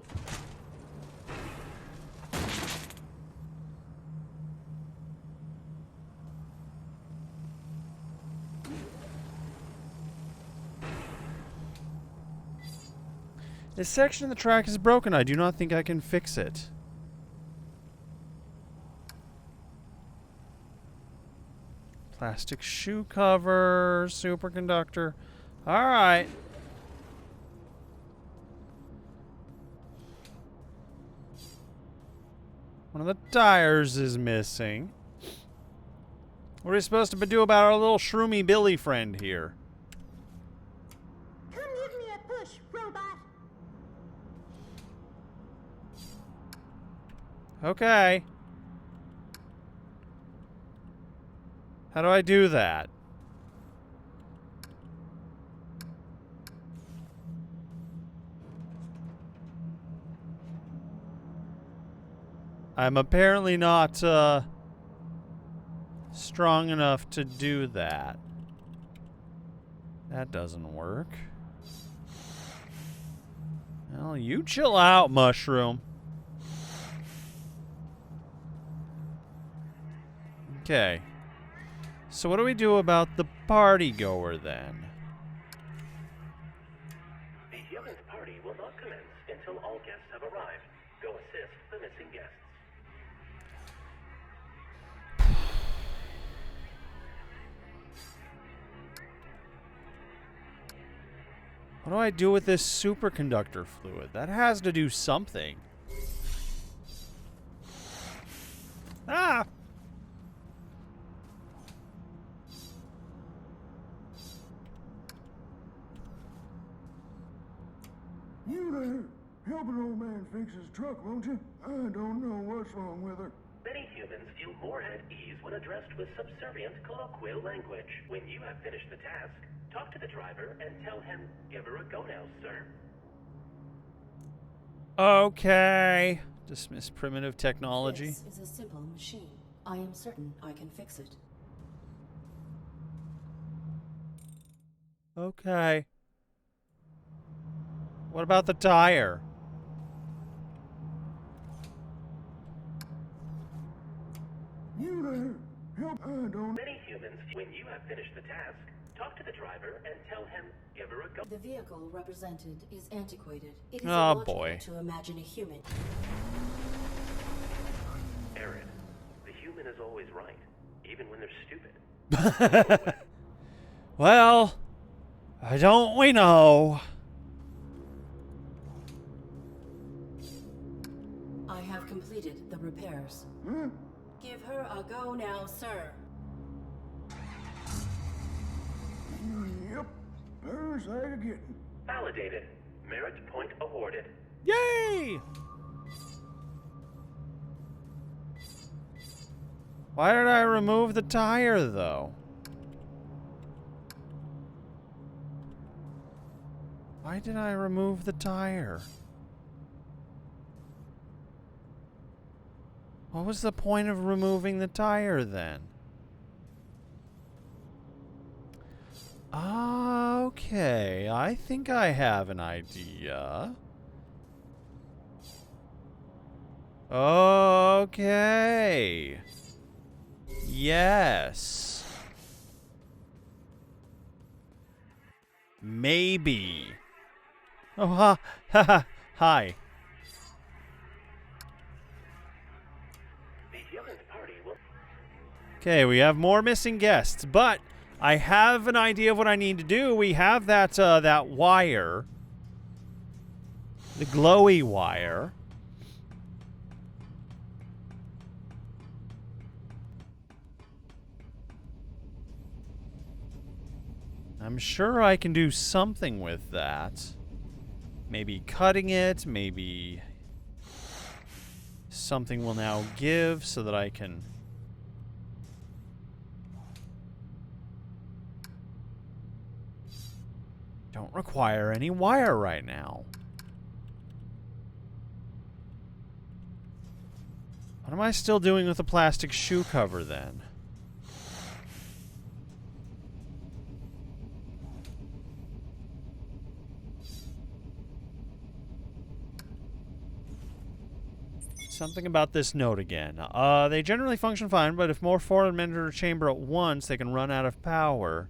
This section of the track is broken. I do not think I can fix it. Plastic shoe cover, superconductor. All right. One of the tires is missing. What are we supposed to do about our little shroomy Billy friend here? Come give me a push, robot! Okay. How do I do that? I'm apparently not, strong enough to do that. That doesn't work. Well, you chill out, Mushroom. Okay. So what do we do about the party goer then? The Young's party will not commence until all guests have arrived. Go assist the missing guests. What do I do with this superconductor fluid? That has to do something. Ah! You there? Help an old man fix his truck, won't you? I don't know what's wrong with her. Many humans feel more at ease when addressed with subservient colloquial language. When you have finished the task, talk to the driver and tell him, "Give her a go now, sir." Okay. Dismiss primitive technology. This is a simple machine. I am certain I can fix it. Okay. What about the tire? You there? Help, I don't... Many humans, when you have finished the task, talk to the driver and tell him, "Give her a go." The vehicle represented is antiquated. It is Oh, illogical boy. to imagine a human. Aaron, the human is always right, even when they're stupid. Well, don't we know? I have completed the repairs. Huh? Give her a go now, sir. Yep. First I could get... Validated. Merit point awarded. Yay! Why did I remove the tire, though? Why did I remove the tire? What was the point of removing the tire, then? Okay, I think I have an idea. Okay. Yes. Maybe. Oh, ha, ha, ha, hi. The human party will... Okay, we have more missing guests, but I have an idea of what I need to do. We have that that wire, the glowy wire. I'm sure I can do something with that. Maybe cutting it, maybe something will now give so that I can... Don't require any wire right now. What am I still doing with the plastic shoe cover then? Something about this note again. They generally function fine, but if more foreign men enter a chamber at once, they can run out of power.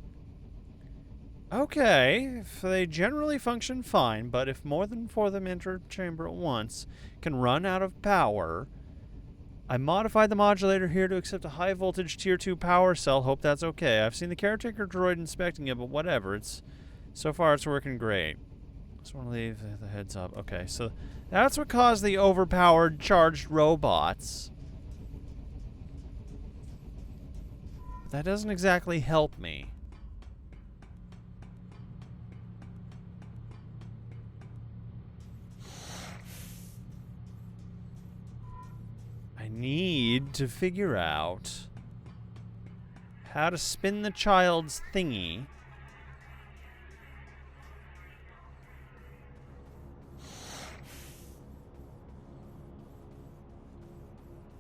Okay, if they generally function fine, but if more than 4 of them enter a chamber at once, can run out of power. I modified the modulator here to accept a high voltage tier 2 power cell. Hope that's okay. I've seen the caretaker droid inspecting it, but whatever. So far it's working great. Just want to leave the heads up. Okay, so that's what caused the overpowered charged robots. That doesn't exactly help me. I need to figure out how to spin the child's thingy.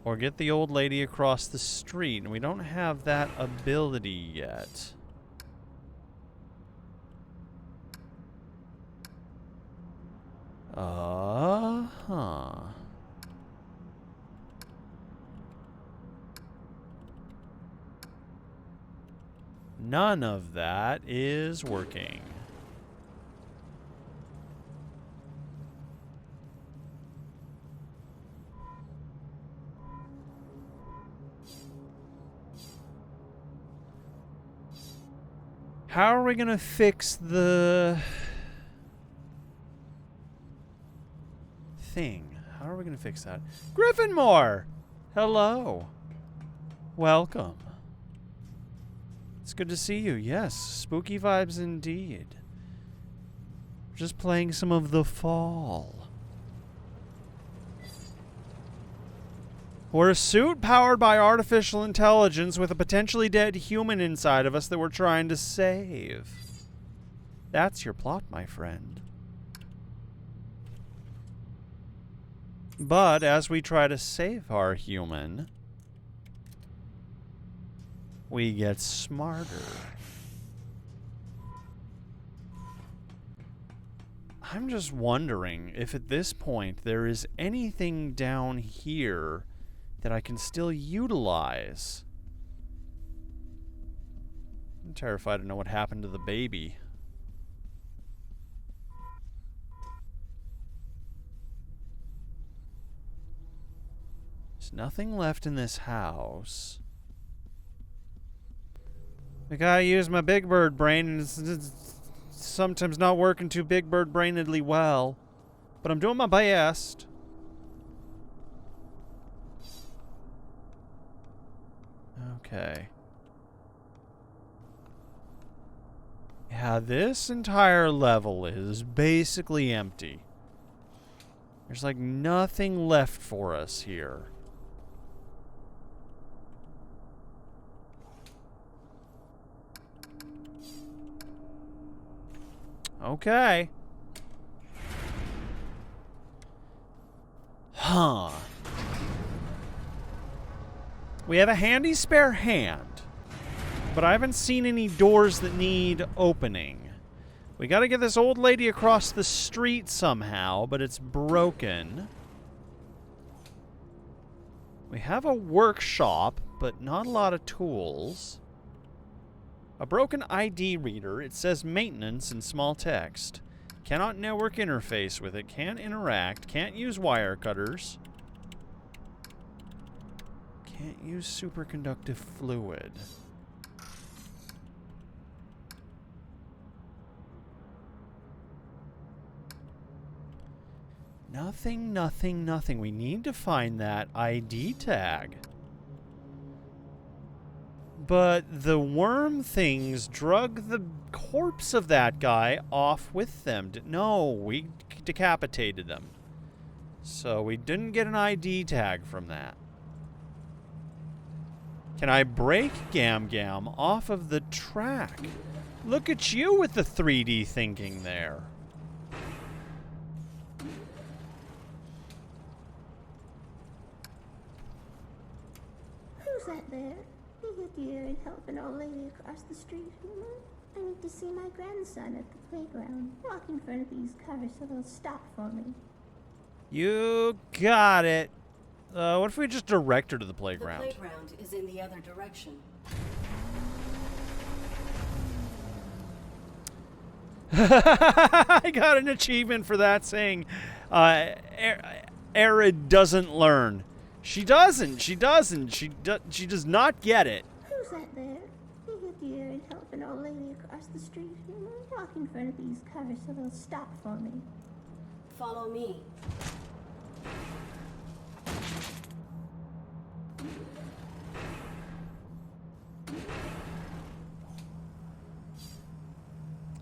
Or get the old lady across the street, and we don't have that ability yet. Uh-huh. None of that is working. How are we gonna fix the thing. How are we going to fix that? Griffinmore! Hello. Welcome. It's good to see you. Yes, spooky vibes indeed. Just playing some of The Fall. We're a suit powered by artificial intelligence with a potentially dead human inside of us that we're trying to save. That's your plot, my friend. But as we try to save our human, we get smarter. I'm just wondering if at this point there is anything down here that I can still utilize. I'm terrified to know what happened to the baby. There's nothing left in this house. I gotta use my big bird brain, and it's sometimes not working too big bird brainedly well. But I'm doing my best. Okay. Yeah, this entire level is basically empty. There's like nothing left for us here. Okay. Huh. We have a handy spare hand, but I haven't seen any doors that need opening. We gotta get this old lady across the street somehow, but it's broken. We have a workshop, but not a lot of tools. A broken ID reader. It says maintenance in small text. Cannot network interface with it. Can't interact. Can't use wire cutters. Can't use superconductive fluid. Nothing, nothing, nothing. We need to find that ID tag. But the worm things drug the corpse of that guy off with them. No, we decapitated them. So we didn't get an ID tag from that. Can I break Gam Gam off of the track? Look at you with the 3D thinking there. Who's that there? Be a dear and help an old lady across the street, human. I need to see my grandson at the playground. Walk in front of these cars so they'll stop for me. You got it. What if we just direct her to the playground? The playground is in the other direction. I got an achievement for that saying, Arid doesn't learn. She doesn't. She does not get it. Who's that there? Be a dear and help an old lady across the street, human. Walk in front of these cars so they'll stop for me. Follow me.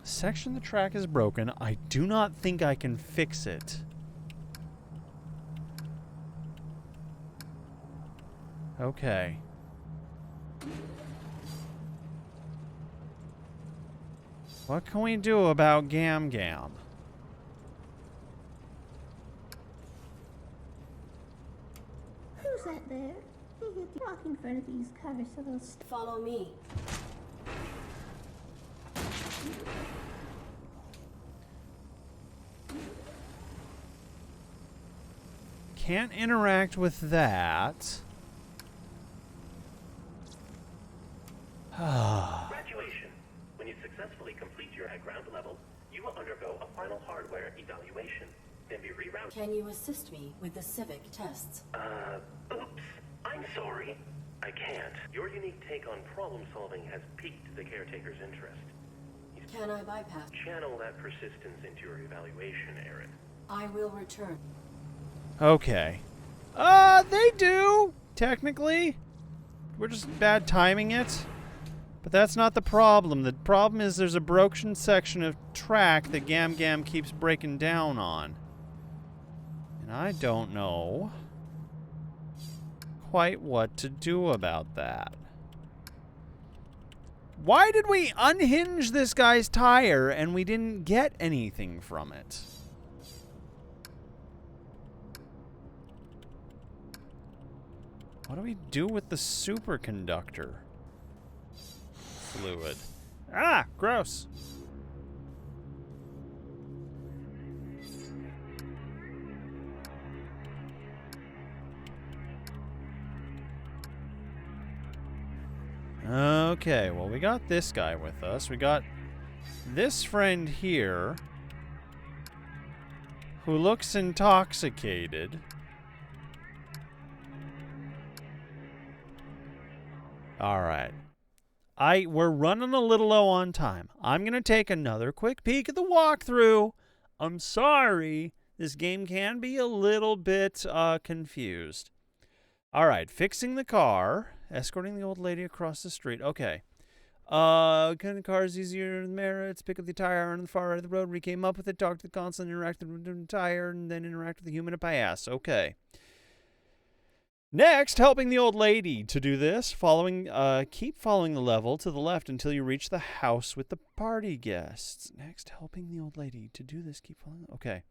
Section of the track is broken. I do not think I can fix it. Okay. What can we do about Gam Gam? Who's that there? Walk in front of these cars so they'll follow me. Can't interact with that. Graduation. When you successfully complete your ground level, you will undergo a final hardware evaluation, then be rerouted. Can you assist me with the civic tests? Oops. I'm sorry. I can't. Your unique take on problem solving has piqued the caretaker's interest. Can I bypass? Channel that persistence into your evaluation, Arid. I will return. Okay. They do, technically. We're just bad timing it. But that's not the problem. The problem is there's a broken section of track that Gam Gam keeps breaking down on. And I don't know quite what to do about that. Why did we unhinge this guy's tire and we didn't get anything from it? What do we do with the superconductor fluid? Ah, gross. Okay, well, we got this guy with us. We got this friend here who looks intoxicated. All right. We're running a little low on time. I'm going to take another quick peek at the walkthrough. I'm sorry. This game can be a little bit confused. All right. Fixing the car. Escorting the old lady across the street. Okay. Kind of car is easier than merits. Pick up the tire on the far right of the road. We came up with it. Talked to the console. Interacted with the tire. And then interact with the human up pass. Okay. Next, helping the old lady to do this, keep following the level to the left until you reach the house with the party guests. Next, helping the old lady to do this, keep following. Okay.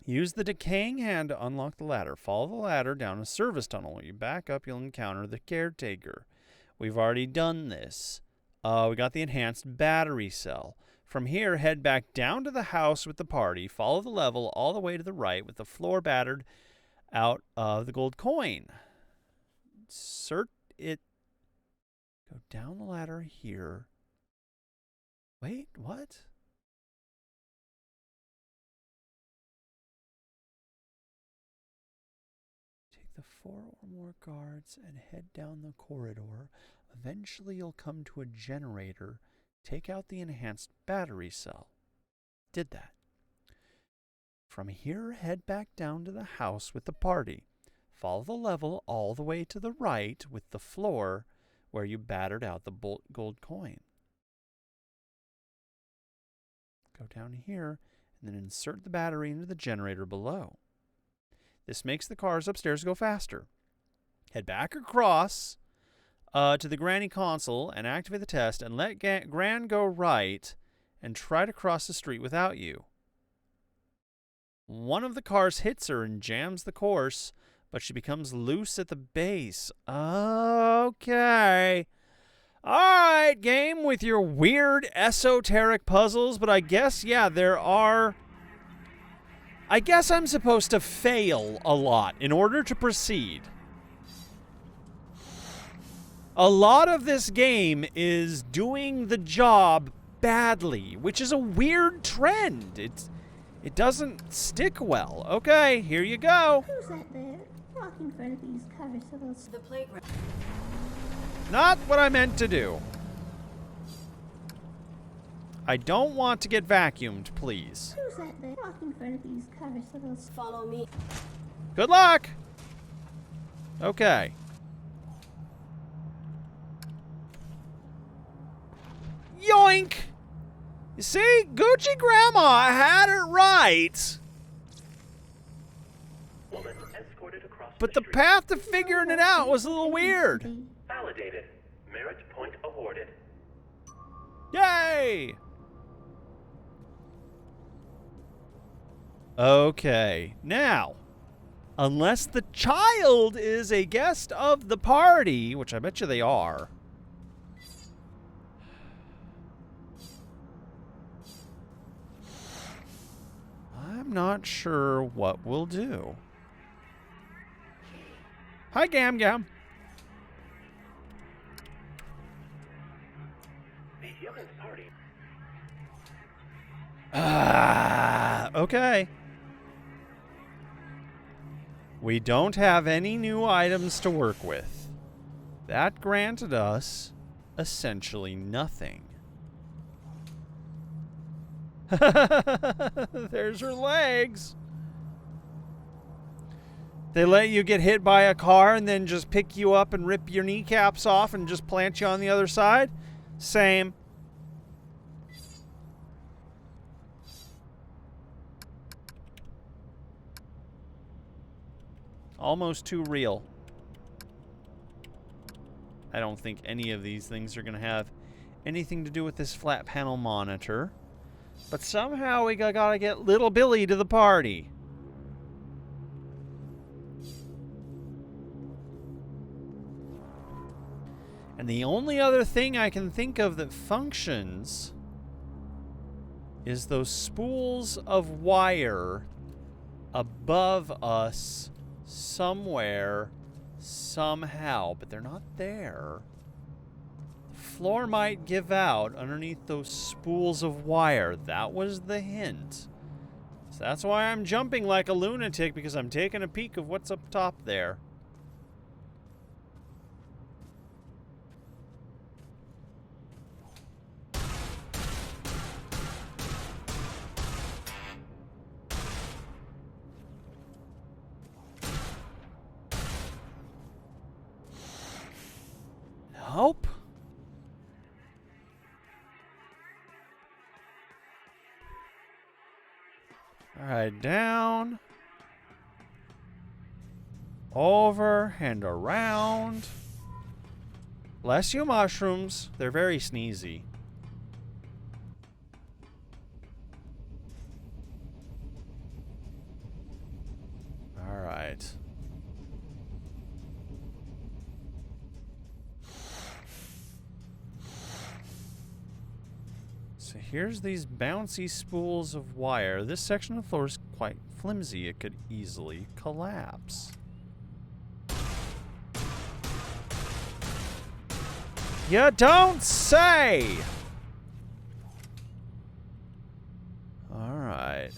Use the decaying hand to unlock the ladder. Follow the ladder down a service tunnel. When you back up, you'll encounter the caretaker. We've already done this. We got the enhanced battery cell. From here, head back down to the house with the party. Follow the level all the way to the right with the floor battered out of the gold coin. Insert it. Go down the ladder here. Wait, what? Take the 4 or more guards and head down the corridor. Eventually you'll come to a generator. Take out the enhanced battery cell. Did that. From here, head back down to the house with the party. Follow the level all the way to the right with the floor where you battered out the gold coin. Go down here and then insert the battery into the generator below. This makes the cars upstairs go faster. Head back across to the Granny console and activate the test and let Gran go right and try to cross the street without you. One of the cars hits her and jams the course, but she becomes loose at the base. Okay. All right, game, with your weird esoteric puzzles, but I guess, yeah, there are... I guess I'm supposed to fail a lot in order to proceed. A lot of this game is doing the job badly, which is a weird trend. It doesn't stick well. Okay, here you go. Who's that there? Walking in front of these cars so they'll... The playground. Not what I meant to do. I don't want to get vacuumed, please. Who's that there? Walking in front of these cars so they'll... Follow me. Good luck! Okay. Yoink! You see? Gucci Grandma had it right. Woman escorted across But the path to figuring it out was a little weird. Validated. Merit point awarded. Yay! Okay, now, unless the child is a guest of the party, which I bet you they are. I'm not sure what we'll do. Hi, Gam Gam. The human party. Okay. We don't have any new items to work with. That granted us essentially nothing. There's her legs. They let you get hit by a car and then just pick you up and rip your kneecaps off and just plant you on the other side? Same. Almost too real. I don't think any of these things are going to have anything to do with this flat panel monitor. But somehow we gotta get little Billy to the party. And the only other thing I can think of that functions is those spools of wire above us somewhere, somehow, but they're not there. The floor might give out underneath those spools of wire. That was the hint. So that's why I'm jumping like a lunatic, because I'm taking a peek of what's up top there. Nope. Alright, down. Over and around. Bless you, mushrooms. They're very sneezy. Alright. So here's these bouncy spools of wire. This section of the floor is quite flimsy. It could easily collapse. You don't say! Alright.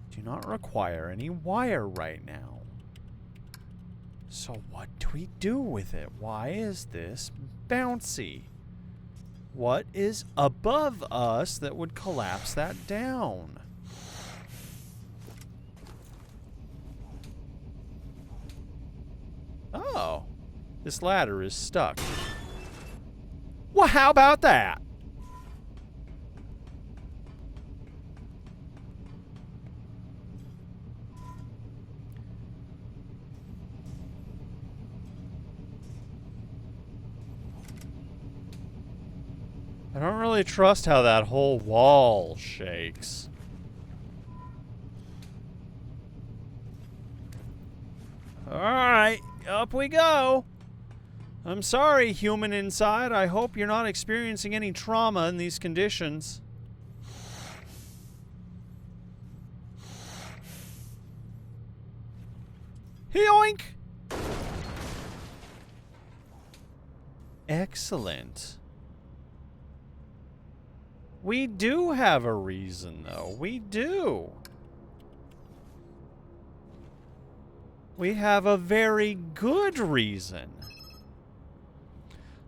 Do not require any wire right now. So what do we do with it? Why is this bouncy? What is above us that would collapse that down? Oh, this ladder is stuck. Well, how about that? I don't really trust how that whole wall shakes. Alright, up we go. I'm sorry, human inside. I hope you're not experiencing any trauma in these conditions. Yoink! Excellent. We do have a reason, though. We do. We have a very good reason.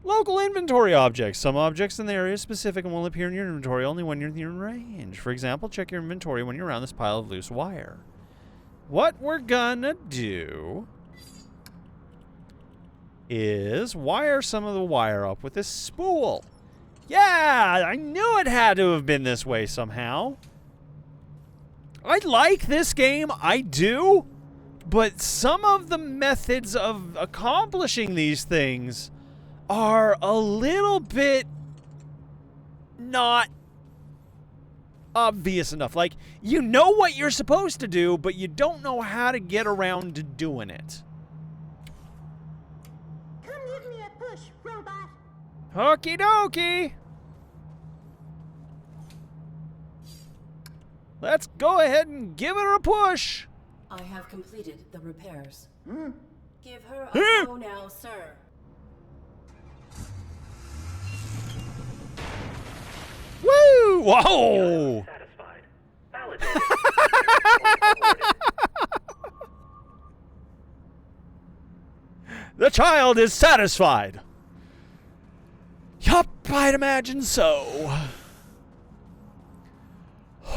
Local inventory objects. Some objects in the area are specific and will appear in your inventory only when you're in range. For example, check your inventory when you're around this pile of loose wire. What we're gonna do is wire some of the wire up with this spool. Yeah, I knew it had to have been this way somehow. I like this game, I do, but some of the methods of accomplishing these things are a little bit not obvious enough. Like, you know what you're supposed to do, but you don't know how to get around to doing it. Come give me a push, robot. Okie dokie. Let's go ahead and give her a push. I have completed the repairs. Give her a go now, sir. Woo! Whoa! Satisfied. Validated. The child is satisfied. Yup, I'd imagine so.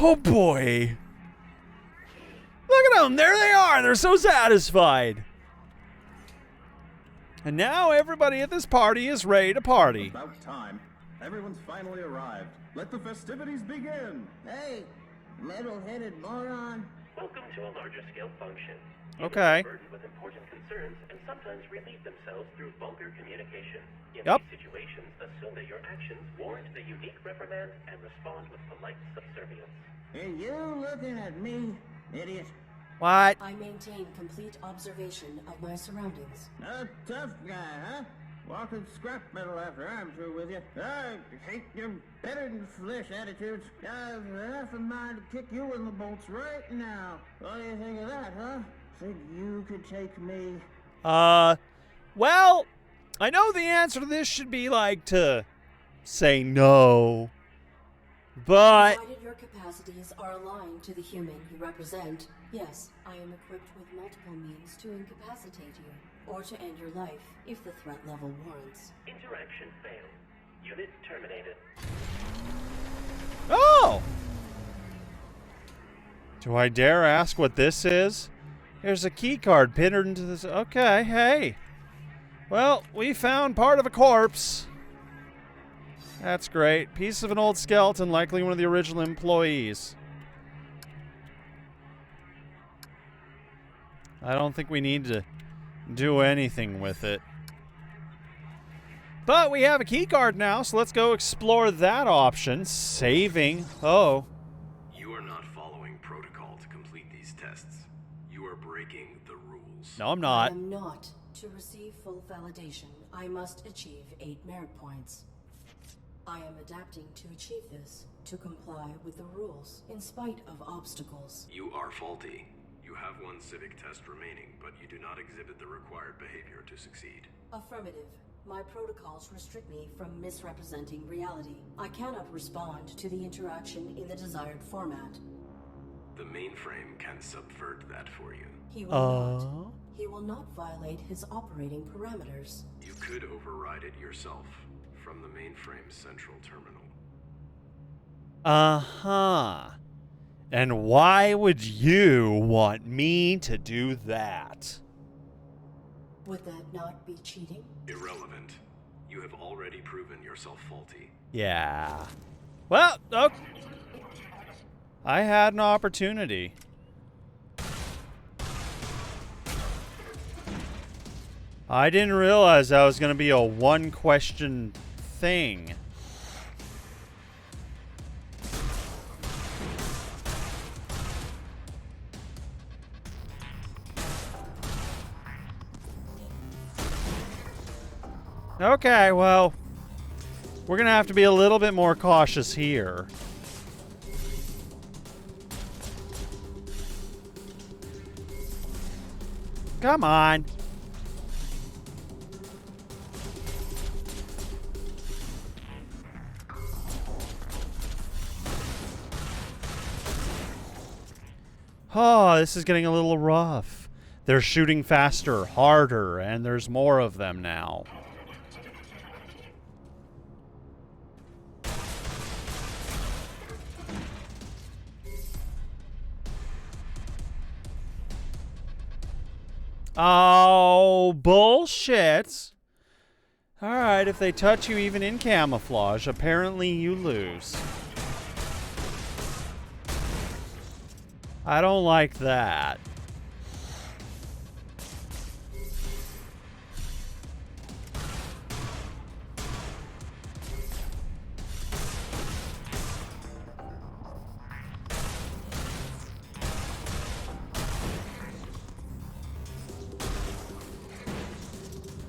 Oh boy. Bam! There they are! They're so satisfied. And now everybody at this party is ready to party. About time. Everyone's finally arrived. Let the festivities begin. Hey, metal-headed moron. Welcome to a larger scale function. Okay. Burdened with important concerns and sometimes relieve themselves through vulgar communication. In Yep. these situations, assume that your actions warrant a unique reprimand and respond with polite subservience. Are you looking at me, idiot? What? I maintain complete observation of my surroundings. A tough guy, huh? Walking scrap metal after I'm through with you. I hate your better-than-flesh attitudes. I've half a mind to kick you in the bolts right now. What do you think of that, huh? Think you could take me? Well, I know the answer to this should be like to say no. But Provided your capacities are aligned to the human you represent, yes, I am equipped with multiple means to incapacitate you, or to end your life if the threat level warrants. Interaction failed. Unit terminated. oh! Do I dare ask what this is? There's a key card pinned into this. Okay, hey. Well, we found part of a corpse. That's great. Piece of an old skeleton, likely one of the original employees. I don't think we need to do anything with it. But we have a key card now, so let's go explore that option. Saving. Oh. You are not following protocol to complete these tests. You are breaking the rules. No, I'm I not. am not. To receive full validation, I must achieve 8 merit points. I am adapting to achieve this, to comply with the rules, in spite of obstacles. You are faulty. You have one civic test remaining, but you do not exhibit the required behavior to succeed. Affirmative. My protocols restrict me from misrepresenting reality. I cannot respond to the interaction in the desired format. The mainframe can subvert that for you. He will not. He will not violate his operating parameters. You could override it yourself from the mainframe's central terminal. Uh-huh. And why would you want me to do that? Would that not be cheating? Irrelevant. You have already proven yourself faulty. Yeah. Well, okay. I had an opportunity. I didn't realize that was going to be a one-question thing. Okay, well, we're going to have to be a little bit more cautious here. Come on. Oh, this is getting a little rough. They're shooting faster, harder, and there's more of them now. Oh, bullshit. Alright, if they touch you even in camouflage, apparently you lose. I don't like that.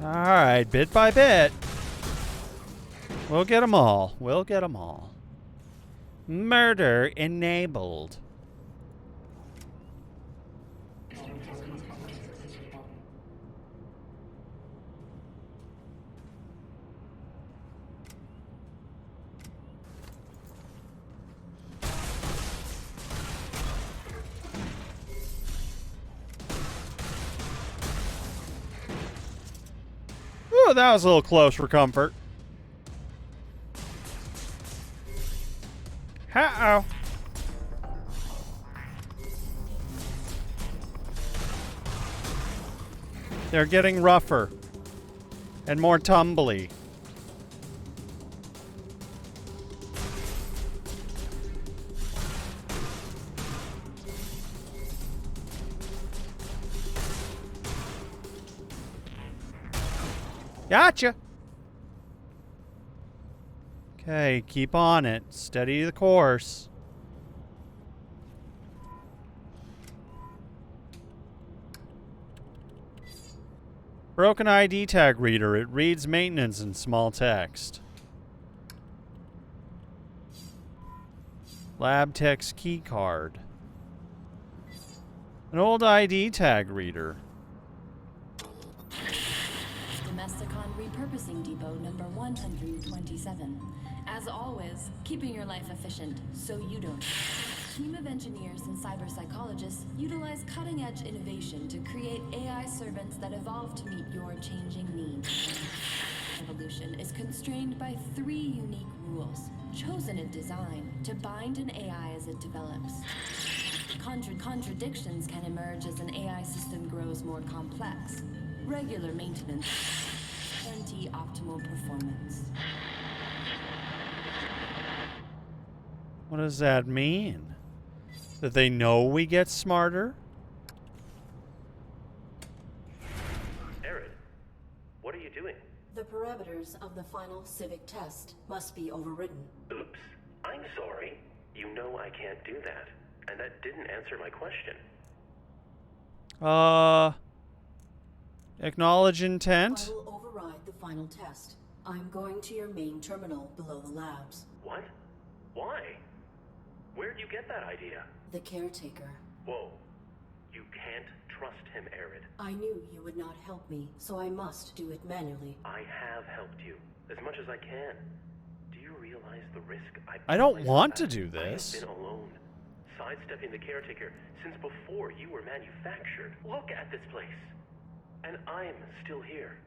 Alright, bit by bit. We'll get them all. We'll get them all. Murder enabled. Ooh, that was a little close for comfort. Uh-oh. They're getting rougher and more tumbly. Gotcha. Okay, keep on it. Steady the course. Broken ID tag reader. It reads maintenance in small text. Lab tech's key card. An old ID tag reader. Domesticon Repurposing Depot number 127. As always, keeping your life efficient so you don't. Team of engineers and cyber psychologists utilize cutting-edge innovation to create AI servants that evolve to meet your changing needs. Evolution is constrained by 3 unique rules, chosen in design to bind an AI as it develops. Contradictions can emerge as an AI system grows more complex. Regular maintenance, guarantee optimal performance. What does that mean? That they know we get smarter? Arid, what are you doing? The parameters of the final civic test must be overridden. Oops. I'm sorry. You know I can't do that. And that didn't answer my question. Acknowledge intent? I will override the final test. I'm going to your main terminal below the labs. What? Why? Where'd you get that idea? The caretaker. Whoa. You can't trust him, Arid. I knew you would not help me, so I must do it manually. I have helped you, as much as I can. Do you realize the risk I don't want to do this. I have been alone, sidestepping the caretaker since before you were manufactured. Look at this place. And I'm still here.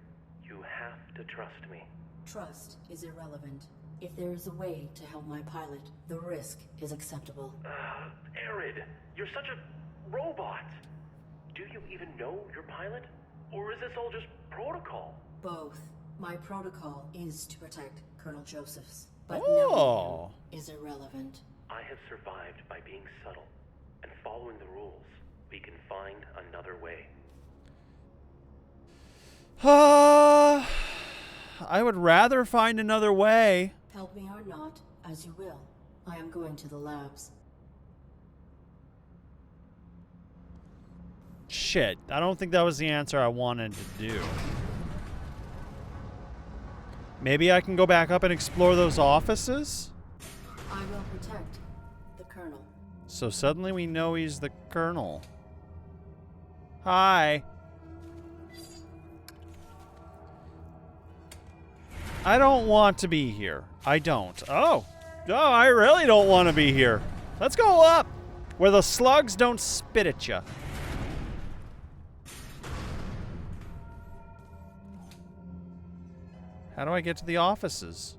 You have to trust me. Trust is irrelevant. If there is a way to help my pilot, the risk is acceptable. Arid, you're such a robot. Do you even know your pilot? Or is this all just protocol? Both. My protocol is to protect Colonel Josephs, but Oh. knowing him is irrelevant. I have survived by being subtle and following the rules. We can find another way. I would rather find another way. Help me or not, as you will. I am going to the labs. Shit, I don't think that was the answer I wanted to do. Maybe I can go back up and explore those offices? I will protect the Colonel. So suddenly we know he's the Colonel. Hi. I don't want to be here. I don't. Oh, I really don't want to be here. Let's go up, where the slugs don't spit at you. How do I get to the offices?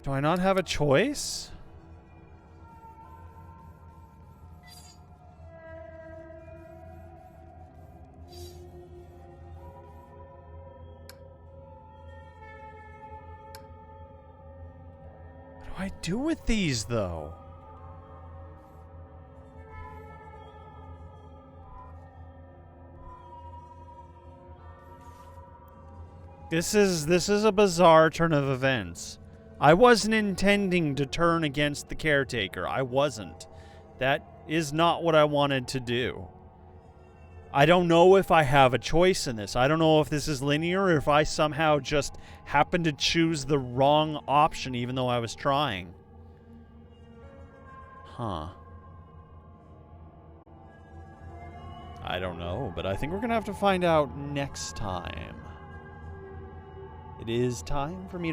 Do I not have a choice? What do I do with these, though? This is a bizarre turn of events. I wasn't intending to turn against the caretaker. I wasn't. That is not what I wanted to do. I don't know if I have a choice in this. I don't know if this is linear or if I somehow just happened to choose the wrong option even though I was trying. Huh. I don't know, but I think we're going to have to find out next time. It is time for me to